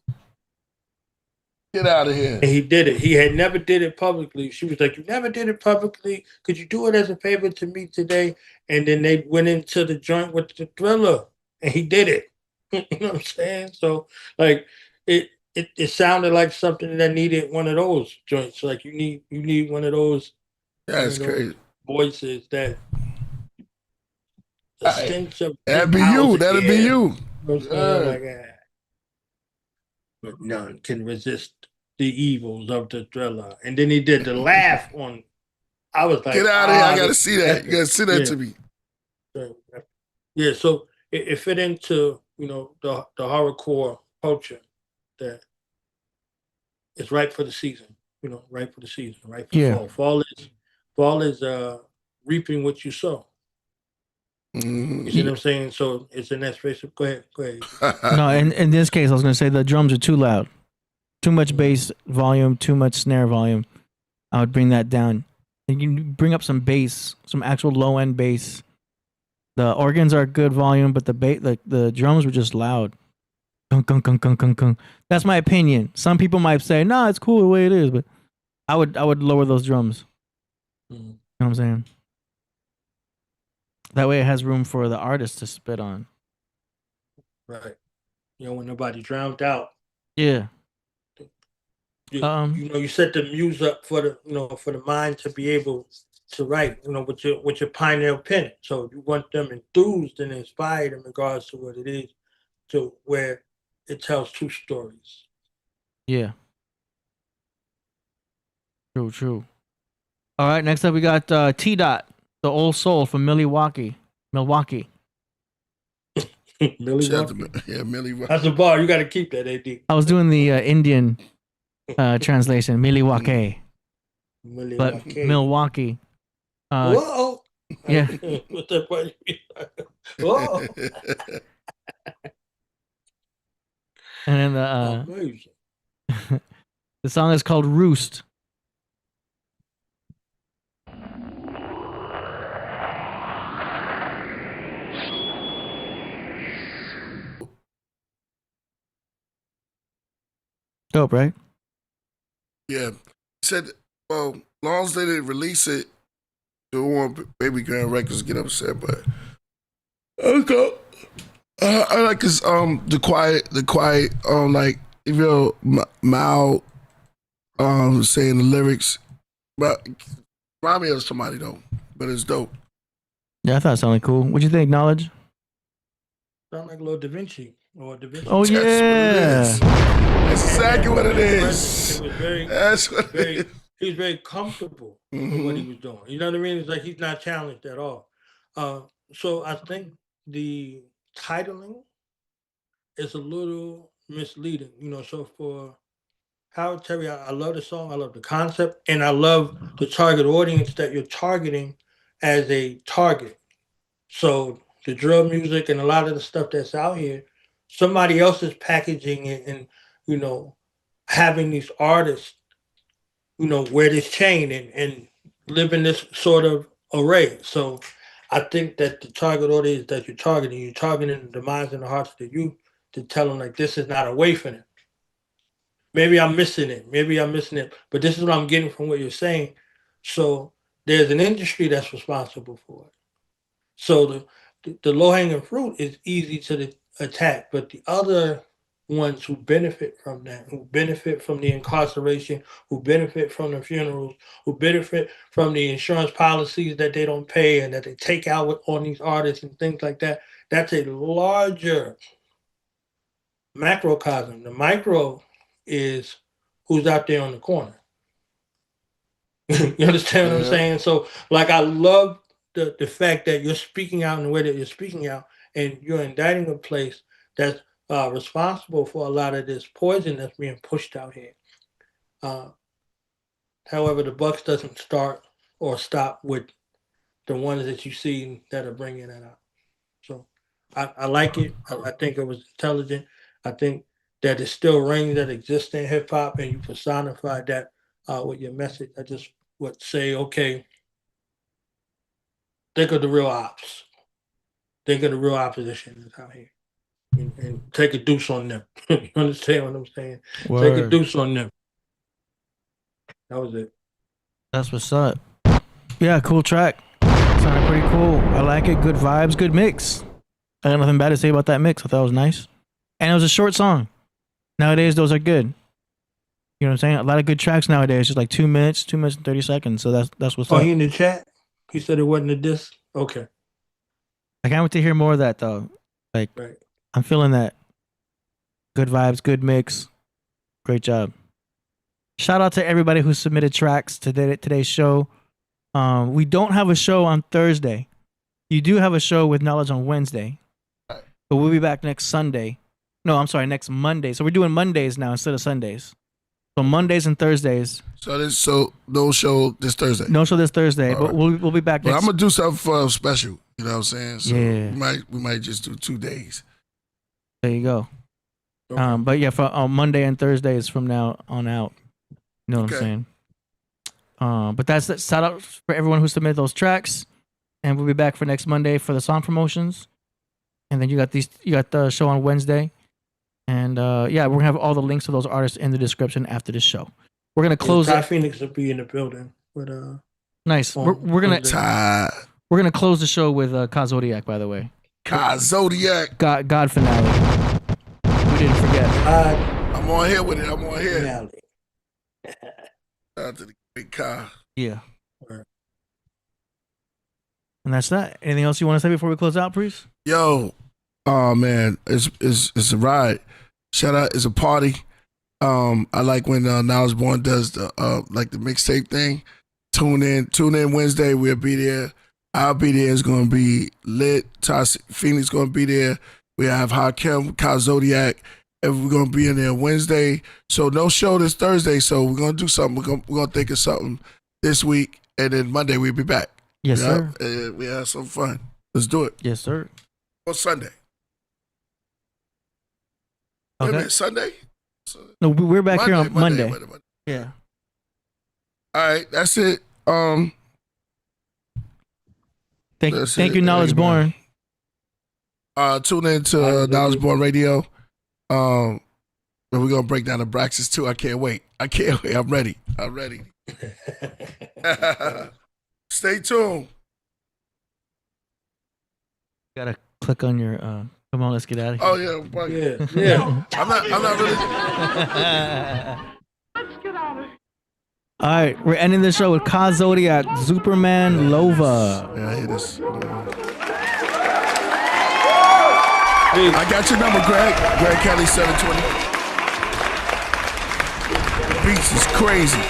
Get out of here. And he did it. He had never did it publicly. She was like, "You never did it publicly. Could you do it as a favor to me today?" And then they went into the joint with the Thriller, and he did it. You know what I'm saying? So, like, it sounded like something that needed one of those joints. Like, you need one of those. That's crazy. Voices that. The stench of that'd be you. That'd be you. You know what I'm saying? Like, but none can resist the evils of the Thriller. And then he did the laugh on. I was like, get out of here! I gotta see that. You gotta send that to me. Yeah, so it fit into the horrorcore culture that is right for the season. ripe for the season, right for fall. Fall is reaping what you sow. You see what I'm saying? So it's in that space. Go ahead. No, in this case, I was going to say the drums are too loud. Too much bass volume, too much snare volume. I would bring that down. And you bring up some bass, some actual low end bass. The organs are good volume, but the drums were just loud. Kung, kung, kung, kung, kung, kung. That's my opinion. Some people might say, "No, it's cool the way it is," but I would lower those drums. You know what I'm saying? That way, it has room for the artist to spit on. Right. When nobody drowned out. Yeah. You set the muse up for the mind to be able to write, with your pineal pen. So you want them enthused and inspired in regards to what it is, to where it tells two stories. Yeah. True. All right, next up we got T Dot, the old soul from Milwaukee. Milwaukee. Yeah, Millie. That's a bar. You got to keep that, AD. I was doing the Indian translation, Milwaukee. But Milwaukee. Whoa. Yeah. What's that funny? Whoa. And then the song is called Roost. Dope, right? Yeah. He said, well, long as they didn't release it, they don't want Baby Grand Records to get upset, but okay. I like his the quiet like if you're mild saying the lyrics, but remind me of somebody though, but it's dope. Yeah, I thought it sounded cool. What'd you think, Knowledge? Sound like a little Da Vinci or Da Vinci. Oh yeah, that's exactly what it is. That's what it is. He was very comfortable with what he was doing. You know what I mean? It's like he's not challenged at all. So I think the titling is a little misleading. So for Howard Terry, I love the song, I love the concept, and I love the target audience that you're targeting as a target. So the drill music and a lot of the stuff that's out here, somebody else is packaging it and, having these artists, wear this chain and live in this sort of array. So I think that the target audience that you're targeting the minds and the hearts of the youth to tell them like this is not a way for them. Maybe I'm missing it, but this is what I'm getting from what you're saying. So there's an industry that's responsible for it. So the low-hanging fruit is easy to attack, but the other ones who benefit from that, who benefit from the incarceration, who benefit from the funerals, who benefit from the insurance policies that they don't pay and that they take out on these artists and things like that, that's a larger macrocosm. The micro is who's out there on the corner. You understand what I'm saying? So, like, I love the fact that you're speaking out in the way that you're speaking out, and you're indicting a place that's responsible for a lot of this poison that's being pushed out here. However, the bucks doesn't start or stop with the ones that you see that are bringing that out. So I like it. I think it was intelligent. I think that it still rings that exists in hip hop, and you personified that with your message. I just would say, okay, think of the real ops. Think of the real opposition that's out here. And take a deuce on them. You understand what I'm saying? Word. Take a deuce on them. That was it. That's what's up. Yeah, cool track. Sounded pretty cool. I like it. Good vibes, good mix. I got nothing bad to say about that mix. I thought it was nice. And it was a short song. Nowadays, those are good. You know what I'm saying? A lot of good tracks nowadays, just like 2 minutes, 2 minutes and 30 seconds. So that's what's up. He in the chat? He said it wasn't a diss? Okay. I can't wait to hear more of that, though. Like, right. I'm feeling that. Good vibes, good mix. Great job. Shout out to everybody who submitted tracks to today's show. We don't have a show on Thursday. You do have a show with Knowledge on Wednesday. But we'll be back next Sunday. No, I'm sorry, next Monday. So we're doing Mondays now instead of Sundays. So Mondays and Thursdays. So no show this Thursday. No show this Thursday, All but right. we'll be back But next. I'm gonna do something for special. You know what I'm saying? So Yeah. we might just do 2 days. There you go. But yeah, for Monday and Thursdays from now on out. You know what I'm saying? But that's it. Shout out for everyone who submitted those tracks, and we'll be back for next Monday for the song promotions. And then you got the show on Wednesday, and yeah, we're gonna have all the links to those artists in the description after this show. We're gonna close. Ty Phoenix will be in the building. But nice. We're gonna close the show with Zodiac, by the way. Zodiac. God finale. We didn't forget. I'm on here with it. I'm on here. Shout out to the great Ka. Yeah. And that's that. Anything else you want to say before we close out, Priest? Yo, oh man, it's a ride. Shout out, it's a party. I like when Now Is Born does the like the mixtape thing. Tune in Wednesday. We'll be there. I'll be there. It's gonna be lit. Ty Phoenix gonna be there. We have Hakim, Zodiac, and we're gonna be in there Wednesday. So no show this Thursday. So we're gonna do something. We're gonna think of something this week, and then Monday we'll be back. Yes, sir. We have some fun. Let's do it. Yes, sir. On Sunday. Okay. Wait a minute, Sunday? No, we're back here on Monday. Monday. Yeah. All right, that's it. Thank you, Knowledge Born. Tune in to Knowledge Born Radio. And we're gonna break down the Braxis too. I can't wait. I'm ready. Stay tuned. Gotta click on your. Come on, let's get out of here. Oh yeah, yeah. I'm not really. All right, we're ending the show with Zodiac, Superman, Lova. Yeah, I hear this. I got your number, Greg. Greg Kelly 720. Beats is crazy.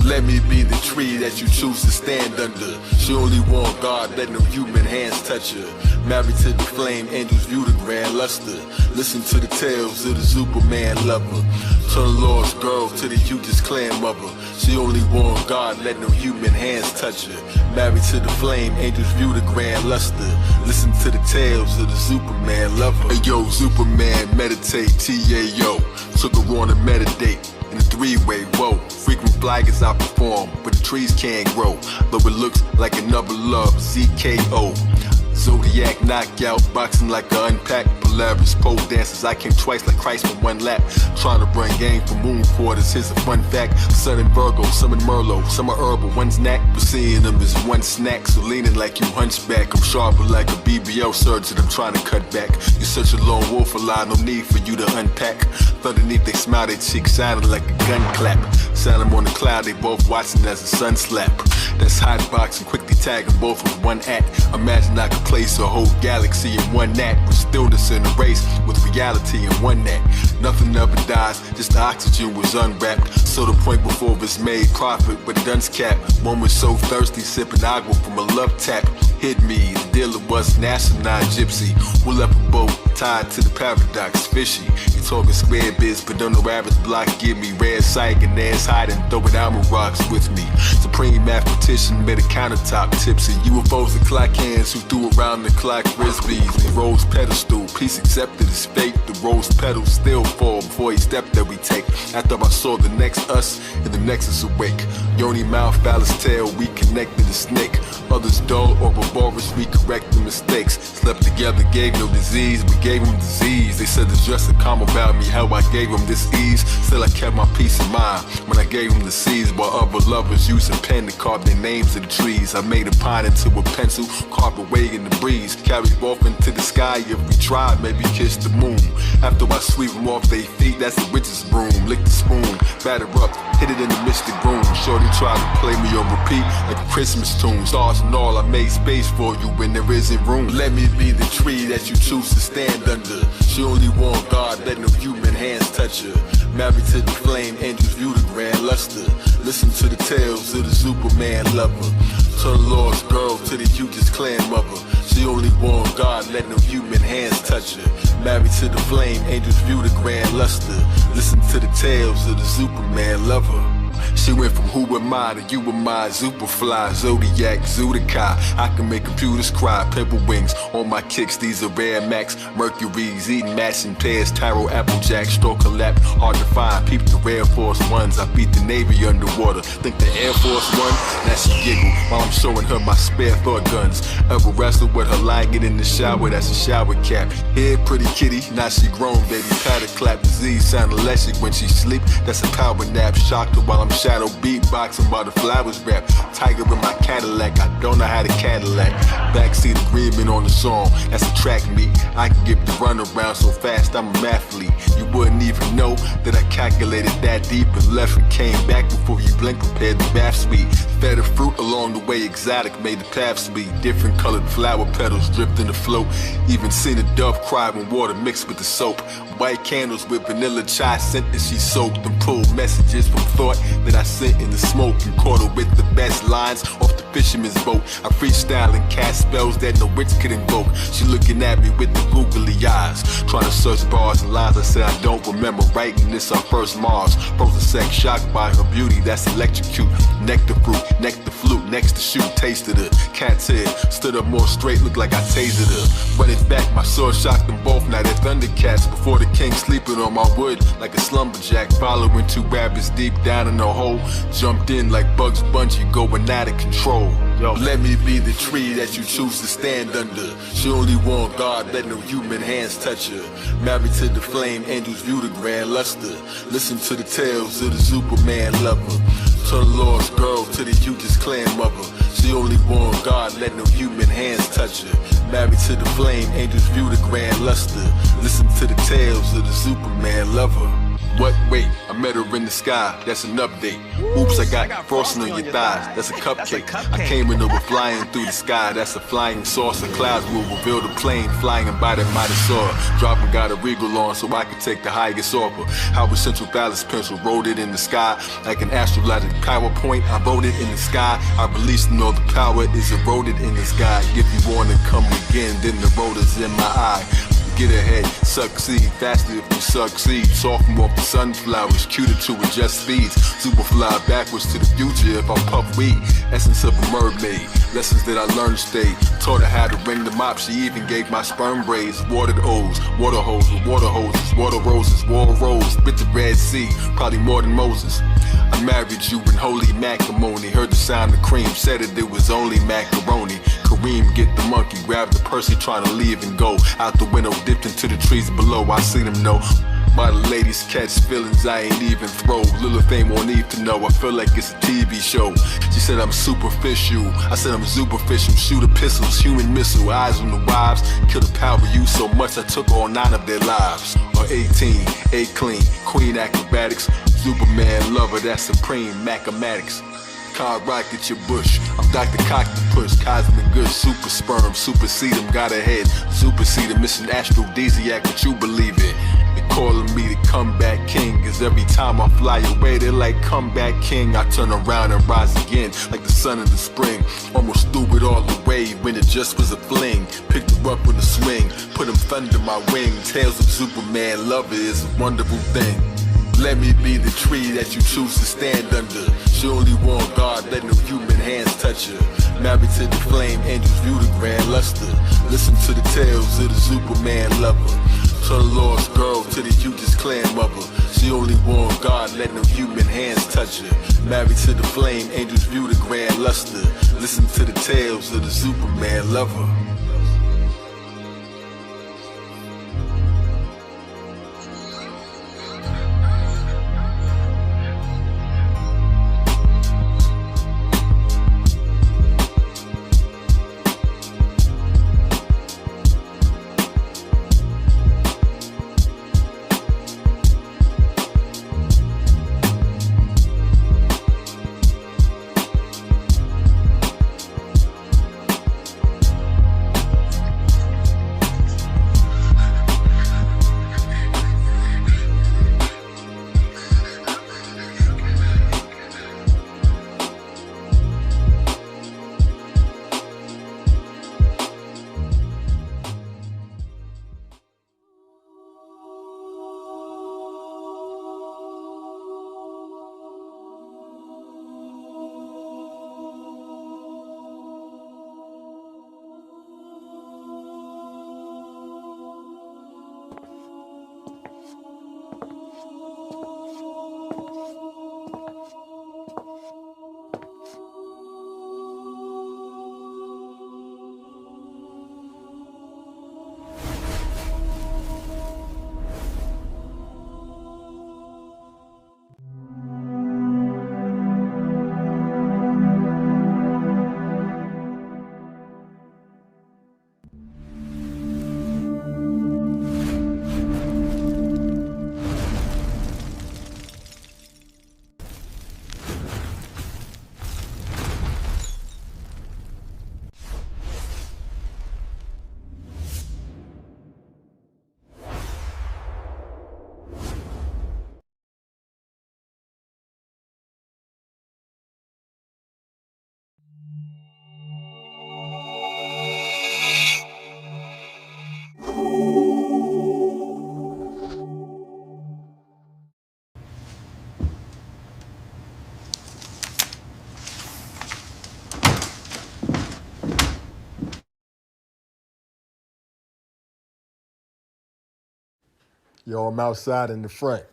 Let me be the tree that you choose to stand under. She only want God, let no human hands touch her. Married to the flame, angels view the grand luster. Listen to the tales of the Superman lover. Turn Lord's girl to the hugest clan mother. She only want God, let no human hands touch her. Married to the flame, angels view the grand luster. Listen to the tales of the Superman lover. Hey yo, Superman, meditate, T-A-O. Took her on to meditate. In a three-way, whoa. Frequent flaggers I perform, but the trees can't grow. Though it looks like another love, ZKO. Zodiac knockout, boxing like a unpacked Polaris. Pole dancers, I came twice like Christ for one lap. Trying to bring game from moon quarters, here's a fun fact. Sun in Virgo, some in Merlot, some are herbal, one's knack. But seeing them is one snack, so leaning like you hunchback. I'm sharper like a BBL surgeon, I'm trying to cut back. You're such a lone wolf, a lie, no need for you to unpack. Underneath they smile, their cheeks shining like a gun clap. Sound them on the cloud, they both watching as the sun slap. That's hot boxing, quickly tagging both with one act. Imagine I could place a whole galaxy in one act, with stillness in a race with reality in one act. Nothing ever dies, just the oxygen was unwrapped. So the point before it's made profit, but duns cap. One was so thirsty, sipping agua from a love tap. Hit me, the dealer was national gypsy. We'll up a boat, tied to the paradox, fishy. You talking square biz, but on the rabbit's block, give me red psych and ass hiding, throwing almond rocks with me. Supreme mathematician made a countertop tipsy. UFOs and clock hands who threw around the clock frisbees. The rose pedestal, peace accepted is fake. The rose petals still fall before each step that we take. After I saw the next us and the nexus awake. Yoni mouth, phallus tail, we connected a snake. Others dull or barbarous, we correct the mistakes. Slept together, gave no disease, we gave them disease. They said it's just a calm about me, how I gave them this ease. Still I kept my peace of mind when I gave them the seeds. While other lovers used a pen to carve their names of the trees. I made a pine into a pencil, carved away in the breeze. Carried off into the sky, if we tried, maybe kiss the moon. After I sweep them off their feet, that's the witch's broom. Lick the spoon, batter up, hit it in the mystic room. Shorty tried to play me on repeat like a Christmas tune. Stars and all, I made space for you when there isn't room. Let me be the tree that you choose to stand under. She only want God, let no human hands touch her. Married to the flame, angels view the grand luster. Listen to the tales of the Superman lover. Turn the Lord's girl to the hugest clan mother. She only want God, let no human hands touch her. Married to the flame, angels view the grand luster. Listen to the tales of the Superman lover. She went from who am I to you am I, Superfly, Zodiac, Zudikai. I can make computers cry, purple wings on my kicks, these are Air Max, Mercury's, eating matching pairs, Tyro, Applejack, store collapse, hard to find, peep the Air Force Ones. I beat the Navy underwater, think the Air Force One? Now she giggle while I'm showing her my spare thought guns. Ever wrestle with her lying in the shower, that's a shower cap. Head pretty kitty, now she grown, baby, patter clap. Disease sound electric when she sleep, that's a power nap. Shocked her while I'm shadow beatboxing while the flowers rap. Tiger in my Cadillac, I don't know how to Cadillac. Backseat agreement on the song, that's a track meet. I can get the run around so fast, I'm an athlete. You wouldn't even know that I calculated that deep and left and came back before you blink, prepared the bath speed. Fed the fruit along the way, exotic made the path speed. Different colored flower petals dripped in the float. Even seen a dove cry when water mixed with the soap. White candles with vanilla chai scent that she soaked and pulled messages from thought that I sent in the smoke and caught her with the best lines off the fisherman's boat. I freestyle and cast spells that no witch could invoke. She looking at me with the googly eyes, trying to search bars and lines. I said I don't remember writing this our first Mars. Frozen sex, shocked by her beauty, that's electrocute. Nectar fruit, neck the flute, next to shoot, tasted her. Cat's head, stood up more straight, looked like I tasered her. Running back, my sword shocked them both, now they're Thundercats. Before the king sleeping on my wood like a slumberjack. Following two rabbits deep down in the hole. Jumped in like Bugs Bunny, going out of control. Yo, let me be the tree that you choose to stand under. She only want God, let no human hands touch her. Married to the flame, angels view the grand luster. Listen to the tales of the Superman lover. Turn the Lord's girl to the hugest clan mother. She only want God, let no human hands touch her. Married to the flame, angels view the grand luster. Listen to the tales of the Superman lover. What? Wait, I met her in the sky, that's an update. Oops, I got frosting on your thighs, that's a cupcake. I came in over flying through the sky, that's a flying saucer. Clouds will reveal the plane, flying by the mighty soar. Dropping got a regal on so I could take the highest offer. How a Central Balance pencil, wrote it in the sky. Like an astrologic PowerPoint, I wrote it in the sky. I released and all the power is eroded in the sky. If you wanna come again, then the rotor's in my eye. Get ahead, succeed, faster if you succeed. Sophomore for sunflowers, cuter to adjust speeds. Super fly backwards to the future if I puff weed. Essence of a mermaid, Lessons that I learned stay. Taught her how to ring the mop. She even gave my sperm braids. Watered O's, water hose with water hoses, water roses, war rose. Bit the Red Sea, probably more than Moses. I married you in holy matrimony. Heard the sound of cream, said that it was only macaroni. Kareem get the monkey, grabbed the Percy trying to leave and go. Out the window, dipped into the trees below. I seen him know. My ladies catch feelings I ain't even throw. Little thing won't need to know. I feel like it's a TV show. She said I'm superficial. I said I'm superficial. Shooter pistols, human missile. Eyes on the wives. Kill the power you so much I took all 9 of their lives. Or 18, 8 clean, queen acrobatics. Superman lover, that's supreme mathematics. Car rocket your bush. I'm Dr. Cock the push. Cosmic good, super sperm, supersede him, got ahead. Supersede him, mission aphrodisiac, what you believe in. They calling me the comeback king, cause every time I fly away, they're like comeback king. I turn around and rise again, like the sun in the spring. Almost threw it all away when it just was a fling. Picked her up in the swing, put him thunder my wing. Tales of Superman, love is a wonderful thing. Let me be the tree that you choose to stand under. She only want God, let no human hands touch her. Married to the flame, angels view the grand luster. Listen to the tales of the Superman lover. So the lost girl to the hugest clan mother. She only want God, let no human hands touch her. Married to the flame, angels view the grand luster. Listen to the tales of the Superman lover. Yo, I'm outside in the front.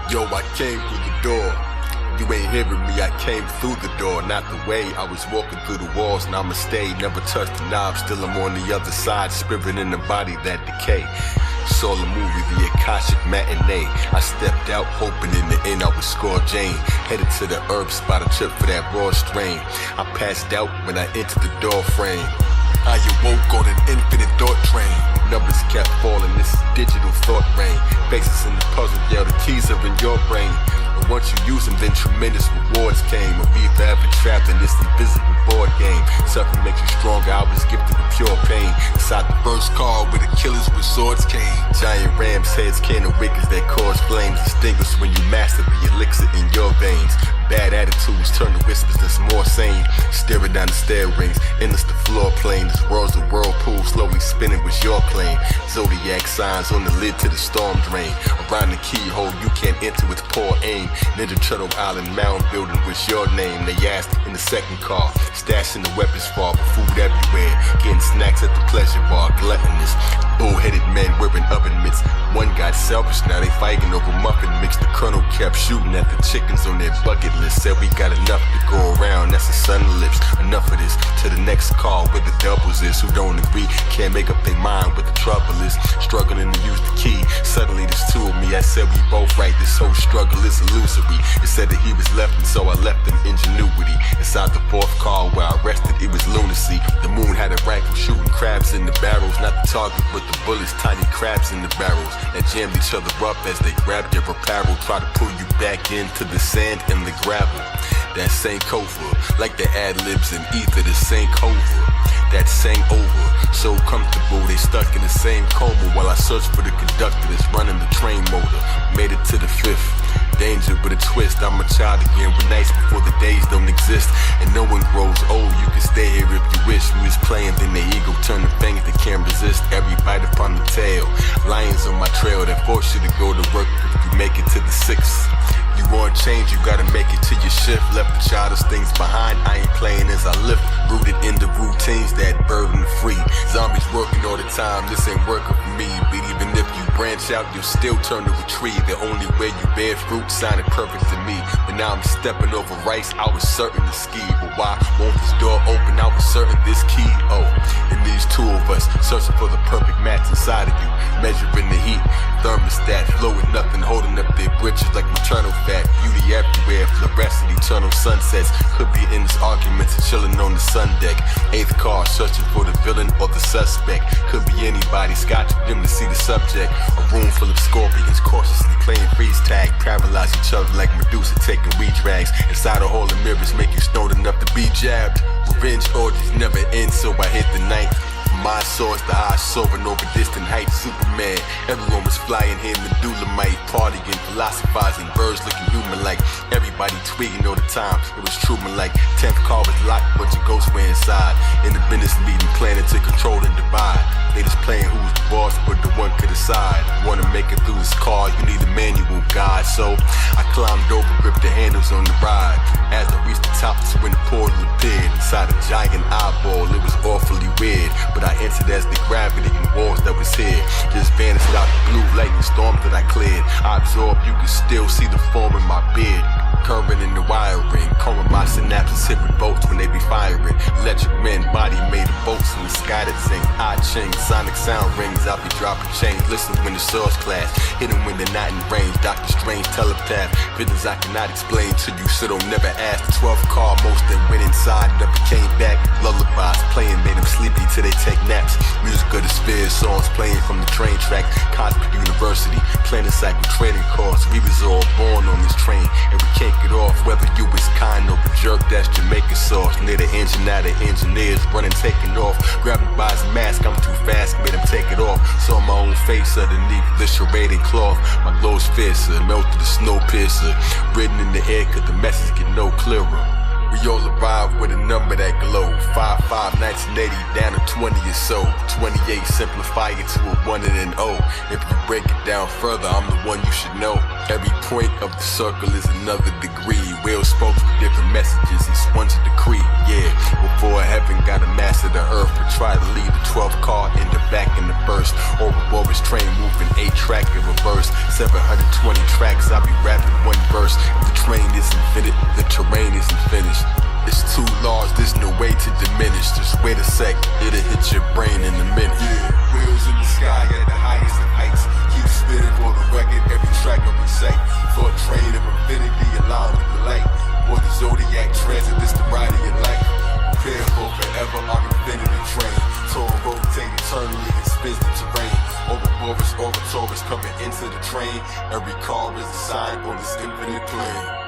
Yo, I came through the door. You ain't hearing me, I came through the door. Not the way I was walking through the walls, and I'ma stay. Never touch the knob, still I'm on the other side. Spirit in the body that decay. Saw the movie, the Akashic matinee. I stepped out, hoping in the end I would score Jane. Headed to the herb spot, a trip for that raw strain. I passed out when I entered the door frame. I awoke on an infinite thought train. Numbers kept falling, this is digital thought rain. Faces in the puzzle, yo, the keys are in your brain. And once you use them, then tremendous rewards came. Or be forever trapped in this invisible board game. Suffering makes you stronger, I was gifted with pure pain. Inside the first car where the killers with swords came. Giant rams heads can't awaken that cause flames. Distinguished when you master the elixir in your veins. Bad attitudes turn to whispers that's more sane. Staring down the stair rings, endless the floor plane. This world's a whirlpool, slowly spinning with your claim. Zodiac signs on the lid to the storm drain. Around the keyhole you can't enter with poor aim. Ninja Turtle Island mound building with your name. They asked in the second car, stashing the weapons far, but food everywhere. Getting snacks at the pleasure bar, gluttonous. Bull-headed men wearing oven mitts. One got selfish, now they fighting over muffin mix. The colonel kept shooting at the chickens on their bucket list. Said we got enough to go around, that's the sun lips. Enough of this, to the next call where the doubles is. Who don't agree, can't make up their mind what the trouble is. Struggling to use the key, suddenly there's two of me. I said we both right, this whole struggle is illusory. It said that he was left and so I left him ingenuity. Inside the fourth car where I rested, it was lunacy. The moon had a rifle shooting crabs in the barrels. Not the target but the bullets, tiny crabs in the barrels that jammed each other up as they grabbed their apparel. Try to pull you back into the sand and the gravel. That same cover, like the ad-libs in ether, the same cover that sang over. So comfortable, they stuck in the same coma while I searched for the conductor that's running the train motor. Made it to the fifth. Danger with a twist, I'm a child again with nights before the days don't exist. And no one grows old, you can stay here if you wish. We was playing, then the ego turned the fingers that can't resist. Every bite upon the tail, lions on my trail that force you to go to work if you make it to the sixth. You want change, you gotta make it to your shift. Left the childish things behind, I ain't playing as I lift. Rooted in the routines that burden the free. Zombies working all the time, this ain't working for me. But even if you branch out, you'll still turn to a tree. The only way you bear fruit sounded perfect to me. But now I'm stepping over rice, I was certain to ski. But why won't this door open? I was certain this key. Oh, and these two of us searching for the perfect match inside of you. Measuring the heat, thermostat, flowing nothing, holding up their britches like maternal fat. Beauty everywhere, fluorescent, eternal sunsets. Could be in this argument and chilling on the sun deck. Eighth car, searching for the villain or the suspect. Could be anybody, scotch with them to see the subject. A room full of scorpions, cautiously playing freeze tag. Paralyze each other like Medusa taking weed drags. Inside a hole of mirrors, make you stoned enough to be jabbed. Revenge orgies never end, so I hit the night. My source, the high soaring over distant heights. Superman, everyone was flying here, medulla might partying, philosophizing, birds looking human like. Everybody tweeting all the time, it was Truman like. 10th car was locked, bunch of ghosts were inside. In the business meeting, planning to control and divide. They just playing who's the boss, but the one could decide. Wanna make it through this car, you need a manual guide. So I climbed over, gripped the handles on the ride. As I reached the top, that's when the portal appeared. Inside a giant eyeball, it was awfully weird. But I entered as the gravity and walls that was here just vanished out the blue lightning storm that I cleared. I absorbed, you can still see the form in my beard. Current in the wiring, combing my synapses hit with bolts when they be firing. Electric men, body made of bolts in the sky that sing. I ching, sonic sound rings, I'll be dropping chains. Listen when the swords clash, hit them when they're not in range. Doctor Strange, telepath, visions I cannot explain to you, so don't never ask. The 12th car, most that went inside, never came back. Lullabies playing, made them sleepy till they take naps. Music of the spheres, songs playing from the train track. Cosmic University, planning cycle trading course. We was all born on this train, and we can't get off. Whether you was kind or a jerk, that's Jamaican sauce. Near the engine, now the engineers running, taking off. Grabbing by his mask, I'm too fast, made him take it off. Saw my own face underneath the serrated cloth. My glow's fiercer, melted the snow piercer. Written in the air, could the message get no clearer. We all arrived with a number that glow. 5-5, 1980, down to 20 or so. 28, simplify it to a 1 and an O. If you break it down further, I'm the one you should know. Every point of the circle is another degree. Whales spoke with different messages, each one's a decree. Yeah, before heaven got a master the earth, but try to lead the 12th car in the back in the first. Ouroboros train moving 8-track in reverse. 720 tracks, I'll be rapping one verse. If the train isn't fitted, the terrain isn't finished. It's too large, there's no way to diminish. Just wait a sec, it'll hit your brain in a minute. Yeah, wheels in the sky at the highest of heights. Keep spinning for the record, every track I recite. For a train of infinity, allow with the light. Or the zodiac transit, this the ride of your life. Prepare for forever, our infinity train. Tour rotate eternally and spins the terrain. Over Taurus, Taurus coming into the train. Every car is a sign on this infinite plane.